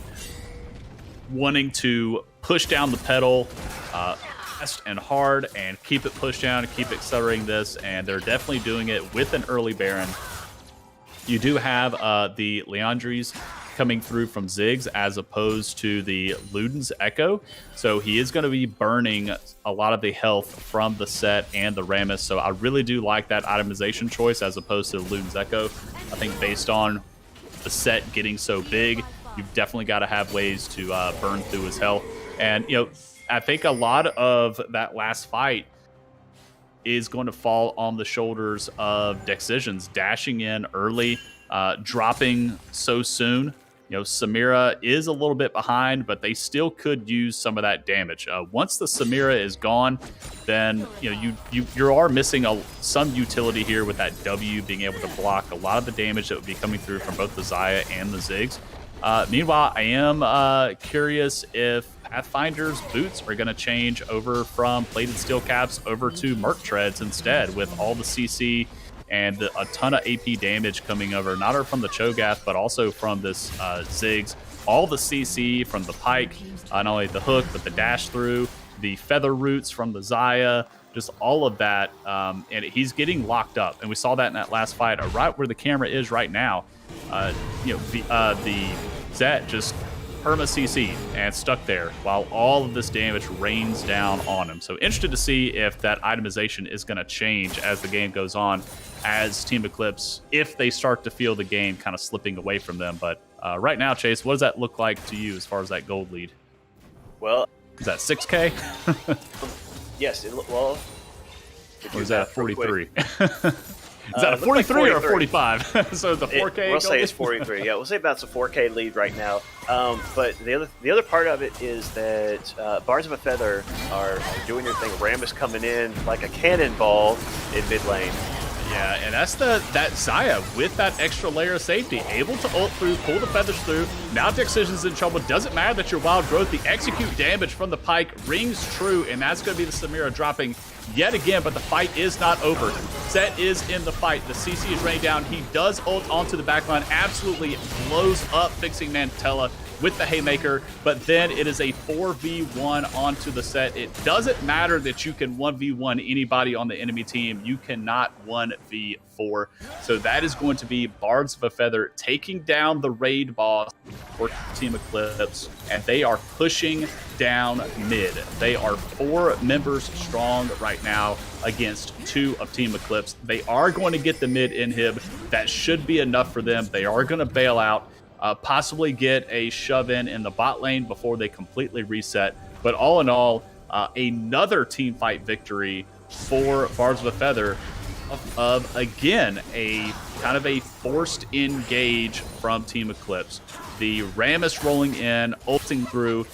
wanting to push down the pedal fast and hard and keep it pushed down and keep accelerating this, and they're definitely doing it with an early Baron. You do have the Leandries coming through from Ziggs as opposed to the Luden's Echo. So he is going to be burning a lot of the health from the set and the Rammus. So I really do like that itemization choice as opposed to the Luden's Echo. I think based on the set getting so big, you've definitely got to have ways to burn through his health. And, I think a lot of that last fight is going to fall on the shoulders of Decisions, dashing in early, dropping so soon. Samira is a little bit behind, but they still could use some of that damage. Once the Samira is gone, then you are missing some utility here with that W being able to block a lot of the damage that would be coming through from both the Xayah and the Ziggs. Meanwhile, I am curious if Pathfinder's boots are going to change over from plated steel caps over to Merc treads instead, with all the CC and a ton of AP damage coming over, not only from the Cho'Gath, but also from this Ziggs. All the CC from the Pike, not only the hook, but the dash through, the feather roots from the Xayah, just all of that. And he's getting locked up. And we saw that in that last fight, right where the camera is right now. The Zet just perma CC and stuck there while all of this damage rains down on him. So interested to see if that itemization is going to change as the game goes on, as Team Eclipse, if they start to feel the game kind of slipping away from them. But right now, Chase, what does that look like to you as far as that gold lead? Well, is that 6K? Yes. Well, or is that 43? Is that a 43 like or a 45? So the 4K? We'll say it's 43. Yeah, we'll say about a 4K lead right now. But the other part of it is that Bards of a Feather are doing their thing. Rammus coming in like a cannonball in mid lane. Yeah, and that's that Xayah with that extra layer of safety, able to ult through, pull the feathers through. Now Decision's in trouble. Doesn't matter that you're Wild Growth. The execute damage from the Pyke rings true, and that's going to be the Samira dropping yet again, but the fight is not over. Zet is in the fight. The CC is raining down. He does ult onto the backline, absolutely blows up Fixing Mantella with the Haymaker, but then it is a 4v1 onto the set. It doesn't matter that you can 1v1 anybody on the enemy team. You cannot 1v4. So that is going to be Bards of a Feather taking down the raid boss for Team Eclipse, and they are pushing down mid. They are 4 members strong right now against 2 of Team Eclipse. They are going to get the mid inhib. That should be enough for them. They are going to bail out, possibly get a shove in the bot lane before they completely reset. But all in all, another team fight victory for Bards of a Feather of again, a kind of a forced engage from Team Eclipse. The Rammus rolling in, ulting through,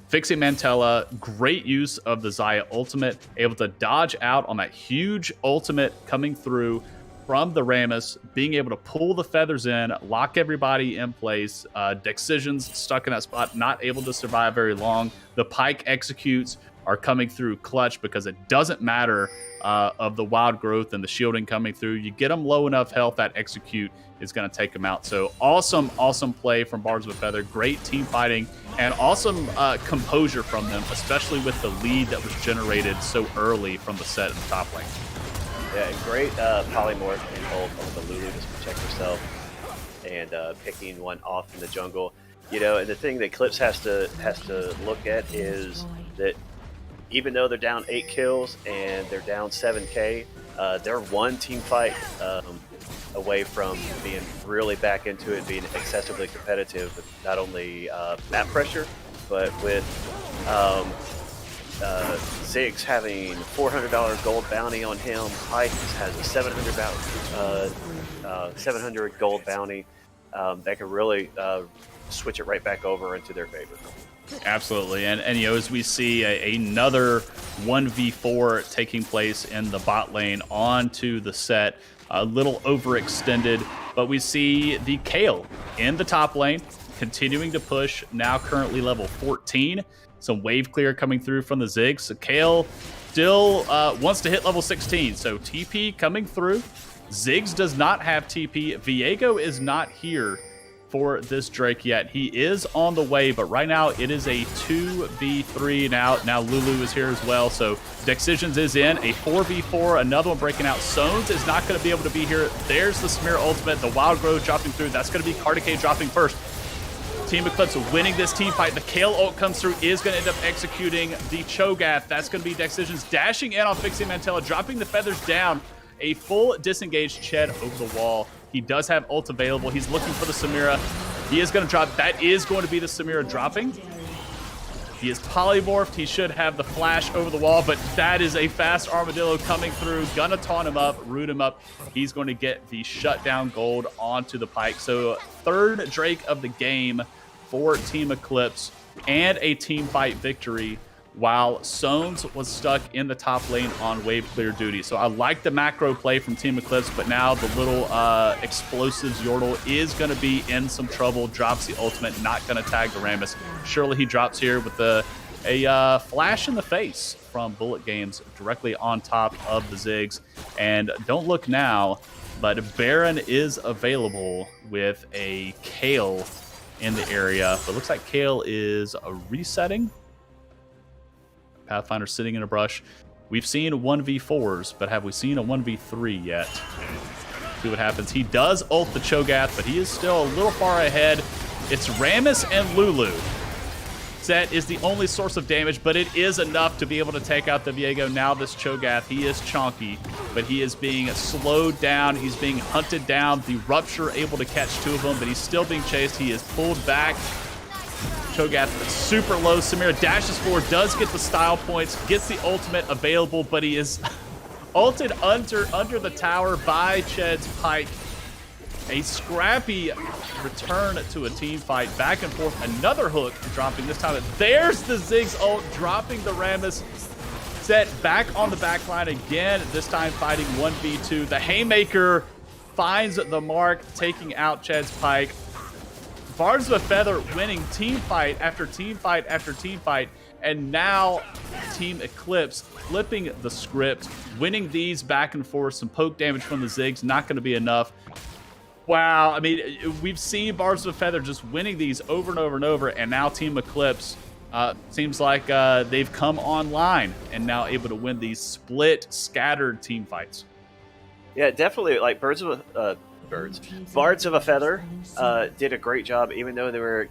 Fixing Mantella, great use of the Xayah ultimate, able to dodge out on that huge ultimate coming through from the Rammus, being able to pull the feathers in, lock everybody in place. Decisions stuck in that spot, not able to survive very long. The Pyke executes are coming through clutch because it doesn't matter of the Wild Growth and the shielding coming through. You get them low enough health, that execute is going to take them out. So awesome play from Bards of a Feather. Great team fighting and awesome composure from them, especially with the lead that was generated so early from the set in the top lane. Yeah, great polymorph and ult on the Lulu to protect herself, and picking one off in the jungle. You know, and the thing that Eclipse has to look at is that even though they're down 8 kills and they're down 7K, they're one team fight away from being really back into it, being excessively competitive with not only map pressure, but with Ziggs having $400 gold bounty on him. Pyke has a 700 gold bounty. That could really switch it right back over into their favor. Absolutely, and you know, as we see another 1v4 taking place in the bot lane onto the set, a little overextended, but we see the Kayle in the top lane continuing to push, now currently level 14. Some wave clear coming through from the Ziggs. So Kayle still wants to hit level 16, so TP coming through. Ziggs does not have TP. Viego is not here for this Drake yet. He is on the way, but right now it is a 2v3. Now Lulu is here as well, so Decisions is in. A 4v4, another one breaking out. Sones is not going to be able to be here. There's the Samira ultimate, the Wild Growth dropping through. That's going to be Kartike dropping first. Team Eclipse winning this team fight. The Kayle ult comes through, is going to end up executing the Cho'Gath. That's going to be Decisions dashing in on Fixing Mantella, dropping the feathers down. A full disengaged Ched over the wall. He does have ult available. He's looking for the Samira. He is going to drop. That is going to be the Samira dropping. He is polymorphed. He should have the flash over the wall, but that is a fast Armadillo coming through. Gonna taunt him up, root him up. He's going to get the shutdown gold onto the Pyke. So third Drake of the game for Team Eclipse and a team fight victory, while Sones was stuck in the top lane on wave clear duty. So I like the macro play from Team Eclipse, but now the little explosives Yordle is going to be in some trouble. Drops the ultimate, not going to tag the Rammus. Surely he drops here with a flash in the face from Bullet Games directly on top of the Ziggs. And don't look now, but Baron is available with a Kayle in the area. But it looks like Kayle is resetting. Pathfinder sitting in a brush. We've seen 1v4s, but have we seen a 1v3 yet? See what happens. He does ult the Cho'Gath, but he is still a little far ahead. It's Rammus and Lulu. Set is the only source of damage, but it is enough to be able to take out the Viego. Now this Cho'Gath, he is chonky, but he is being slowed down. He's being hunted down. The Rupture able to catch 2 of them, but he's still being chased. He is pulled back. Cho'Gath super low. Samira dashes forward, does get the style points, gets the ultimate available, but he is ulted under the tower by Ched's Pike. A scrappy return to a team fight, back and forth. Another hook dropping this time. There's the Ziggs ult, dropping the Rammus. Set back on the back line again, this time fighting 1v2. The Haymaker finds the mark, taking out Ched's Pike. Bards of a Feather winning team fight after team fight after team fight, and now Team Eclipse flipping the script, winning these back and forth. Some poke damage from the Ziggs, not going to be enough. Wow, I mean, we've seen Bards of a Feather just winning these over and over and over, and now Team Eclipse seems like they've come online and now able to win these split, scattered team fights. Yeah, definitely. Like Bards of a Feather did a great job, even though they were,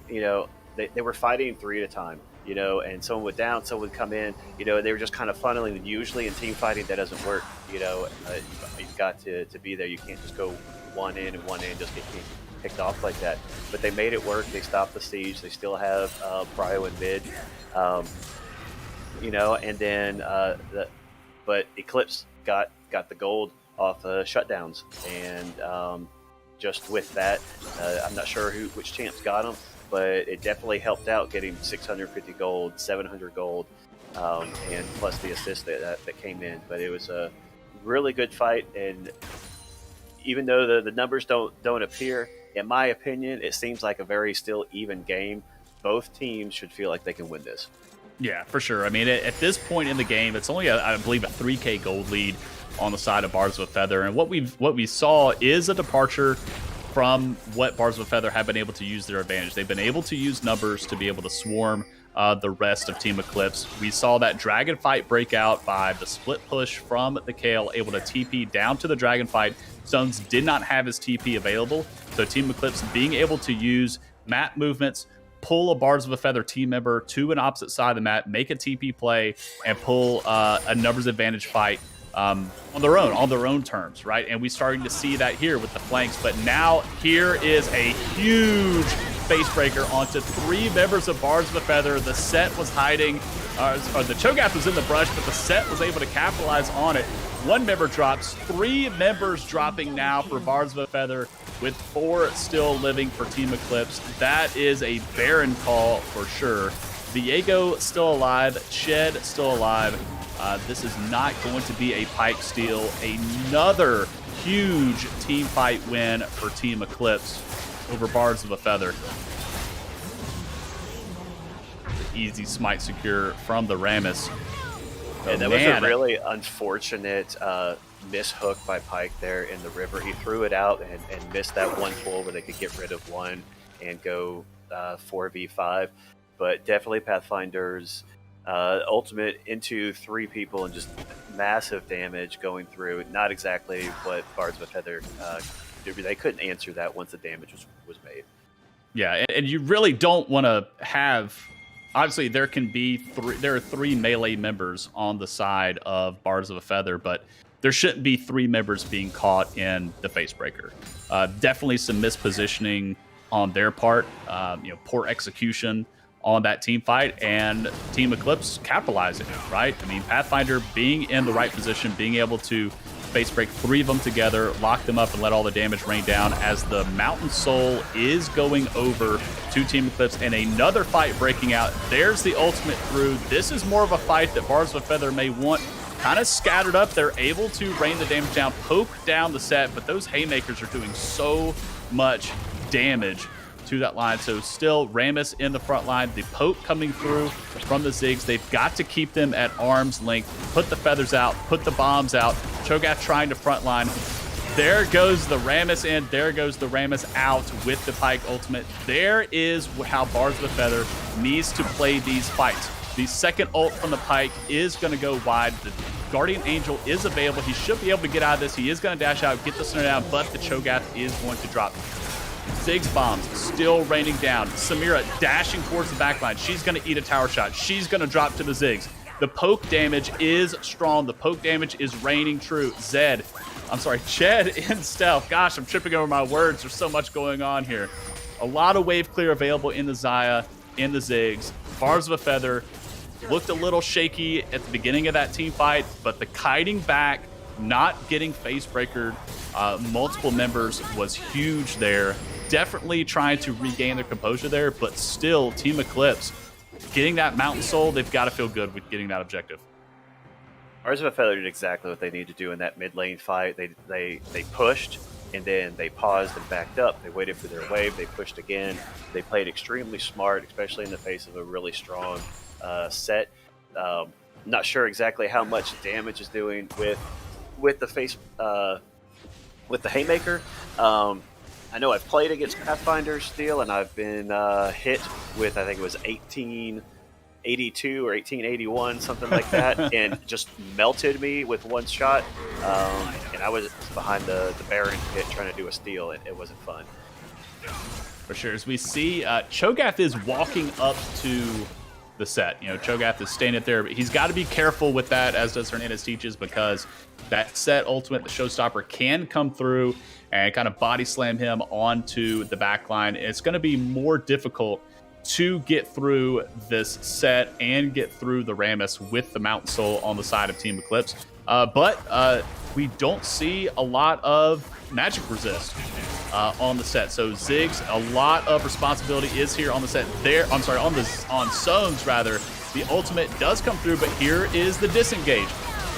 they were fighting 3 at a time, and someone would down, someone would come in, they were just kind of funneling. And usually in team fighting, that doesn't work. You've got to be there. You can't just go one in and one in, just get picked off like that. But they made it work. They stopped the siege. They still have Prio in mid, and then but Eclipse got the gold off shutdowns, and just with that, I'm not sure which champs got them, but it definitely helped out getting 650 gold, 700 gold, and plus the assist that came in. But it was a really good fight, and even though the numbers don't appear, in my opinion, it seems like a very still even game. Both teams should feel like they can win this. Yeah, for sure. I mean, at this point in the game, it's only, I believe, a 3K gold lead on the side of Bards of a Feather, and what we saw is a departure from what Bards of a Feather have been able to use their advantage. They've been able to use numbers to be able to swarm the rest of Team Eclipse. We saw that dragon fight break out by the split push from the Kayle, able to TP down to the dragon fight. Stones did not have his TP available, so Team Eclipse being able to use map movements, pull a Bards of a Feather team member to an opposite side of the map, make a TP play, and pull a numbers advantage fight on their own terms, right? And we're starting to see that here with the flanks, but now here is a huge face breaker onto 3 members of Bards of a Feather. The Set was hiding, or the Cho'Gath was in the brush, but the Set was able to capitalize on it. 1 member drops, 3 members dropping now for Bards of a Feather, with 4 still living for Team Eclipse. That is a barren call for sure. Viego still alive, Ched still alive. This is not going to be a Pike steal. Another huge team fight win for Team Eclipse over Bards of a Feather. The easy smite secure from the Rammus. And that was a really unfortunate mishook by Pike there in the river. He threw it out and missed that one pull where they could get rid of 1 and go 4v5. But definitely Pathfinder's ultimate into 3 people and just massive damage going through. Not exactly what Bards of a Feather they couldn't answer that once the damage was made. Yeah, and you really don't want to have. Obviously, there are 3 melee members on the side of Bards of a Feather, but there shouldn't be 3 members being caught in the Facebreaker. Definitely some mispositioning on their part. Poor execution on that team fight, and Team Eclipse capitalizing, right? I mean, Pathfinder being in the right position, being able to face break 3 of them together, lock them up, and let all the damage rain down as the Mountain Soul is going over to Team Eclipse, and another fight breaking out. There's the ultimate through. This is more of a fight that Bards of a Feather may want. Kind of scattered up. They're able to rain the damage down, poke down the Set, but those haymakers are doing so much damage to that line. So still Rammus in the front line, the poke coming through from the Ziggs. They've got to keep them at arm's length, put the feathers out, put the bombs out. Cho'Gath trying to front line. There goes the Rammus in, there goes the Rammus out with the Pike ultimate. There is how Bards of a Feather needs to play these fights. The second ult from the Pyke is going to go wide. The Guardian Angel is available. He should be able to get out of this. He is going to dash out, get the snare down, but the Cho'Gath is going to drop. Ziggs bombs still raining down. Samira dashing towards the backline. She's going to eat a tower shot. She's going to drop to the Ziggs. The poke damage is strong. The poke damage is raining true. Jed in stealth. Gosh, I'm tripping over my words. There's so much going on here. A lot of wave clear available in the Xayah, in the Ziggs. Barbs of a Feather looked a little shaky at the beginning of that team fight, but the kiting back, not getting face breakered multiple members was huge there. Definitely trying to regain their composure there, but still, Team Eclipse getting that Mountain Soul, they've got to feel good with getting that objective. Barbs of a Feather did exactly what they needed to do in that mid lane fight. They pushed, and then they paused and backed up. They waited for their wave. They pushed again. They played extremely smart, especially in the face of a really strong set. Not sure exactly how much damage is doing with the face with the Haymaker. I know I've played against Pathfinder Steel, and I've been hit with, I think it was 1882 or 1881, something like that, and just melted me with one shot. And I was behind the Baron pit trying to do a steal. It wasn't fun. For sure. As we see, Cho'Gath is walking up to the set. You know, Cho'Gath is staying it there, but he's got to be careful with that, as does Hernandez teaches, because that set ultimate, the Showstopper, can come through and kind of body slam him onto the back line. It's going to be more difficult to get through this set and get through the Rammus with the Mountain Soul on the side of Team Eclipse. But we don't see a lot of magic resist on the set. So Ziggs, a lot of responsibility is here on the set. On Sones rather. The ultimate does come through, but here is the disengage.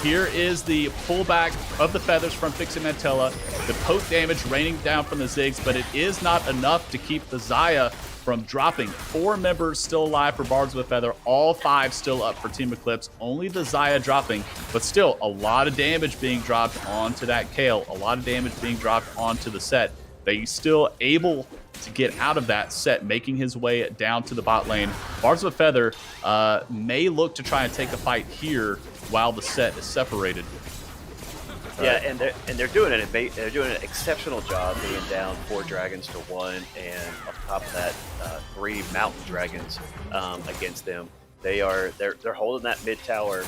Here is the pullback of the feathers from Fixing Mantella. The poke damage raining down from the Ziggs, but it is not enough to keep the Xayah from dropping. 4 members still alive for Barbs of a Feather. All 5 still up for Team Eclipse. Only the Xayah dropping, but still a lot of damage being dropped onto that Kayle. A lot of damage being dropped onto the set. They still able to get out of that set, making his way down to the bot lane. Barbs of a Feather may look to try and take a fight here while the set is separated. Yeah, and they're doing an exceptional job being down 4 dragons to 1, and on top of that, 3 mountain dragons against them. They're holding that mid tower,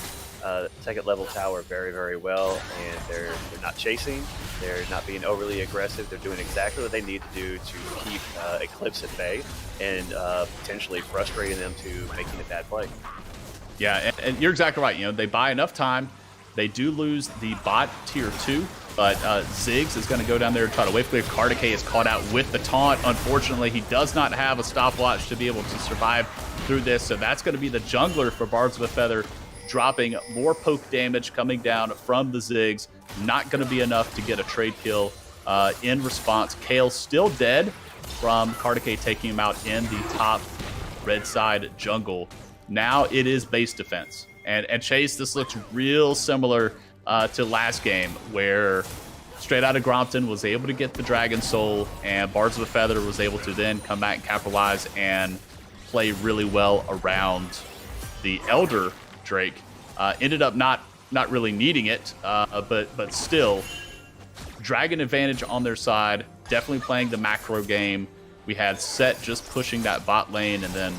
second level tower very, very well, and they're not chasing. They're not being overly aggressive. They're doing exactly what they need to do to keep Eclipse at bay and potentially frustrating them to making a bad play. Yeah, and you're exactly right. You know, they buy enough time. They do lose the bot tier 2, but Ziggs is going to go down there and try to wave clear. Kartike is caught out with the taunt. Unfortunately, he does not have a stopwatch to be able to survive through this, so that's going to be the jungler for Barbs of a Feather, dropping more poke damage coming down from the Ziggs. Not going to be enough to get a trade kill in response. Kayle still dead from Kartike taking him out in the top red side jungle. Now it is base defense. And Chase, this looks real similar to last game, where Straight Outta Grompton was able to get the Dragon Soul, and Barbs of a Feather was able to then come back and capitalize and play really well around the Elder Drake. Ended up not really needing it, but still, Dragon advantage on their side, definitely playing the macro game. We had Set just pushing that bot lane, and then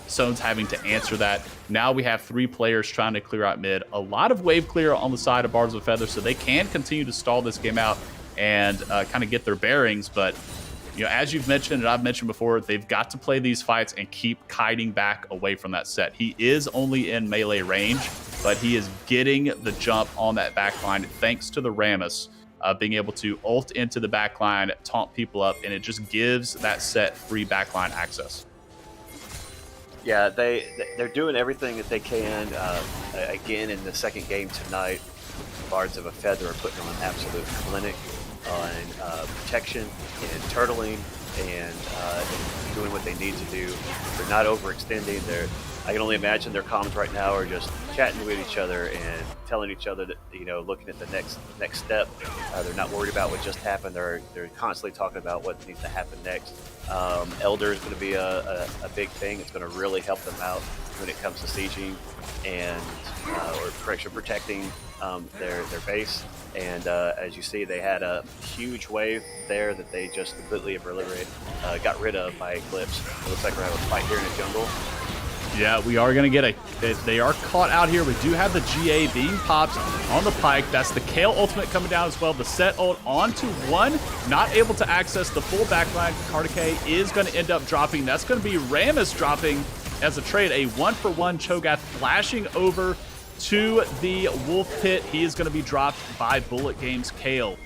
Sones having to answer that. Now we have 3 players trying to clear out mid. A lot of wave clear on the side of Barbs of a Feather, so they can continue to stall this game out and kind of get their bearings. But you know, as you've mentioned and I've mentioned before, they've got to play these fights and keep kiting back away from that set. He is only in melee range, but he is getting the jump on that backline thanks to the Rammus being able to ult into the backline, taunt people up, and it just gives that set free backline access. Yeah, they're doing everything that they can. Again, in the second game tonight, Barbs of a Feather are putting on an absolute clinic on protection and turtling and doing what they need to do. They're not overextending. I can only imagine their comms right now are just chatting with each other and telling each other that, you know, looking at the next step. They're not worried about what just happened. They're constantly talking about what needs to happen next. Elder is going to be a big thing. It's going to really help them out when it comes to sieging and or correction protecting their base. And as you see, they had a huge wave there that they just completely got rid of by Eclipse. It looks like we're having a fight here in the jungle. Yeah, we are going to get they are caught out here. We do have the GA being popped on the Pyke. That's the Kayle ultimate coming down as well. The Set ult onto one. Not able to access the full backline. Kartike is going to end up dropping. That's going to be Rammus dropping as a trade. A 1-for-1 Cho'Gath flashing over to the Wolf Pit. He is going to be dropped by Bullet Games Kayle.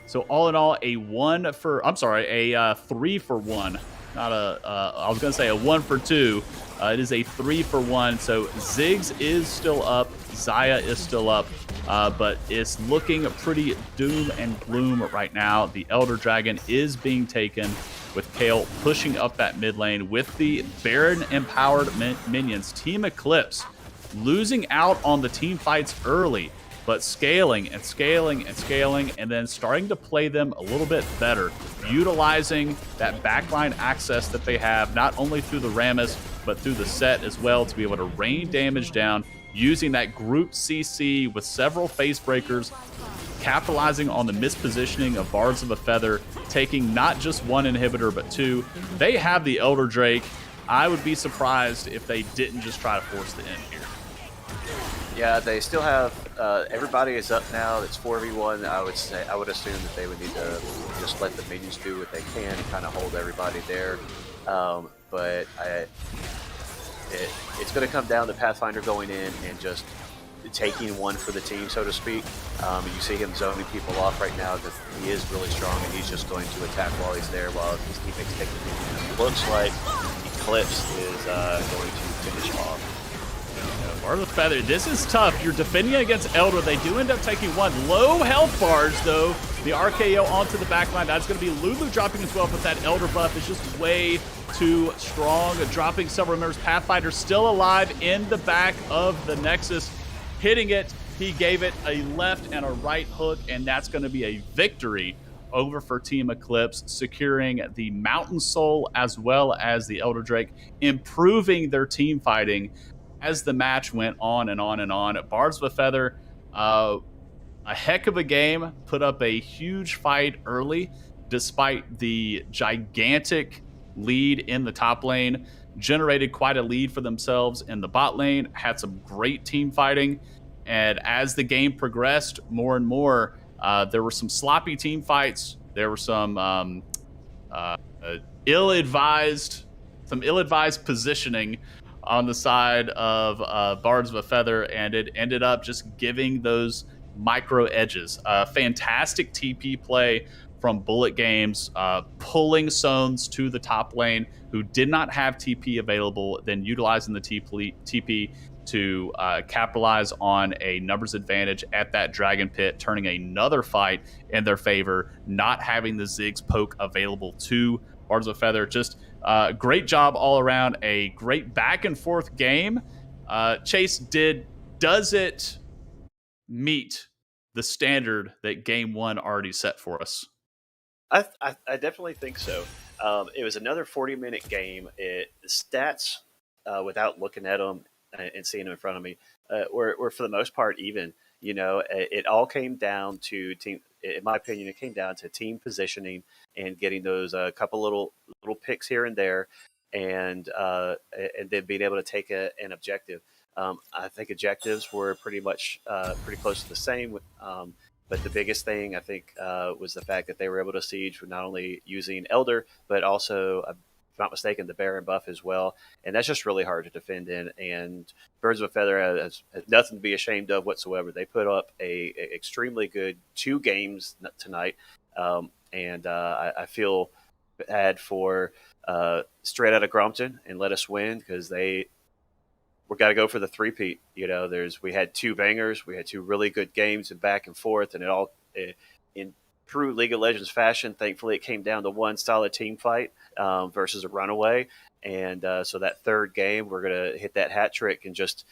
So all in all, a 3-for-1. Not I was going to say a 1-for-2. It is a 3-for-1. So Ziggs is still up. Xayah is still up. But it's looking pretty doom and gloom right now. The Elder Dragon is being taken with Kayle pushing up that mid lane with the Baron empowered minions. Team Eclipse losing out on the team fights early, but scaling and scaling and scaling, and then starting to play them a little bit better, utilizing that backline access that they have, not only through the Rammus, but through the Set as well, to be able to rain damage down, using that group CC with several face breakers, capitalizing on the mispositioning of Bards of a Feather, taking not just one inhibitor, but two. They have the Elder Drake. I would be surprised if they didn't just try to force the end here. Yeah, they still have everybody is up now. It's 4v1. I would assume that they would need to just let the minions do what they can and kind of hold everybody there. But it's going to come down to Pathfinder going in and just taking one for the team, so to speak. You see him zoning people off right now because he is really strong and he's just going to attack while he's there while his teammates take the minion. It looks like Eclipse is going to finish off. Bards of Feather, this is tough. You're defending against Elder. They do end up taking one. Low health bars, though. The RKO onto the backline. That's going to be Lulu dropping as well, but that Elder buff is just way too strong. Dropping several members. Pathfinder still alive in the back of the Nexus. Hitting it. He gave it a left and a right hook, and that's going to be a victory over for Team Eclipse, securing the Mountain Soul as well as the Elder Drake, improving their team fighting as the match went on and on and on. Bards of a Feather, a heck of a game, put up a huge fight early, despite the gigantic lead in the top lane, generated quite a lead for themselves in the bot lane, had some great team fighting, and as the game progressed more and more, there were some sloppy team fights, there were some ill-advised positioning on the side of Bards of a Feather, and it ended up just giving those micro edges. Fantastic TP play from Bullet Games, pulling Sones to the top lane, who did not have TP available, then utilizing the TP to capitalize on a numbers advantage at that Dragon Pit, turning another fight in their favor, not having the Ziggs poke available to Bards of a Feather. Just great job all around. A great back and forth game. Chase, does it meet the standard that game one already set for us? I definitely think so. It was another 40-minute game. The stats, without looking at them and seeing them in front of me, were for the most part even. You know, it all came down to team. In my opinion, it came down to team positioning and getting those couple little picks here and there, and then being able to take an objective. I think objectives were pretty close to the same. But the biggest thing, I think, was the fact that they were able to siege with not only using Elder, but also, if I'm not mistaken, the Baron buff as well. And that's just really hard to defend in. And Birds of a Feather has nothing to be ashamed of whatsoever. They put up a extremely good 2 games tonight. And I feel bad for Straight Outta Grompton and Let Us Win, because we got to go for the three-peat. You know, we had 2 bangers, we had 2 really good games and back and forth, and it all in true League of Legends fashion. Thankfully, it came down to one solid team fight versus a runaway, and so that third game, we're gonna hit that hat trick and just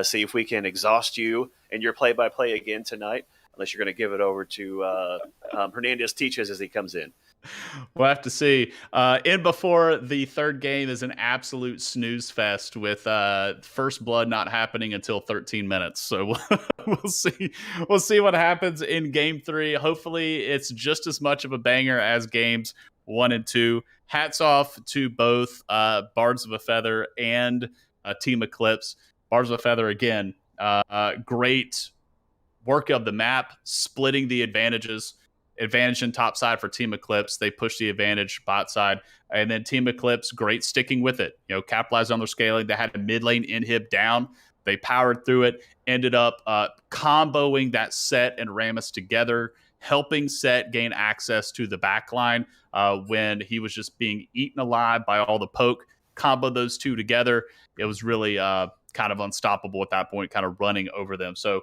see if we can exhaust you in your play-by-play again tonight. unless you're going to give it over to Hernandez Teaches as he comes in. We'll have to see. In before the third game is an absolute snooze fest with first blood not happening until 13 minutes. So we'll see. We'll see what happens in game 3. Hopefully, it's just as much of a banger as games 1 and 2. Hats off to both Bards of a Feather and Team Eclipse. Bards of a Feather again. Great work of the map, splitting the advantage in top side for Team Eclipse. They push the advantage bot side. And then Team Eclipse, great sticking with it. Capitalized on their scaling. They had a mid lane inhib down. They powered through it, ended up comboing that Set and Rammus together, helping Set gain access to the back line when he was just being eaten alive by all the poke. Combo those two together. It was really kind of unstoppable at that point, kind of running over them. So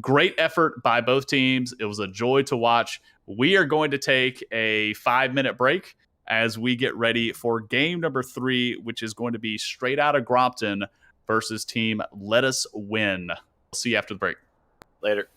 great effort by both teams. It was a joy to watch. We are going to take a 5-minute break as we get ready for game number 3, which is going to be Straight Outta Grompton versus Team Let Us Win. We'll see you after the break. Later.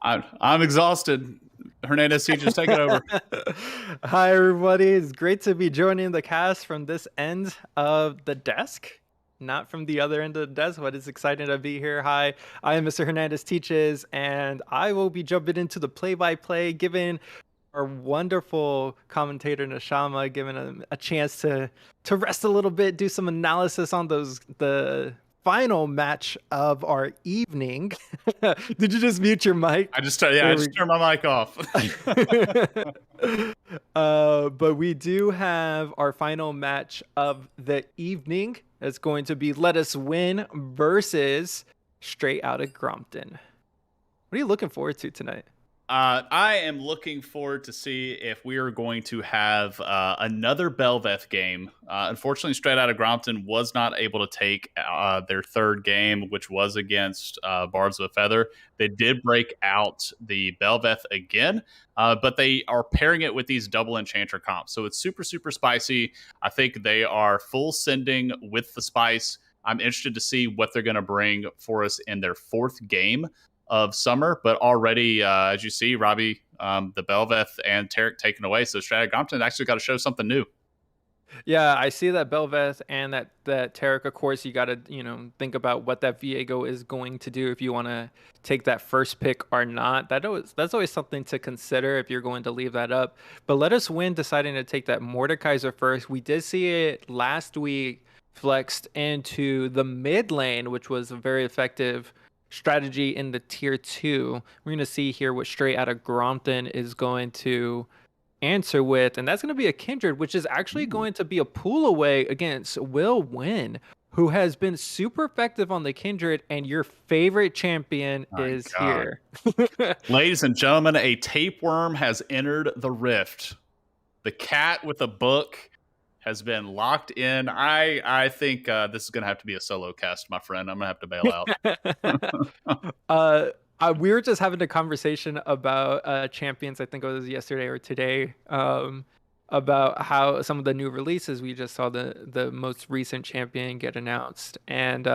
I'm exhausted. Hernandez Teachers, take it over. Hi, everybody. It's great to be joining the cast from this end of the desk, not from the other end of the desk, but it's exciting to be here. Hi, I am Mr. Hernandez Teaches, and I will be jumping into the play-by-play, giving our wonderful commentator Neshama giving him a chance to rest a little bit, do some analysis on the final match of our evening. Did you just mute your mic? I just turned my mic off. But we do have our final match of the evening. It's going to be Let Us Win versus Straight Outta Grompton. What are you looking forward to tonight? I am looking forward to see if we are going to have another Belveth game. Unfortunately, Straight Outta Grompton was not able to take their third game, which was against Barbs of a Feather. They did break out the Belveth again, but they are pairing it with these double enchanter comps. So it's super, super spicy. I think they are full sending with the spice. I'm interested to see what they're going to bring for us in their fourth game of summer, but already, as you see, Robbie, the Belveth and Tarek taken away. So Straight Outta Grompton actually got to show something new. Yeah, I see that Belveth and that Tarek. Of course, you got to think about what that Viego is going to do if you want to take that first pick or not. That's always something to consider if you're going to leave that up. But Let Us Win deciding to take that Mordekaiser first. We did see it last week flexed into the mid lane, which was a very effective strategy in the tier 2. We're going to see here what Straight Outta Grompton is going to answer with, and that's going to be a Kindred, which is actually going to be a pull away against Will Win, who has been super effective on the Kindred, and your favorite champion is here. Ladies and gentlemen, a tapeworm has entered the rift. The cat with a book has been locked in. I think this is going to have to be a solo cast, my friend. I'm going to have to bail out. We were just having a conversation about champions, I think it was yesterday or today, about how some of the new releases, we just saw the most recent champion get announced. And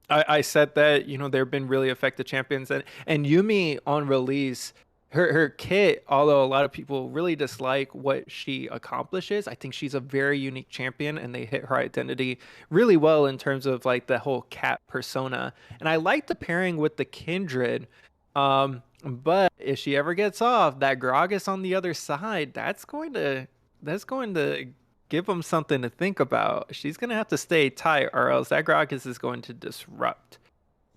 I said that, there have been really effective champions. And Yuumi on release, her kit, although a lot of people really dislike what she accomplishes, I think she's a very unique champion, and they hit her identity really well in terms of like the whole cat persona. And I like the pairing with the Kindred, but if she ever gets off, that Gragas on the other side, that's going to give them something to think about. She's going to have to stay tight, or else that Gragas is going to disrupt.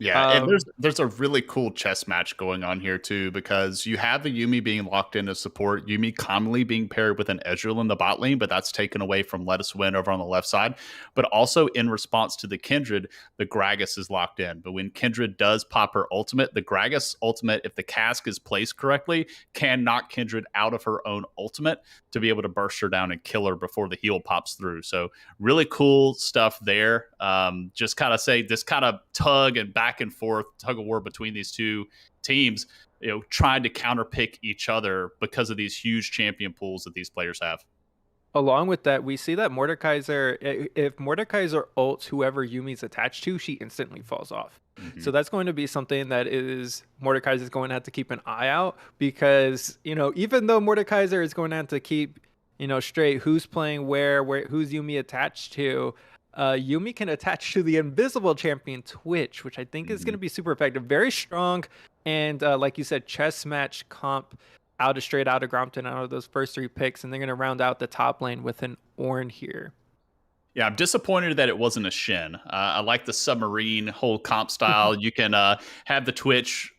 Yeah, and there's a really cool chess match going on here too, because you have the Yuumi being locked in as support, Yuumi commonly being paired with an Ezreal in the bot lane, but that's taken away from Let Us Win over on the left side. But also in response to the Kindred, the Gragas is locked in. But when Kindred does pop her ultimate, the Gragas ultimate, if the cask is placed correctly, can knock Kindred out of her own ultimate to be able to burst her down and kill her before the heal pops through. So really cool stuff there. Just kind of say this kind of tug and forth tug of war between these two teams, trying to counterpick each other because of these huge champion pools that these players have. Along with that, we see that Mordekaiser, if Mordekaiser ults whoever Yuumi's attached to, she instantly falls off. Mm-hmm. So that's going to be something that Mordekaiser is going to have to keep an eye out, because, even though Mordekaiser is going to have to keep, straight who's playing where who's Yuumi attached to, Yuumi can attach to the invisible champion Twitch, which I think is going to be super effective. Very strong, and like you said, chess match comp out of Straight Outta Grompton out of those first 3 picks, and they're going to round out the top lane with an Ornn here. Yeah, I'm disappointed that it wasn't a Shin. I like the submarine whole comp style. You can have the Twitch,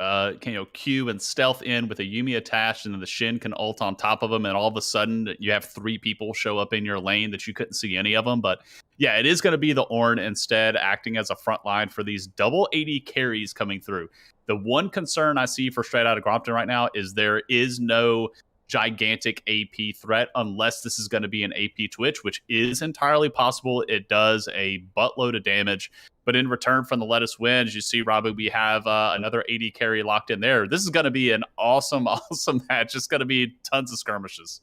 Q and stealth in with a Yuumi attached, and then the Shin can ult on top of them, and all of a sudden you have 3 people show up in your lane that you couldn't see any of them. But yeah, it is going to be the Ornn instead, acting as a front line for these double AD carries coming through. The one concern I see for Straight Outta Grompton right now is there is no gigantic AP threat unless this is going to be an AP Twitch, which is entirely possible. It does a buttload of damage, but in return from the Let Us Win, as you see, Robbie, we have another AD carry locked in there. This is going to be an awesome match. It's going to be tons of skirmishes.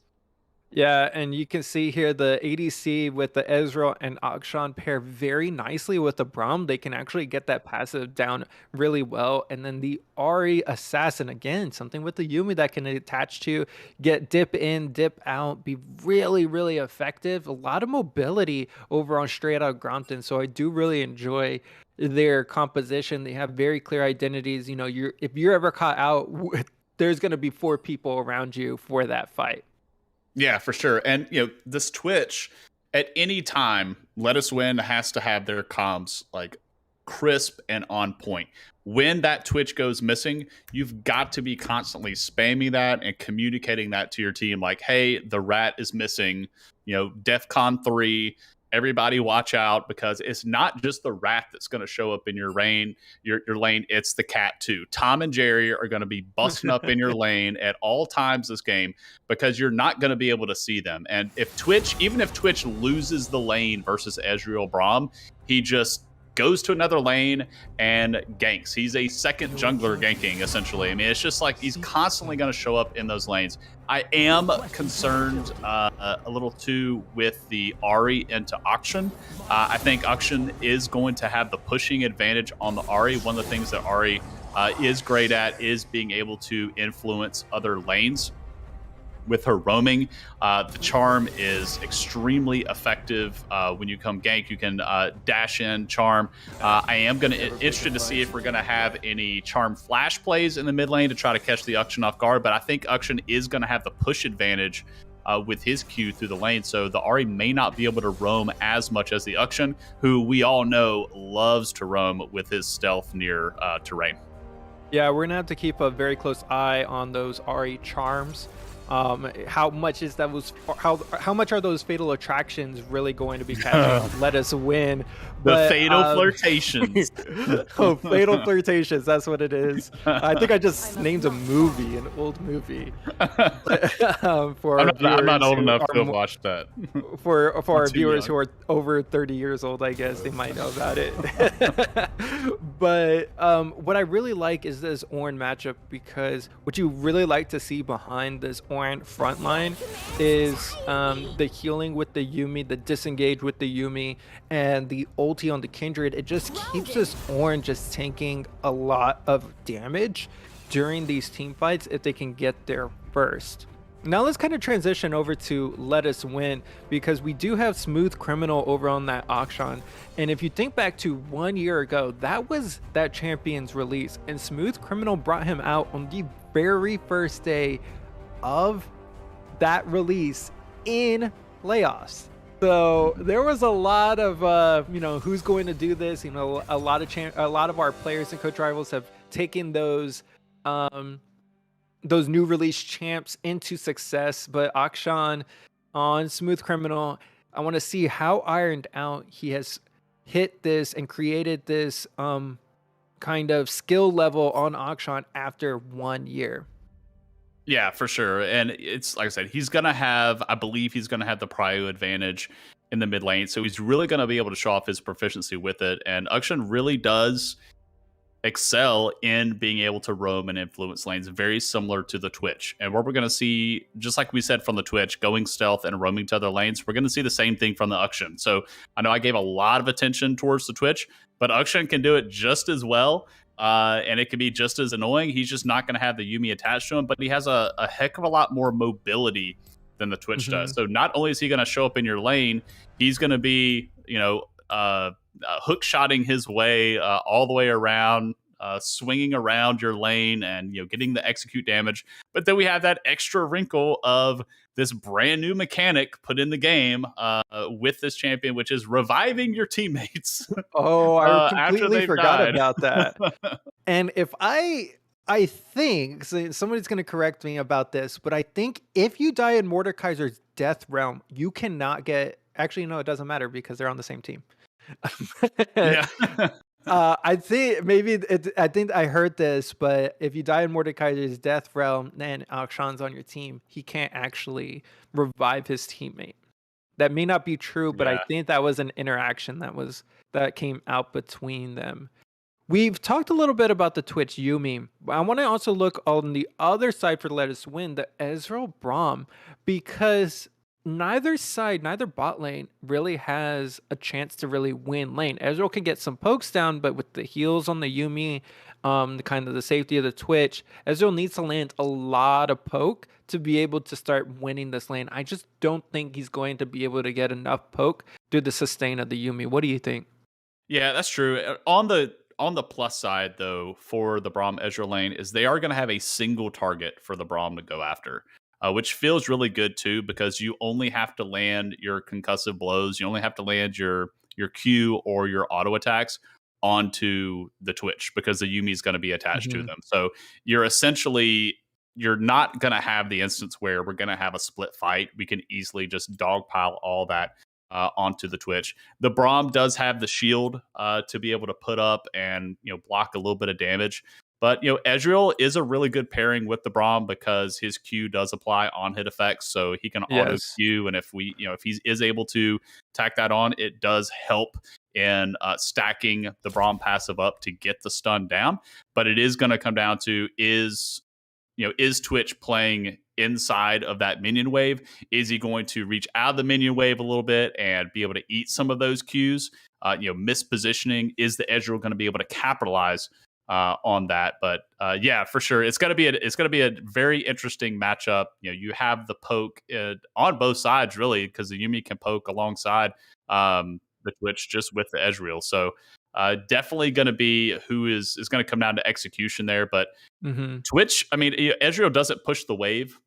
Yeah, and you can see here the ADC with the Ezreal and Akshan pair very nicely with the Braum. They can actually get that passive down really well. And then the Ari Assassin, again, something with the Yumi that can attach to, get dip in, dip out, be really, really effective. A lot of mobility over on Straight Out Grompton. So I do really enjoy their composition. They have very clear identities. You know, if you're ever caught out, there's going to be 4 people around you for that fight. Yeah, for sure. And this Twitch, at any time, Let Us Win has to have their comms like crisp and on point. When that Twitch goes missing, you've got to be constantly spamming that and communicating that to your team like, hey, the rat is missing, DEFCON 3. Everybody watch out, because it's not just the rat that's going to show up in your lane. Your lane, it's the cat too. Tom and Jerry are going to be busting up in your lane at all times this game, because you're not going to be able to see them. And even if Twitch loses the lane versus Ezreal Braum, he just goes to another lane and ganks. He's a second jungler ganking, essentially. I mean, it's just like he's constantly going to show up in those lanes. I am concerned a little too with the Ahri into Akshan. I think Akshan is going to have the pushing advantage on the Ahri. One of the things that Ahri is great at is being able to influence other lanes with her roaming. The charm is extremely effective. When you come gank, you can dash in charm. I am interested to see if we're going to have any charm flash plays in the mid lane to try to catch the Akshan off guard, but I think Akshan is going to have the push advantage with his Q through the lane, so the Ahri may not be able to roam as much as the Akshan, who we all know loves to roam with his stealth near terrain. Yeah, we're going to have to keep a very close eye on those Ahri charms. How much is that? How much are those fatal attractions really going to be catching? Let Us Win. The fatal flirtations. Oh, fatal flirtations. That's what it is. I think I just named a movie, an old movie. For I'm not old enough to have watched that. For our viewers who are over 30 years old, I guess they might know about it. But what I really like is this Ornn matchup, because what you really like to see behind this Ornn front line is the healing with the Yuumi, the disengage with the Yuumi, and the ulti on the Kindred. It just keeps this Ornn just tanking a lot of damage during these team fights if they can get there first. Now let's kind of transition over to Let Us Win, because we do have Smooth Criminal over on that Akshan. And if you think back to 1 year ago, that was that champion's release, and Smooth Criminal brought him out on the very first day of that release in playoffs. So there was a lot of who's going to do this. A lot of our players and coach rivals have taken those new release champs into success, but Akshan on Smooth Criminal, I want to see how ironed out he has hit this and created this kind of skill level on Akshan after 1 year. Yeah, for sure. And it's like I said, I believe he's going to have the prio advantage in the mid lane. So he's really going to be able to show off his proficiency with it. And Akshan really does excel in being able to roam and influence lanes, very similar to the Twitch. And what we're going to see, just like we said from the Twitch, going stealth and roaming to other lanes, we're going to see the same thing from the Akshan. So I know I gave a lot of attention towards the Twitch, but Akshan can do it just as well. And it can be just as annoying. He's just not going to have the Yuumi attached to him, but he has a heck of a lot more mobility than the Twitch does. So not only is he going to show up in your lane, he's going to be, hook shotting his way all the way around, swinging around your lane and getting the execute damage. But then we have that extra wrinkle of this brand new mechanic put in the game with this champion, which is reviving your teammates. Oh, I completely forgot about that. And if I think somebody's going to correct me about this, but I think if you die in Mordekaiser's Death Realm, you cannot get. Actually, no, it doesn't matter because they're on the same team. Yeah. I think I heard this, but if you die in Mordekaiser's Death Realm and Akshan's on your team, he can't actually revive his teammate. That may not be true, but I think that was an interaction that came out between them. We've talked a little bit about the Twitch Yuumi. I want to also look on the other side for Let Us Win, the Ezreal Braum, because neither bot lane really has a chance to really win lane. Ezreal can get some pokes down, but with the heals on the Yuumi, the kind of the safety of the Twitch, Ezreal needs to land a lot of poke to be able to start winning this lane. I just don't think he's going to be able to get enough poke through the sustain of the Yuumi. What do you think? Yeah, that's true. On the plus side, though, for the Braum Ezreal lane is they are going to have a single target for the Braum to go after, which feels really good too because you only have to land your concussive blows. You only have to land your Q or your auto attacks onto the Twitch because the Yuumi is going to be attached to Mhm. them. So you're not going to have the instance where we're going to have a split fight. We can easily just dogpile all that onto the Twitch. The Braum does have the shield to be able to put up and block a little bit of damage. But Ezreal is a really good pairing with the Braum because his Q does apply on hit effects, so he can auto Yes. Q. And if he is able to tack that on, it does help in stacking the Braum passive up to get the stun down. But it is going to come down to is Twitch playing inside of that minion wave? Is he going to reach out of the minion wave a little bit and be able to eat some of those Qs? Mispositioning. Is the Ezreal going to be able to capitalize on that? But yeah, for sure, it's going to be a very interesting matchup. You have the poke on both sides really because the Yuumi can poke alongside the Twitch just with the Ezreal. So definitely going to be who is going to come down to execution there. But Mhm. Twitch, I mean, Ezreal doesn't push the wave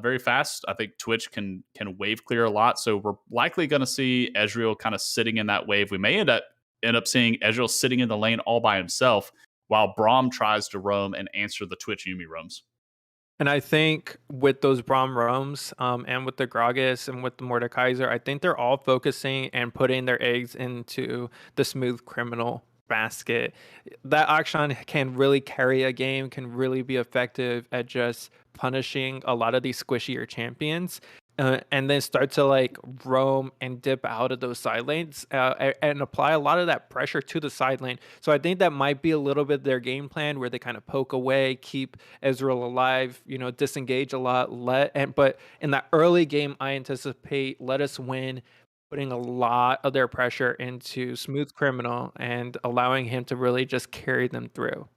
very fast. I think Twitch can wave clear a lot, so we're likely going to see Ezreal kind of sitting in that wave. We may end up seeing Ezreal sitting in the lane all by himself while Braum tries to roam and answer the Twitch Yuumi roams. And I think with those Braum roams, and with the Gragas and with the Mordekaiser, I think they're all focusing and putting their eggs into the Smooth Criminal basket. That Akshan can really carry a game, can really be effective at just punishing a lot of these squishier champions. And then start to like roam and dip out of those side lanes, and apply a lot of that pressure to the side lane. So I think that might be a little bit their game plan where they kind of poke away, keep Ezreal alive, disengage a lot, but in that early game, I anticipate Let Us Win putting a lot of their pressure into Smooth Criminal and allowing him to really just carry them through.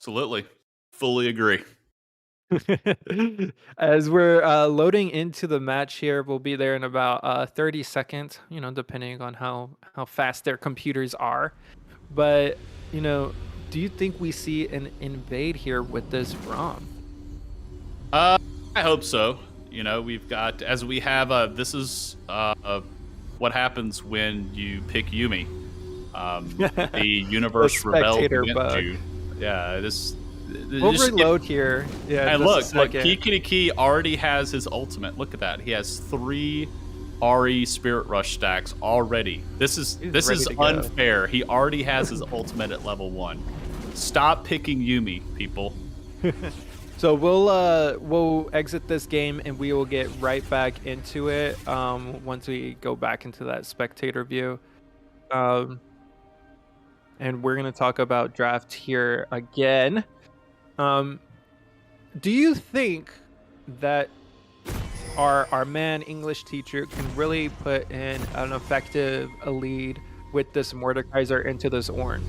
Absolutely, fully agree. As we're loading into the match here, we'll be there in about 30 seconds, depending on how fast their computers are. But, do you think we see an invade here with this Braum? I hope so. We've got this is what happens when you pick Yuumi. The universe rebels spectator against bug. you. Yeah, We'll reload here. Yeah, and just a look, second. Kiki already has his ultimate. Look at that. He has 3 RE Spirit Rush stacks already. This is ready to go. unfair. He already has his ultimate at level 1. Stop picking Yuumi, people. So we'll exit this game and we will get right back into it once we go back into that spectator view. And we're gonna talk about draft here again. Do you think that our man English teacher can really put in an effective lead with this Mordekaiser into this Ornn?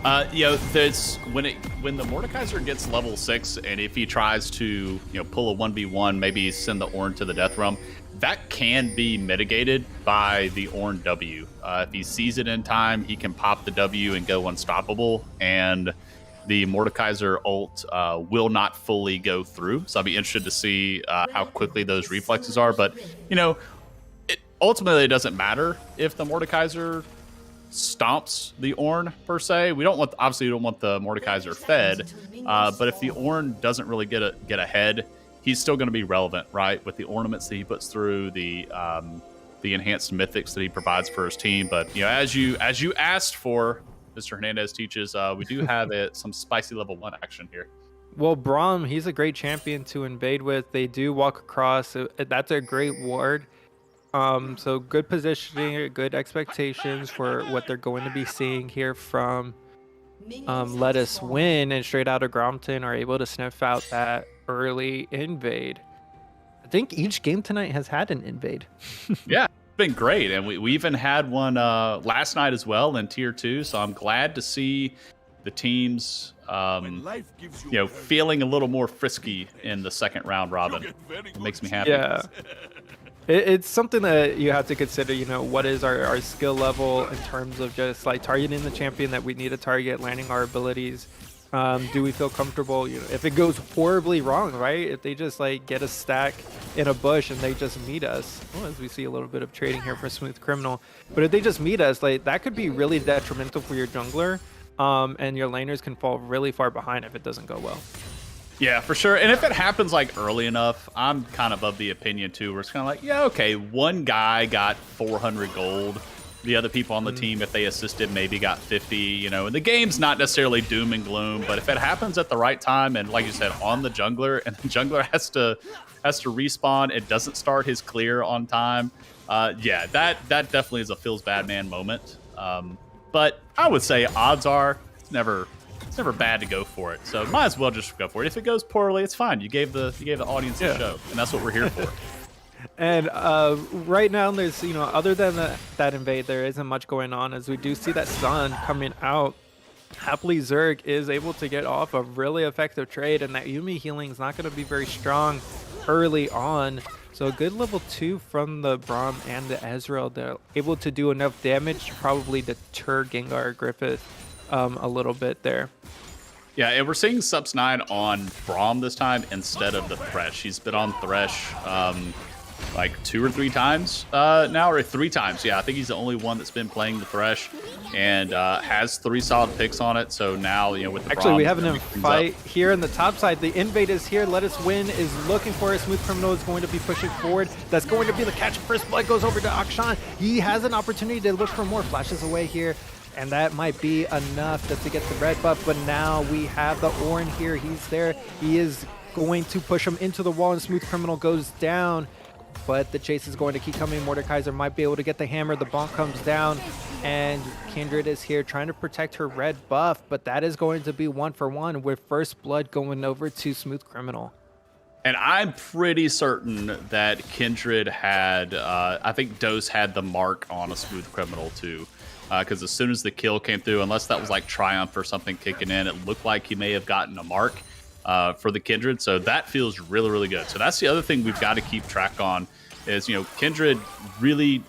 There's when the Mordekaiser gets level 6, and if he tries to pull a 1v1, maybe send the Ornn to the Death Realm, that can be mitigated by the Ornn W. If he sees it in time, he can pop the W and go unstoppable, and the Mordekaiser ult will not fully go through. So I'll be interested to see how quickly those reflexes are. But ultimately, it doesn't matter if the Mordekaiser stomps the Ornn per se. We don't want the Mordekaiser fed, but if the Ornn doesn't really get ahead, he's still going to be relevant, right? With the ornaments that he puts through, the enhanced mythics that he provides for his team. But as you asked for, Mr. Hernandez teaches, we do have some spicy level 1 action here. Well, Braum, he's a great champion to invade with. They do walk across. That's a great ward. So good positioning, good expectations for what they're going to be seeing here from Let Us Win, and Straight Outta Grompton are able to sniff out that early invade. think each game tonight has had an invade. Yeah, it's been great. And we even had one last night as well in Tier 2. So I'm glad to see the teams feeling a little more frisky in the second round robin. It makes me happy. Yeah. It's something that you have to consider, what is our skill level in terms of just like targeting the champion that we need to target, landing our abilities. Do we feel comfortable? If it goes horribly wrong, right? If they just like get a stack in a bush and they just meet us, as we see a little bit of trading here for Smooth Criminal, but if they just meet us, like that could be really detrimental for your jungler, and your laners can fall really far behind if it doesn't go well. Yeah, for sure. And if it happens like early enough, I'm kind of the opinion too, where it's kind of like, yeah, okay, one guy got 400 gold. The other people on the team, if they assisted, maybe got 50, and the game's not necessarily doom and gloom, but if it happens at the right time and like you said, on the jungler, and the jungler has to respawn, it doesn't start his clear on time. Yeah, that definitely is a feels bad man moment. But I would say odds are it's never bad to go for it. So might as well just go for it. If it goes poorly, it's fine. You gave the audience a show, and that's what we're here for. And right now, there's other than that invade, there isn't much going on, as we do see that Sun coming out. Happily, Zerg is able to get off a really effective trade, and that Yuumi healing is not going to be very strong early on. So a good level 2 from the Braum and the Ezreal. They're able to do enough damage to probably deter Gengar Griffith a little bit there. Yeah, and we're seeing Subs 9 on Braum this time instead of the Thresh. He's been on Thresh like 2 or 3 times now, or 3 times. Yeah, I think he's the only one that's been playing the Thresh and has 3 solid picks on it. So now, with the actually, Braum, we have a fight here on the top side. The invade is here. Let Us Win is looking for a Smooth Criminal is going to be pushing forward. That's going to be the catch. First blood goes over to Akshan. He has an opportunity to look for more. Flashes away here. And that might be enough just to get the red buff, but now we have the Ornn here. He's there. He is going to push him into the wall, and Smooth Criminal goes down. But the chase is going to keep coming. Mordekaiser might be able to get the hammer. The bonk comes down, and Kindred is here trying to protect her red buff, but that is going to be 1-for-1 with first blood going over to Smooth Criminal. And I'm pretty certain that Kindred had, I think Dose had the mark on a Smooth Criminal too. Because as soon as the kill came through, unless that was like Triumph or something kicking in, it looked like he may have gotten a mark for the Kindred. So that feels really, really good. So that's the other thing we've got to keep track on is, Kindred really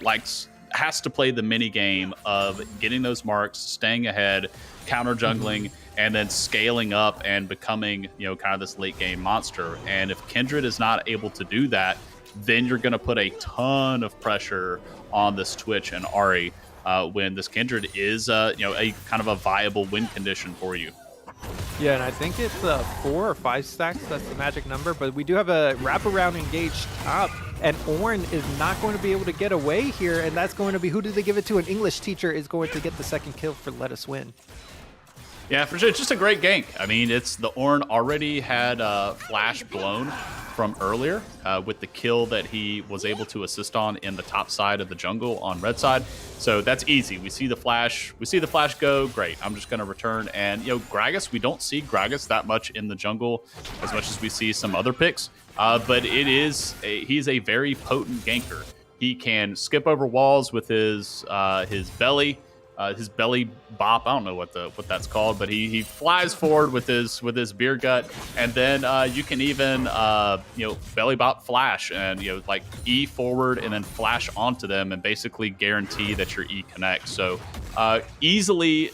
has to play the mini game of getting those marks, staying ahead, counter jungling, and then scaling up and becoming, kind of this late game monster. And if Kindred is not able to do that, then you're going to put a ton of pressure on this Twitch and Ahri. When this Kindred is, a kind of a viable win condition for you. Yeah, and I think it's 4 or 5 stacks. That's the magic number. But we do have a wraparound engaged top, and Ornn is not going to be able to get away here. And that's going to be, who did they give it to? An English teacher is going to get the second kill for Let Us Win. Yeah, for sure. It's just a great gank. I mean, it's the Ornn already had flash blown from earlier with the kill that he was able to assist on in the top side of the jungle on red side. So that's easy. We see the flash go. Great. I'm just going to return. And, Gragas, we don't see Gragas that much in the jungle as much as we see some other picks. But he's a very potent ganker. He can skip over walls with his belly. His belly bop, I don't know what that's called, but he flies forward with his beer gut, and then you can even belly bop flash and like E forward and then flash onto them and basically guarantee that your E connects. So basically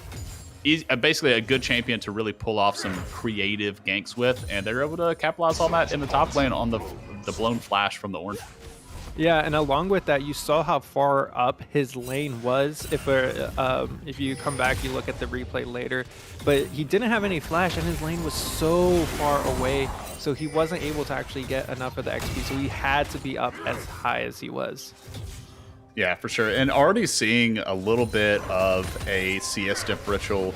a good champion to really pull off some creative ganks with, and they're able to capitalize on that in the top lane on the blown flash from the Ornn. Yeah, and along with that, you saw how far up his lane was. If you come back, you look at the replay later, but he didn't have any flash, and his lane was so far away, so he wasn't able to actually get enough of the XP. So he had to be up as high as he was. Yeah, for sure. And already seeing a little bit of a CS differential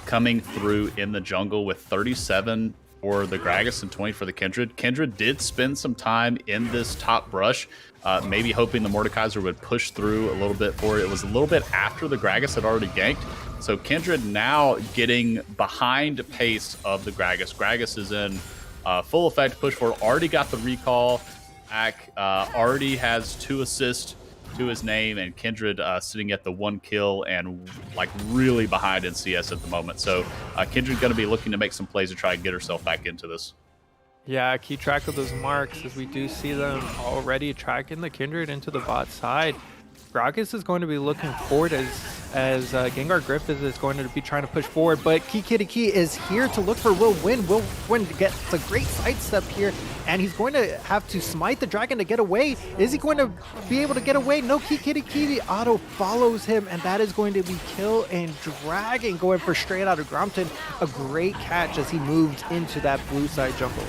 coming through in the jungle with 37 for the Gragas and 20 for the Kindred. Kindred did spend some time in this top brush, maybe hoping the Mordekaiser would push through a little bit for it. It was a little bit after the Gragas had already ganked. So Kindred now getting behind pace of the Gragas. Gragas is in full effect push forward, already got the recall. back. Already has 2 assists to his name, and Kindred sitting at the 1 kill and like really behind in CS at the moment. So Kindred going to be looking to make some plays to try and get herself back into this. Yeah, keep track of those marks as we do see them already tracking the Kindred into the bot side. Gragas is going to be looking forward as Gengar Griffith is going to be trying to push forward, but Key is here to look for Will Win. Will Win gets a great sidestep here, and he's going to have to smite the dragon to get away. Is he going to be able to get away? No, Key, the auto follows him, and that is going to be kill, and Dragon going for straight out of Grompton. A great catch as he moves into that blue side jungle.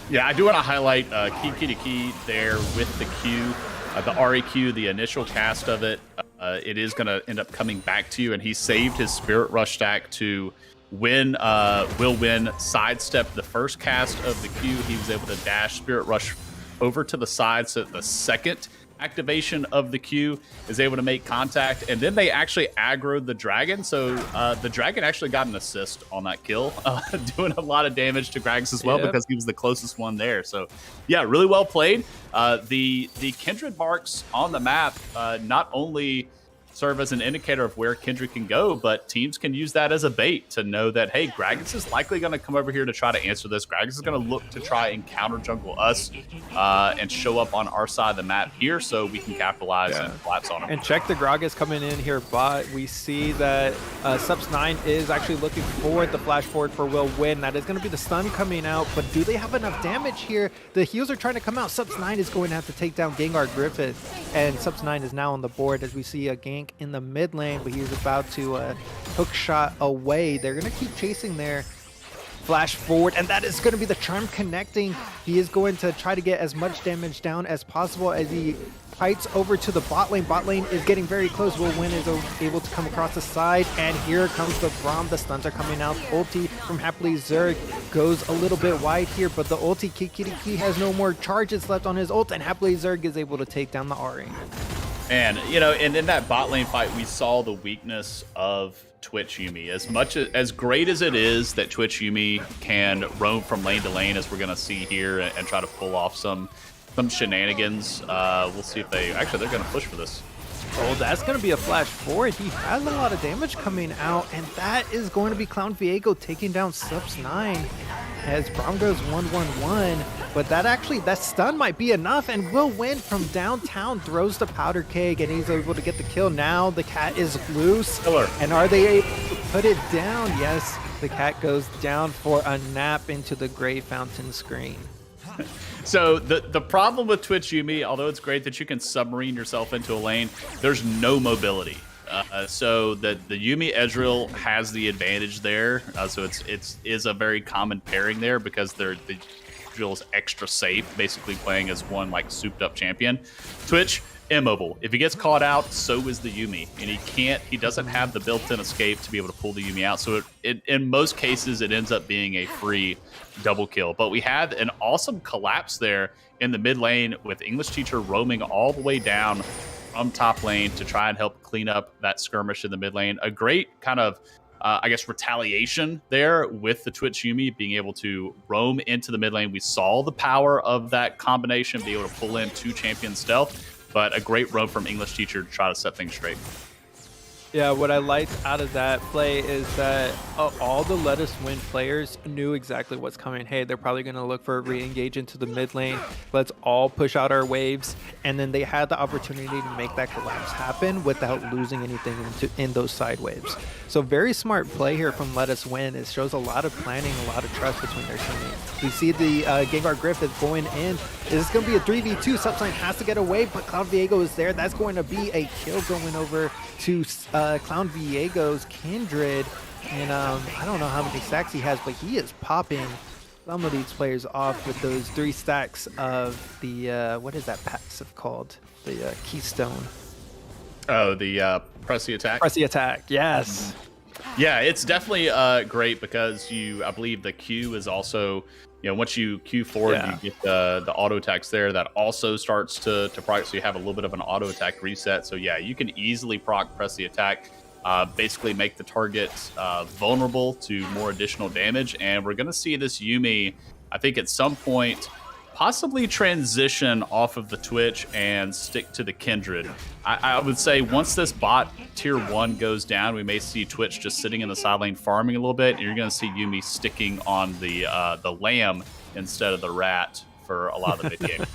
Yeah, I do want to highlight Key there with the Q. The REQ, the initial cast of it, it is going to end up coming back to you, and he saved his Spirit Rush stack to Will Win sidestep the first cast of the Q. He was able to dash Spirit Rush over to the side, so that the second activation of the Q is able to make contact, and then they actually aggroed the dragon, so the dragon actually got an assist on that kill, doing a lot of damage to Gragas as well, because he was the closest one there. So yeah, really well played. The Kindred marks on the map not only serve as an indicator of where Kindred can go, but teams can use that as a bait to know that, hey, Gragas is likely going to come over here to try to answer this. Gragas is going to look to try and counter jungle us and show up on our side of the map here, so we can capitalize and collapse on him. And check the Gragas coming in here, but we see that Subs9 is actually looking forward the flash forward for Will Win. That is going to be the stun coming out, but do they have enough damage here? The heals are trying to come out. Subs9 is going to have to take down Gengar Griffith, and Subs9 is now on the board as we see a gank in the mid lane, but he's about to hook shot away. They're going to keep chasing there. Flash forward, and that is going to be the charm connecting. He is going to try to get as much damage down as possible as he fights over to the bot lane. Bot lane is getting very close. Will Win is able to come across the side, and here comes the Braum. The stuns are coming out. Ulti from Happily Zerg goes a little bit wide here, but the ulti, Key has no more charges left on his ult, and Happily Zerg is able to take down the Ahri. And, you know, and in that bot lane fight, we saw the weakness of Twitch Yuumi. As great as it is that Twitch Yuumi can roam from lane to lane, as we're going to see here, and try to pull off some shenanigans. We'll see if they're going to push for this. Oh, that's going to be a flash forward. He has a lot of damage coming out, and that is going to be ClownViego taking down Subs9 as Braum goes 1-1-1. But that stun might be enough, and Will Win from downtown throws the powder keg, and he's able to get the kill. Now the cat is loose, and are they able to put it down? Yes, the cat goes down for a nap into the gray fountain screen. So the problem with Twitch Yuumi, although it's great that you can submarine yourself into a lane, there's no mobility. So the Yuumi Ezreal has the advantage there. So it is a very common pairing there, because the Ezreal's extra safe, basically playing as one like souped up champion. Twitch, immobile. If he gets caught out, so is the Yuumi, and he doesn't have the built-in escape to be able to pull the Yuumi out. So in most cases, it ends up being a free double kill. But we had an awesome collapse there in the mid lane with English Teacher roaming all the way down from top lane to try and help clean up that skirmish in the mid lane. A great kind of retaliation there with the Twitch Yuumi being able to roam into the mid lane. We saw the power of that combination, be able to pull in 2 champion stealth, but a great roam from English Teacher to try to set things straight. Yeah, what I liked out of that play is that all the Let Us Win players knew exactly what's coming. Hey, they're probably going to look for a re-engage into the mid lane. Let's all push out our waves. And then they had the opportunity to make that collapse happen without losing anything in those side waves. So very smart play here from Let Us Win. It shows a lot of planning, a lot of trust between their teammates. We see the Gengar Griffith going in. Is this going to be a 3v2? Subs9 has to get away, but ClownViego is there. That's going to be a kill going over to ClownViego's Kindred. And I don't know how many stacks he has, but he is popping some of these players off with those 3 stacks of the, what is that passive called? The Keystone. Oh, the Pressy Attack? Pressy Attack, yes. Yeah, it's definitely great because I believe the Q is also, once you Q forward, you get the auto attacks there. That also starts to proc, so you have a little bit of an auto attack reset. So yeah, you can easily proc Pressy Attack, basically make the target vulnerable to more additional damage. And we're going to see this Yuumi, I think at some point, possibly transition off of the Twitch and stick to the Kindred. I would say once this bot tier 1 goes down, we may see Twitch just sitting in the side lane farming a little bit, and you're going to see Yuumi sticking on the lamb instead of the rat for a lot of the mid game.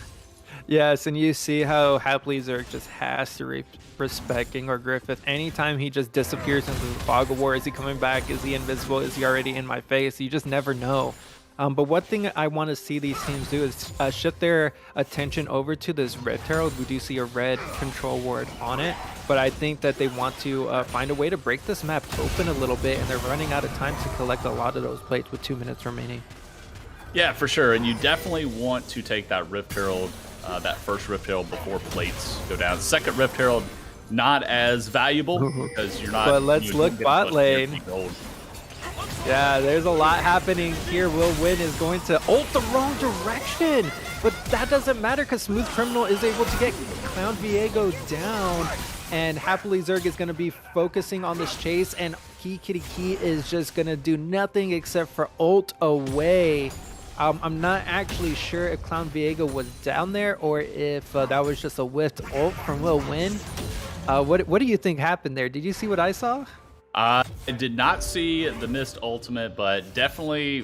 Yes, and you see how Happily Zerg just has to respect Gengar Griffith. Anytime he just disappears into the fog of war, is he coming back? Is he invisible? Is he already in my face? You just never know. But one thing I want to see these teams do is shift their attention over to this Rift Herald. We do see a red control ward on it, but I think that they want to find a way to break this map open a little bit, and they're running out of time to collect a lot of those plates with 2 minutes remaining. Yeah, for sure. And you definitely want to take that Rift Herald, that first Rift Herald before plates go down. Second Rift Herald, not as valuable because you're not. But let's look bot lane. Yeah, there's a lot happening here. Will Win is going to ult the wrong direction, but that doesn't matter because Smooth Criminal is able to get Clown Viego down, and Happily Zerg is going to be focusing on this chase, and Kikiriki is just going to do nothing except for ult away. I'm not actually sure if Clown Viego was down there or if that was just a whiffed ult from Will Win. What do you think happened there? Did you see what I saw? I did not see the missed ultimate, but definitely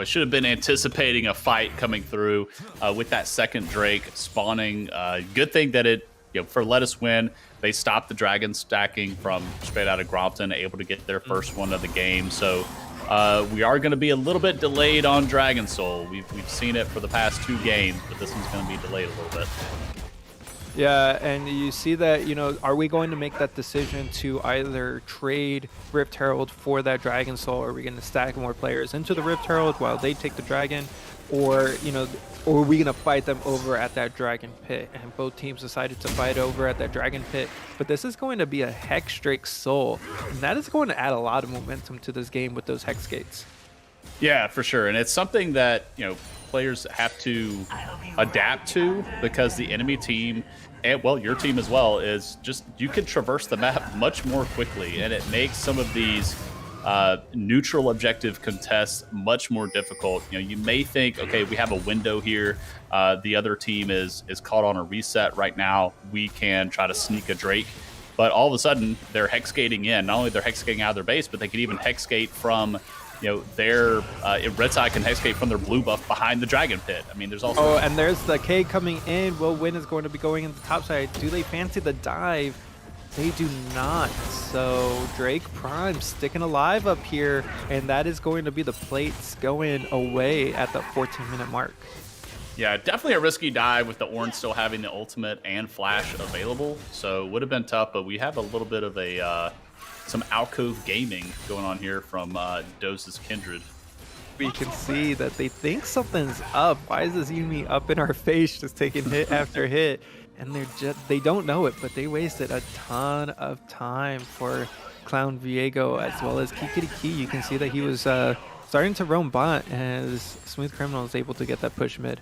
should have been anticipating a fight coming through with that second Drake spawning. Good thing that for Let Us Win, they stopped the dragon stacking from straight out of Grompton, able to get their first one of the game. So we are going to be a little bit delayed on Dragon Soul. We've seen it for the past 2 games, but this one's going to be delayed a little bit. Yeah, and you see that, are we going to make that decision to either trade Rift Herald for that Dragon Soul, or are we going to stack more players into the Rift Herald while they take the Dragon, or are we going to fight them over at that Dragon Pit? And both teams decided to fight over at that Dragon Pit, but this is going to be a Hex Drake Soul, and that is going to add a lot of momentum to this game with those Hex Gates. Yeah, for sure, and it's something that, players have to adapt to because the enemy team, and your team as well, is just, you can traverse the map much more quickly, and it makes some of these neutral objective contests much more difficult. You may think, okay, we have a window here, the other team is caught on a reset right now, we can try to sneak a Drake, but all of a sudden they're hexgating in. Not only they're hexgating out of their base, but they can even hexgate from their Red Side can hexgate from their blue buff behind the Dragon Pit. I mean, there's also... Oh, and there's the K coming in. Will Win is going to be going in the top side. Do they fancy the dive? They do not. So Drake Prime sticking alive up here, and that is going to be the plates going away at the 14-minute mark. Yeah, definitely a risky dive with the Ornn still having the ultimate and flash available. So would have been tough, but we have a little bit of a... some alcove gaming going on here from Dose's Kindred. We can see that they think something's up. Why is this Yuumi up in our face just taking hit after hit? And they don't know it, but they wasted a ton of time for Clown Viego as well as Kikiriki. You can see that he was starting to roam bot as Smooth Criminal is able to get that push mid.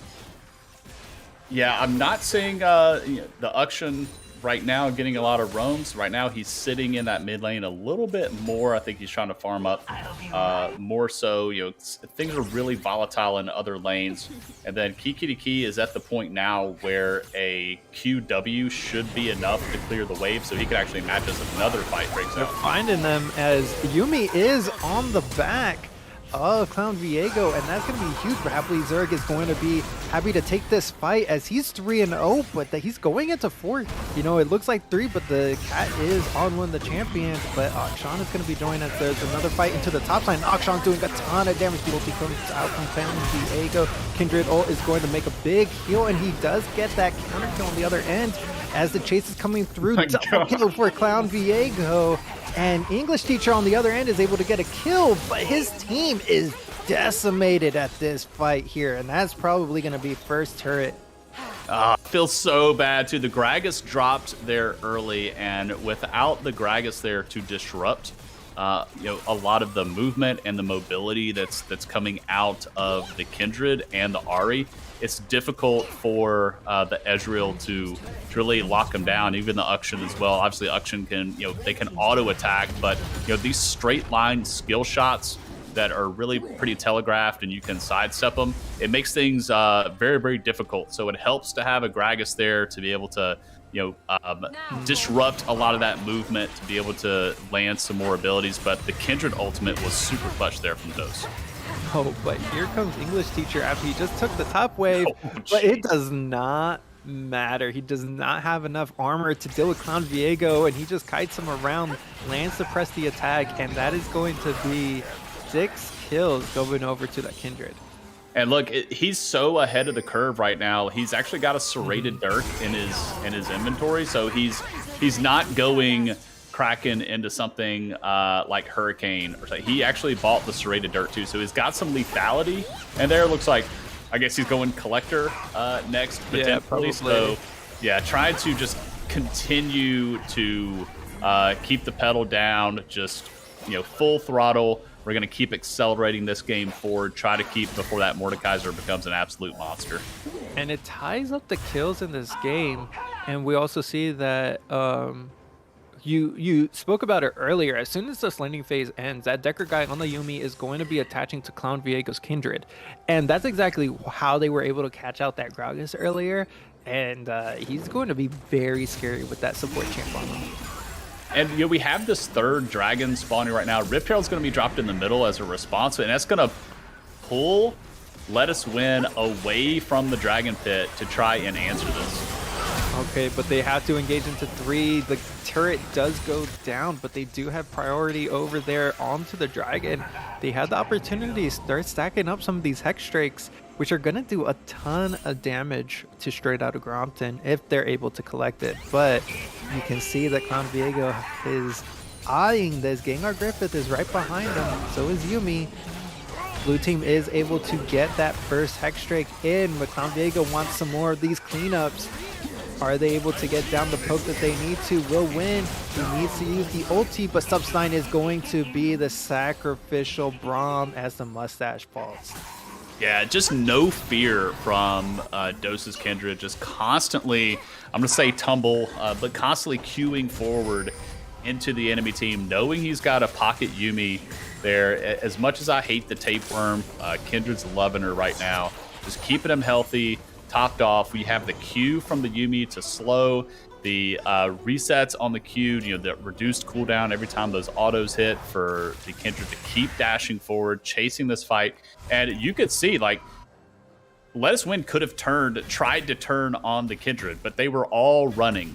Yeah, I'm not seeing the Ukshan right now getting a lot of roams. Right now he's sitting in that mid lane a little bit more. I think he's trying to farm up more so. Things are really volatile in other lanes. And then Kikiriki is at the point now where a QW should be enough to clear the wave so he can actually match us another fight breaks They're out. finding them as Yuumi is on the back of Clown Viego, and that's going to be huge for Happily Zerg. Is going to be happy to take this fight as he's 3-0, but he's going into 4. It looks like 3, but the cat is on one of the champions, but Akshan is going to be joining us. There's another fight into the top side. Akshan's doing a ton of damage. The ulti comes out from Clown Viego. Kindred ult is going to make a big heal, and he does get that counter kill on the other end as the chase is coming through. Double kill for Clown Viego. And English Teacher on the other end is able to get a kill, but his team is decimated at this fight here, and that's probably going to be first turret. Feels so bad too. The Gragas dropped there early, and without the Gragas there to disrupt a lot of the movement and the mobility that's coming out of the Kindred and the Ahri, it's difficult for the Ezreal to really lock him down. Even the Ukshan as well. Obviously, Ukshan can they can auto attack, but these straight line skill shots that are really pretty telegraphed and you can sidestep them, it makes things very, very difficult. So it helps to have a Gragas there to be able to, disrupt a lot of that movement, to be able to land some more abilities. But the Kindred ultimate was super clutch there from Dose. Oh, but here comes English Teacher after he just took the top wave. But it does not matter. He does not have enough armor to deal with Clown Viego, and he just kites him around, lands to press the attack, and that is going to be 6 kills going over to that Kindred. And look, he's so ahead of the curve right now. He's actually got a serrated Dirk in his inventory, so he's not going Kraken into something like Hurricane or something. He actually bought the serrated Dirk too, so he's got some lethality. And there it looks like, I guess he's going Collector next potentially. Yeah, so yeah, trying to just continue to keep the pedal down, just full throttle. We're going to keep accelerating this game forward, try to keep before that Mordekaiser becomes an absolute monster. And it ties up the kills in this game. And we also see that you spoke about it earlier. As soon as this laning phase ends, that Decker guy on the Yuumi is going to be attaching to Clown Viego's Kindred. And that's exactly how they were able to catch out that Gragas earlier. And he's going to be very scary with that support champ on him. And we have this third dragon spawning right now. Riptail's going to be dropped in the middle as a response, and that's going to pull Let Us Win away from the dragon pit to try and answer this. Okay, but they have to engage into 3. The turret does go down, but they do have priority over there onto the dragon. They had the opportunity to start stacking up some of these Hex Drakes, which are going to do a ton of damage to Straight Outta Grompton if they're able to collect it. But you can see that Clown Viego is eyeing this. Gengar Griffith is right behind him. So is Yuumi. Blue team is able to get that first Hex Drake in, but Clown Viego wants some more of these cleanups. Are they able to get down the poke that they need to? Will win. He needs to use the ulti, but Substein is going to be the sacrificial Braum as the mustache falls. Yeah, just no fear from Dose's Kindred, just constantly, I'm going to say tumble, but constantly queuing forward into the enemy team, knowing he's got a pocket Yuumi there. As much as I hate the tapeworm, Kindred's loving her right now. Just keeping him healthy, topped off. We have the Q from the Yuumi to slow, the resets on the Q, the reduced cooldown every time those autos hit for the Kindred to keep dashing forward, chasing this fight. And you could see, like, Let Us Win could have tried to turn on the Kindred, but they were all running.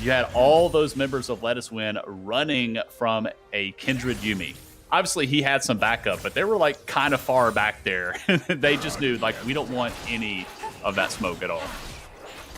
You had all those members of Let Us Win running from a Kindred Yuumi. Obviously, he had some backup, but they were, like, kind of far back there. They just knew, like, we don't want any of that smoke at all.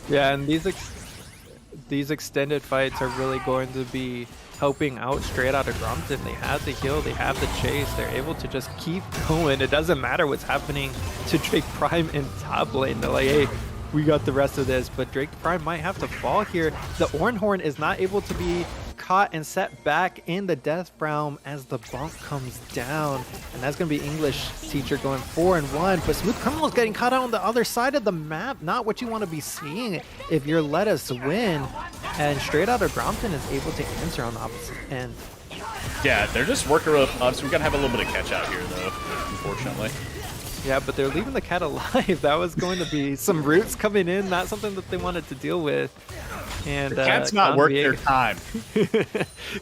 Yeah, and these extended fights are really going to be helping out Straight Outta Grompton. They have the heal, they have the chase, they're able to just keep going. It doesn't matter what's happening to Drake Prime in top lane. They're like, hey, we got the rest of this, but Drake Prime might have to fall here. The Ornhorn is not able to be caught and set back in the Death Realm as the bump comes down, and that's going to be English Teacher going 4-1, but Smooth Criminal's getting caught out on the other side of the map. Not what you want to be seeing if you're Let Us Win, and Straight Outta Grompton is able to answer on the opposite end. Yeah, they're just working up, so we're going to have a little bit of catch out here, though, unfortunately. Yeah, but they're leaving the cat alive. That was going to be some roots coming in, not something that they wanted to deal with. And the cat's not worth their time.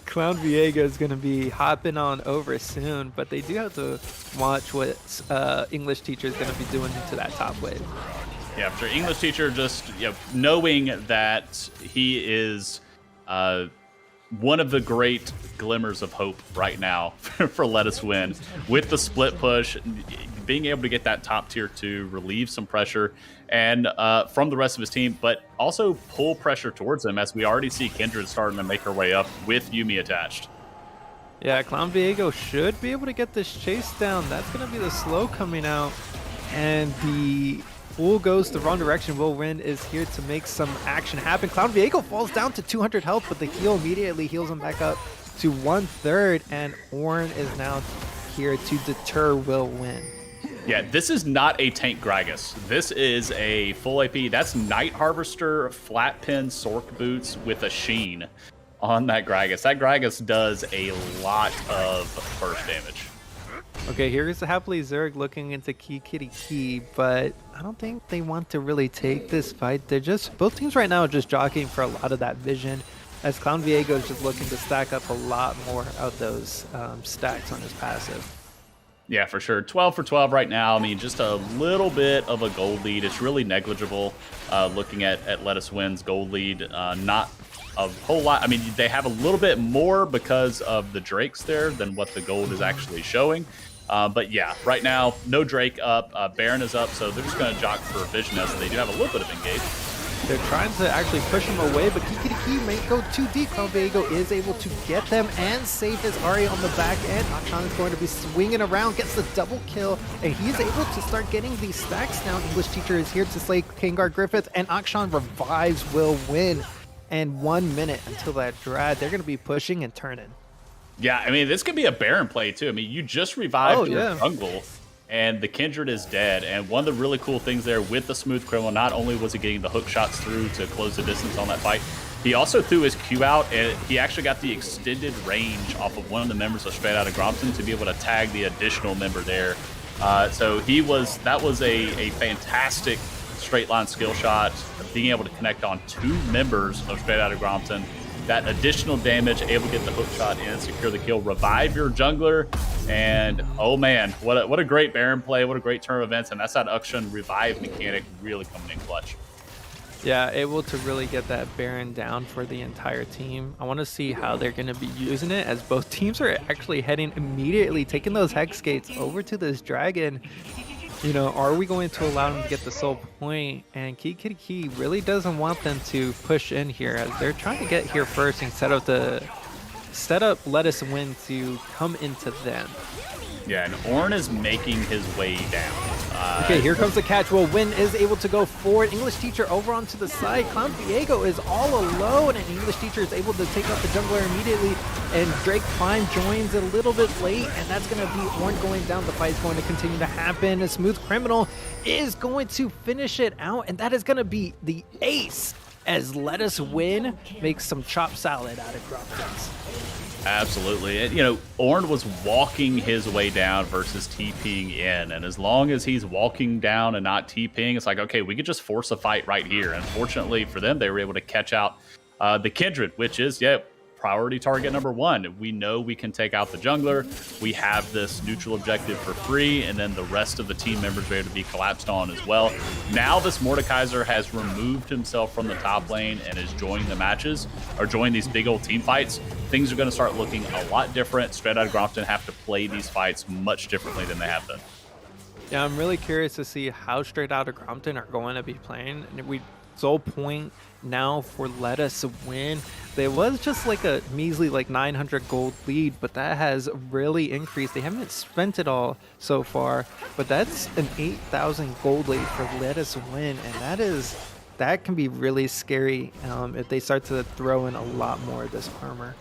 Clown Viego is going to be hopping on over soon, but they do have to watch what English Teacher is going to be doing to that top wave. Yeah, for English Teacher, just knowing that he is one of the great glimmers of hope right now for Let Us Win with the split push, being able to get that top tier 2, relieve some pressure and from the rest of his team, but also pull pressure towards him, as we already see Kindred starting to make her way up with Yuumi attached. Yeah, Clown Viego should be able to get this chase down. That's going to be the slow coming out, and the Fool goes the wrong direction. Will Win is here to make some action happen. Clown Viego falls down to 200 health, but the heal immediately heals him back up to 1/3, and Ornn is now here to deter Will Win. Yeah, this is not a tank Gragas. This is a full AP. That's Night Harvester, flat pin Sork boots with a sheen on that Gragas. That Gragas does a lot of burst damage. Okay, here's Happily Zerg looking into Key, but I don't think they want to really take this fight. They're just, both teams right now are just jockeying for a lot of that vision, as Clown Viego is just looking to stack up a lot more of those stacks on his passive. Yeah, for sure. 12 for 12 right now. I mean, just a little bit of a gold lead. It's really negligible looking at Lettuce Win's gold lead. Not a whole lot. I mean, they have a little bit more because of the Drakes there than what the gold is actually showing. But yeah, right now, no Drake up. Baron is up, so they're just going to jock for Vision as they do have a little bit of engage. They're trying to actually push him away, but Key may go too deep. Clown Viego is able to get them and save his Ahri on the back end. Akshan is going to be swinging around, gets the double kill, and he's able to start getting these stacks now. English Teacher is here to slay Gengar Griffith, and Akshan revives Will Win. And 1 minute until that drag, they're going to be pushing and turning. Yeah, I mean, this could be a Baron play, too. I mean, you just revived your jungle, and the Kindred is dead. And one of the really cool things there with the Smooth Criminal, not only was he getting the hook shots through to close the distance on that fight, he also threw his Q out, and he actually got the extended range off of one of the members of Straight Outta Grompton to be able to tag the additional member there. So that was a fantastic straight line skill shot, being able to connect on 2 members of Straight Outta Grompton. That additional damage, able to get the hook shot in, secure the kill, revive your jungler, and oh man, what a great Baron play, what a great turn of events, and that's that Akshan revive mechanic really coming in clutch. Yeah, able to really get that Baron down for the entire team. I want to see how they're going to be using it, as both teams are actually heading immediately, taking those Hex Gates over to this Dragon. You know, are we going to allow them to get the soul point? And Key really doesn't want them to push in here, as they're trying to get here first and set up Lettuce Win to come into them. Yeah, and Ornn is making his way down. Okay, here comes the catch. Well, Win is able to go forward. English Teacher over onto the side. Clown Viego is all alone, and English Teacher is able to take out the jungler immediately. And Drake Prime joins a little bit late, and that's going to be Ornn going down. The fight is going to continue to happen. A Smooth Criminal is going to finish it out, and that is going to be the ace, as Lettuce Win makes some chopped salad out of Gromptons. Absolutely. You know, Ornn was walking his way down versus TPing in. And as long as he's walking down and not TPing, it's like, okay, we could just force a fight right here. And fortunately for them, they were able to catch out the Kindred, which is, priority target number 1. We know we can take out the jungler. We have this neutral objective for free, and then the rest of the team members are able to be collapsed on as well. Now this Mordekaiser has removed himself from the top lane and is joining the matches, or joining these big old team fights. Things are going to start looking a lot different. Straight Outta Grompton have to play these fights much differently than they have done. Yeah, I'm really curious to see how Straight Outta Grompton are going to be playing. Soul point now for Lettuce Win. There was just like a measly 900 gold lead, but that has really increased. They haven't spent it all so far, but that's an 8,000 gold lead for Lettuce Win, and that can be really scary if they start to throw in a lot more of this armor.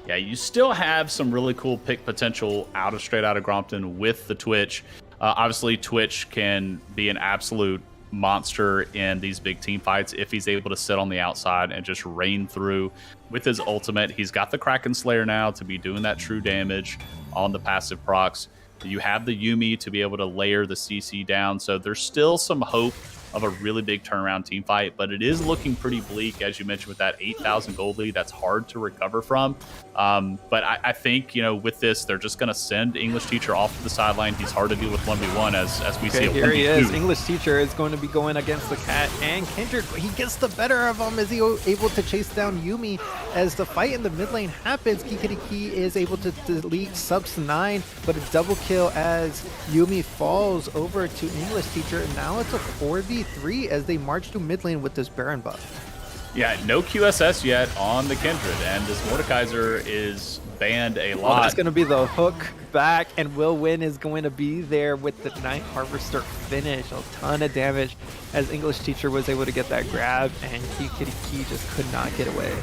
Yeah, you still have some really cool pick potential out of Straight Outta Grompton with the Twitch. Obviously, Twitch can be an absolute monster in these big team fights if he's able to sit on the outside and just rain through with his ultimate. He's got the Kraken Slayer now to be doing that true damage on the passive procs. You have the Yuumi to be able to layer the CC down, so there's still some hope of a really big turnaround team fight, but it is looking pretty bleak, as you mentioned, with that 8,000 gold lead. That's hard to recover from. But I think, with this, they're just going to send English Teacher off to the sideline. He's hard to deal with 1v1 as we see it. Here he is. English Teacher is going to be going against the Cat and Kindred. He gets the better of him. Is he able to chase down Yuumi as the fight in the mid lane happens? Key is able to delete Subs 9, but a double kill as Yuumi falls over to English Teacher. And now it's a 4v3 as they march to mid lane with this Baron buff. Yeah, no QSS yet on the Kindred, and this Mordekaiser is banned a lot. That's going to be the hook back, and Will Win is going to be there with the Night Harvester finish. A ton of damage as English Teacher was able to get that grab, and Key just could not get away.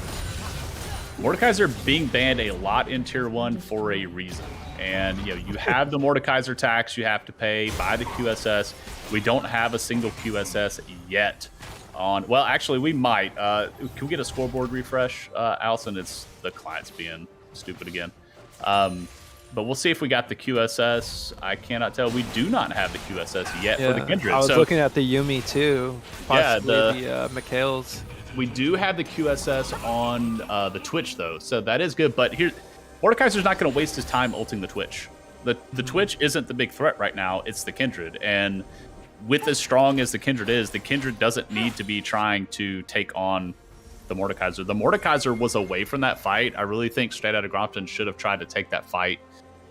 Mordekaiser being banned a lot in Tier 1 for a reason. And, you have the Mordekaiser tax you have to pay by the QSS. We don't have a single QSS yet. Well, actually, we might. Can we get a scoreboard refresh, Allison? It's the client's being stupid again. but we'll see if we got the QSS. I cannot tell. We do not have the QSS yet for the Kindred. I was looking at the Yumi too. Possibly the Mikhails. We do have the QSS on the Twitch though, so that is good. But here, Mordekaiser's not going to waste his time ulting the Twitch. The Twitch isn't the big threat right now. It's the Kindred, and with as strong as the Kindred is, the Kindred doesn't need to be trying to take on the Mordekaiser. The Mordekaiser was away from that fight. I really think Straight Outta Compton should have tried to take that fight.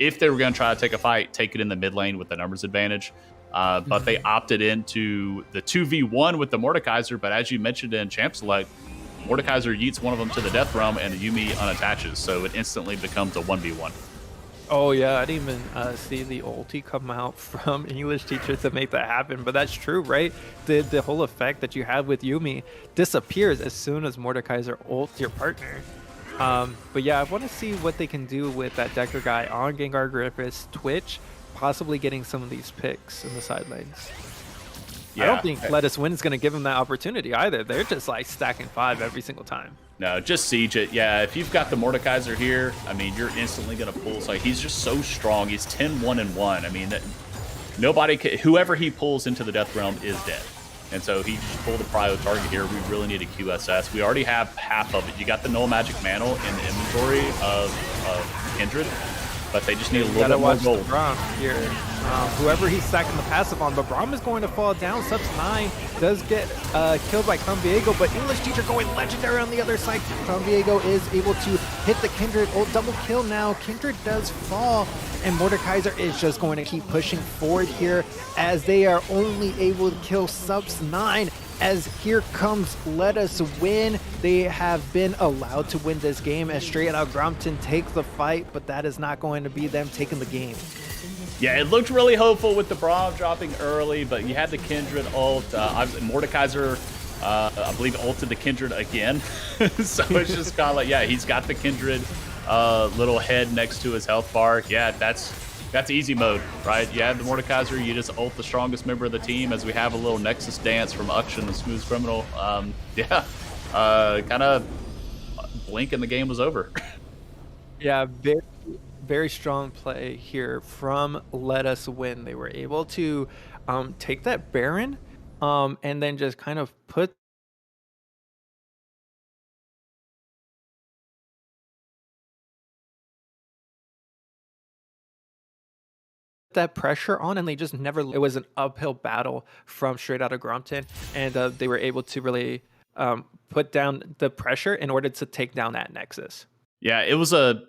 If they were going to try to take a fight, take it in the mid lane with the numbers advantage. But they opted into the 2v1 with the Mordekaiser. But as you mentioned in Champ Select, Mordekaiser yeets one of them to the Death Realm and the Yumi unattaches. So it instantly becomes a 1v1. Oh, yeah. I didn't even see the ulti come out from English Teacher to make that happen. But that's true, right? The whole effect that you have with Yumi disappears as soon as Mordekaiser ults your partner. But yeah, I want to see what they can do with that Decker guy on Gengar Griffith's Twitch, possibly getting some of these picks in the side lanes. Yeah. I don't think Let Us Win is going to give him that opportunity either. They're just like stacking 5 every single time. No, just siege it. Yeah, if you've got the Mordekaiser here, I mean, you're instantly going to pull. So he's just so strong. He's 10-1-1. I mean, whoever he pulls into the Death Realm is dead. And so he just pulled a prio target here. We really need a QSS. We already have half of it. You got the Null Magic Mantle in the inventory of Kindred, but they just need a little bit more gold. Braum here. Whoever he's stacking the passive on, but Braum is going to fall down. Subs 9 does get killed by Crown Viego, but English Teacher going legendary on the other side. Crown Viego is able to hit the Kindred. Oh, double kill now. Kindred does fall, and Mordekaiser is just going to keep pushing forward here as they are only able to kill Subs 9. As here comes Let Us Win. They have been allowed to win this game as Straight Outta Compton takes the fight, but that is not going to be them taking the game. Yeah, it looked really hopeful with the Braum dropping early, but you had the Kindred ult. Mordekaiser, I believe, ulted the Kindred again. So it's just kind of like, yeah, he's got the Kindred little head next to his health bar. Yeah, that's easy mode, right? You have the Mordekaiser, you just ult the strongest member of the team as we have a little Nexus dance from Ukshin, the Smooth Criminal. Kind of blink and the game was over. Yeah, very strong play here from Let Us Win. They were able to take that Baron and then just kind of put that pressure on, and they just never, it was an uphill battle from Straight Outta Compton, and they were able to really put down the pressure in order to take down that Nexus. Yeah, it was a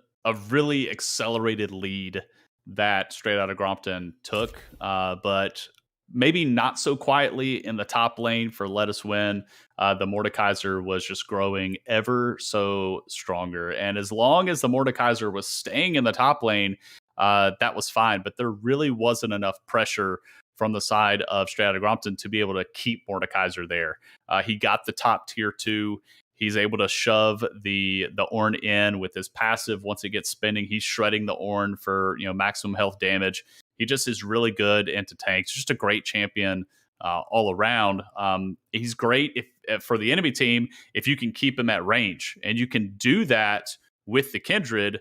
really accelerated lead that Straight Outta Compton took, but maybe not so quietly in the top lane for Let Us Win. The Mordekaiser was just growing ever so stronger, and as long as the Mordekaiser was staying in the top lane, that was fine, but there really wasn't enough pressure from the side of Straight Outta Compton to be able to keep Mordekaiser there. He got the top tier 2. He's able to shove the Ornn in with his passive. Once it gets spinning, he's shredding the Ornn for maximum health damage. He just is really good into tanks. Just a great champion all around. He's great for the enemy team if you can keep him at range, and you can do that with the Kindred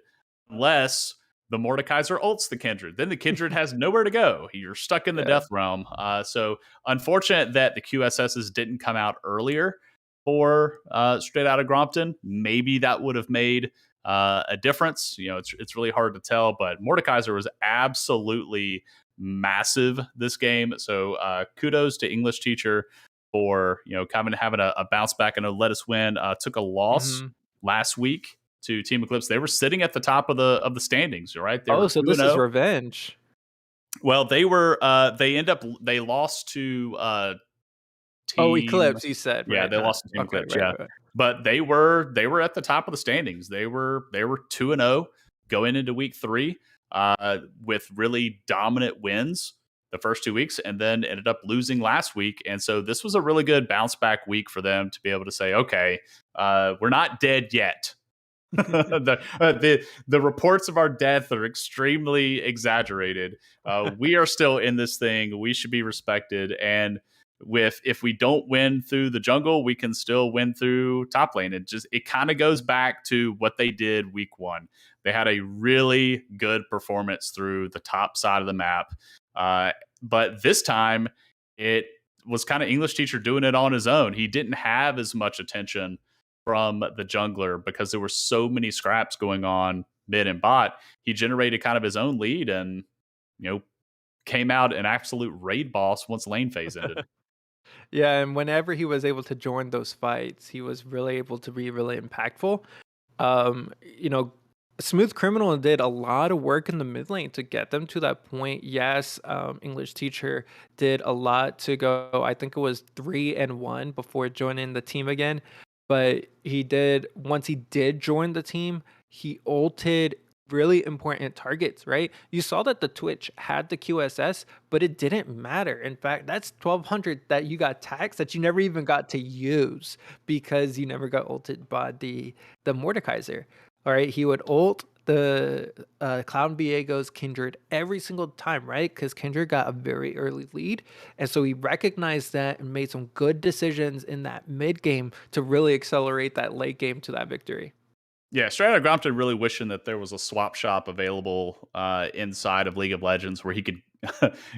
unless the Mordekaiser ults the Kindred. Then the Kindred has nowhere to go. You're stuck in the Death Realm. So unfortunate that the QSSs didn't come out earlier for Straight Outta Compton. Maybe that would have made a difference. It's really hard to tell, but Mordekaiser was absolutely massive this game. So kudos to English Teacher for kind of having a bounce back. I know Let Us Win took a loss last week to Team Eclipse. They were sitting at the top of the standings, right? So this is revenge. Well, they lost to Team... Eclipse, you said. Yeah, they lost to Team Eclipse. Right. But they were at the top of the standings. They were 2-0 going into week 3 with really dominant wins the first 2 weeks, and then ended up losing last week. And so this was a really good bounce back week for them to be able to say, okay, we're not dead yet. The reports of our death are extremely exaggerated. We are still in this thing. We should be respected. And if we don't win through the jungle, we can still win through top lane. It kind of goes back to what they did week 1. They had a really good performance through the top side of the map. But this time it was kind of English teacher doing it on his own. He didn't have as much attention from the jungler because there were so many scraps going on mid and bot. He generated kind of his own lead and, came out an absolute raid boss once lane phase ended. Yeah, and whenever he was able to join those fights, he was really able to be really impactful. You know, Smooth Criminal did a lot of work in the mid lane to get them to that point. Yes, English teacher did a lot to go. I think it was 3-1 before joining the team again. But once he did join the team, he ulted really important targets, right? You saw that the Twitch had the QSS, but it didn't matter. In fact, that's 1200 that you got taxed that you never even got to use because you never got ulted by the Mordekaiser. All right, he would ult the Cloud Viego's Kindred every single time, right? Because Kindred got a very early lead. And so he recognized that and made some good decisions in that mid game to really accelerate that late game to that victory. Yeah, Strata Grompton really wishing that there was a swap shop available inside of League of Legends where he could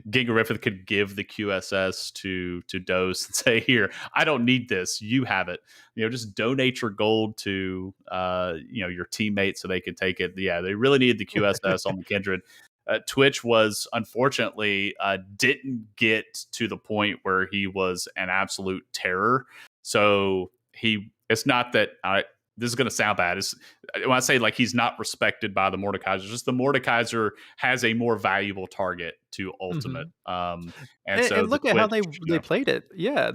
Gigarifith could give the QSS to Dose and say, "Here, I don't need this. You have it. Just donate your gold to your teammates so they could take it." Yeah, they really needed the QSS on the Kindred. Twitch was unfortunately didn't get to the point where he was an absolute terror. So it's not that this is going to sound bad. When I say like he's not respected by the Mordekaiser, just the Mordekaiser has a more valuable target to ultimate. Mm-hmm. And look at how they played it. Yeah,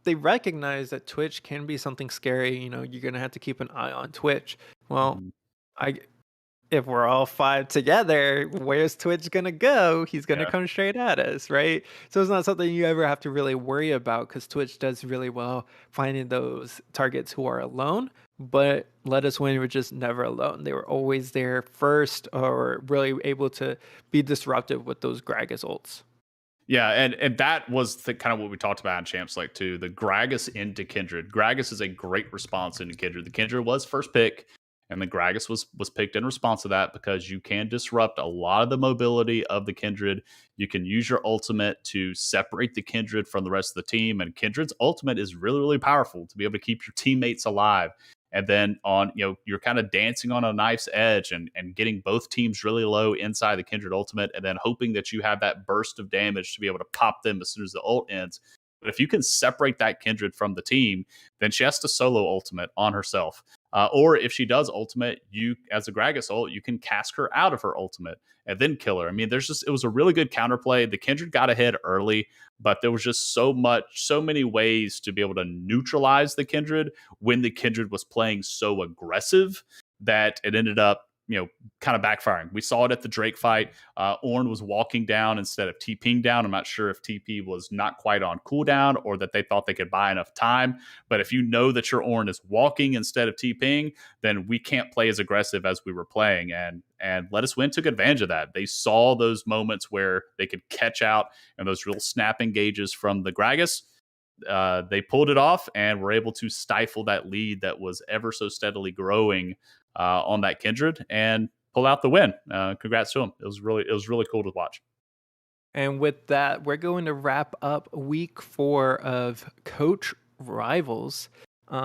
they recognize that Twitch can be something scary. You're going to have to keep an eye on Twitch. Well, if we're all 5 together, where's Twitch going to go? He's going to come straight at us, right? So it's not something you ever have to really worry about because Twitch does really well finding those targets who are alone. But Let Us Win were just never alone. They were always there first or really able to be disruptive with those Gragas ults. Yeah, and that was kind of what we talked about in Champs Select too. The Gragas into Kindred. Gragas is a great response into Kindred. The Kindred was first pick, and the Gragas was picked in response to that because you can disrupt a lot of the mobility of the Kindred. You can use your ultimate to separate the Kindred from the rest of the team, and Kindred's ultimate is really, really powerful to be able to keep your teammates alive. And then you're kind of dancing on a knife's edge and getting both teams really low inside the Kindred ultimate and then hoping that you have that burst of damage to be able to pop them as soon as the ult ends. But if you can separate that Kindred from the team, then she has to solo ultimate on herself. Or if she does ultimate, you as a Gragas ult, you can cast her out of her ultimate and then kill her. I mean, it was a really good counterplay. The Kindred got ahead early, but there was just so many ways to be able to neutralize the Kindred when the Kindred was playing so aggressive that it ended up kind of backfiring. We saw it at the Drake fight. Ornn was walking down instead of TPing down. I'm not sure if TP was not quite on cooldown or that they thought they could buy enough time. But if you know that your Ornn is walking instead of TPing, then we can't play as aggressive as we were playing. And Let Us Win took advantage of that. They saw those moments where they could catch out and those real snap engages from the Gragas. They pulled it off and were able to stifle that lead that was ever so steadily growing on that Kindred and pull out the win. Congrats to him. It was really cool to watch. And with that, we're going to wrap up week 4 of Coach Rivals.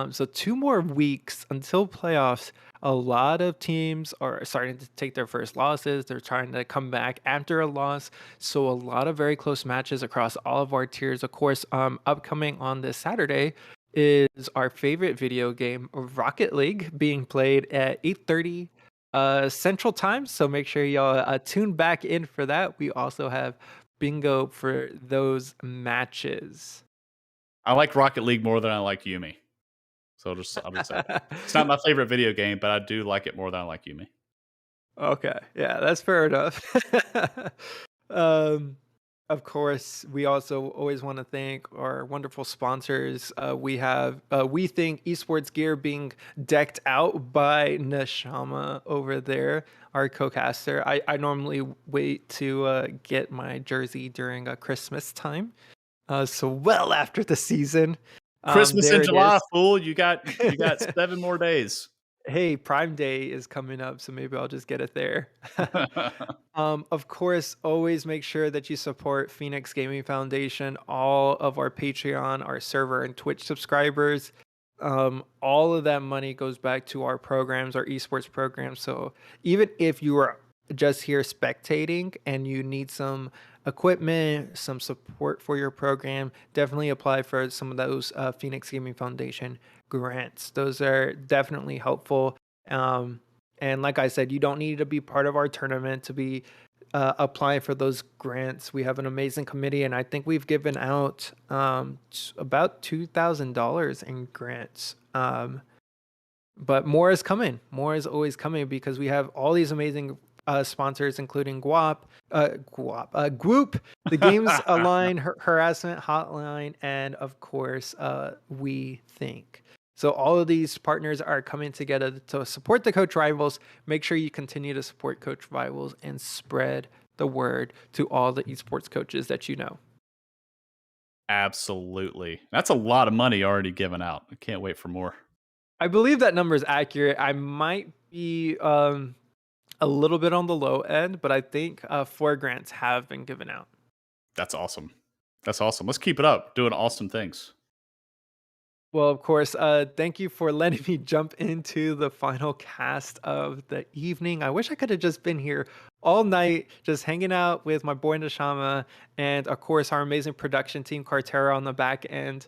So 2 more weeks until playoffs. A lot of teams are starting to take their first losses. They're trying to come back after a loss. So a lot of very close matches across all of our tiers. Of course, upcoming on this Saturday is our favorite video game, Rocket League, being played at 8:30 Central Time. So make sure y'all tune back in for that. We also have bingo for those matches. I like Rocket League more than I like Yuumi. So I'll just say it's not my favorite video game, but I do like it more than I like Yuumi. Okay, yeah, that's fair enough. Of course, we also always want to thank our wonderful sponsors. We have We Think Esports Gear being decked out by Neshama over there, our co-caster. I normally wait to get my jersey during Christmas time. So well after the season. Christmas There in it July, is. fool. You got 7 more days. Hey, Prime Day is coming up, so maybe I'll just get it there. Of course, always make sure that you support Phoenix Gaming Foundation, all of our Patreon, our server, and Twitch subscribers. All of that money goes back to our programs, our esports programs. So even if you are just here spectating and you need some equipment, some support for your program, definitely apply for some of those Phoenix Gaming Foundation grants. Those are definitely helpful. And like I said, you don't need to be part of our tournament to be applying for those grants. We have an amazing committee, and I think we've given out about $2,000 in grants. But more is coming. More is always coming because we have all these amazing sponsors, including Group, the Games Align, Harassment Hotline, and of course, We Think. So all of these partners are coming together to support the Coach Rivals. Make sure you continue to support Coach Rivals and spread the word to all the esports coaches that you know. Absolutely. That's a lot of money already given out. I can't wait for more. I believe that number is accurate. I might be a little bit on the low end, but I think 4 grants have been given out. That's awesome. That's awesome. Let's keep it up. Doing awesome things. Well, of course, thank you for letting me jump into the final cast of the evening. I wish I could have just been here all night, just hanging out with my boy Nashama, and of course, our amazing production team, Cartera, on the back end.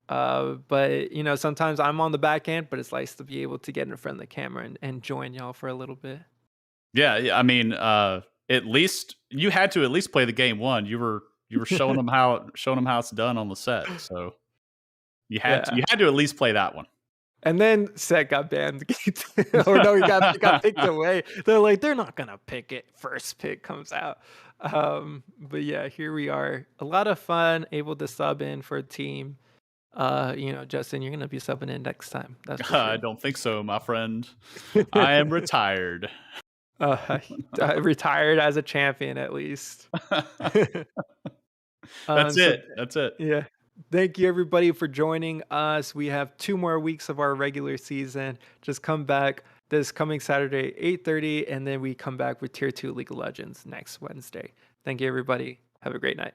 But, you know, sometimes I'm on the back end, but it's nice to be able to get in front of the camera and join y'all for a little bit. Yeah, I mean, at least you had to at least play the game one. You were showing them how it's done on the set. So you had to at least play that one. And then Set got banned. Or no, he got picked away. They're like, they're not gonna pick it. First pick comes out. But yeah, here we are. A lot of fun, able to sub in for a team. You know, Justin, you're gonna be subbing in next time. That's for sure. I don't think so, my friend. I am retired. Retired as a champion, at least. That's it. That's it. Yeah. Thank you, everybody, for joining us. We have 2 more weeks of our regular season. Just come back this coming Saturday, 8:30, and then we come back with Tier 2 League of Legends next Wednesday. Thank you, everybody. Have a great night.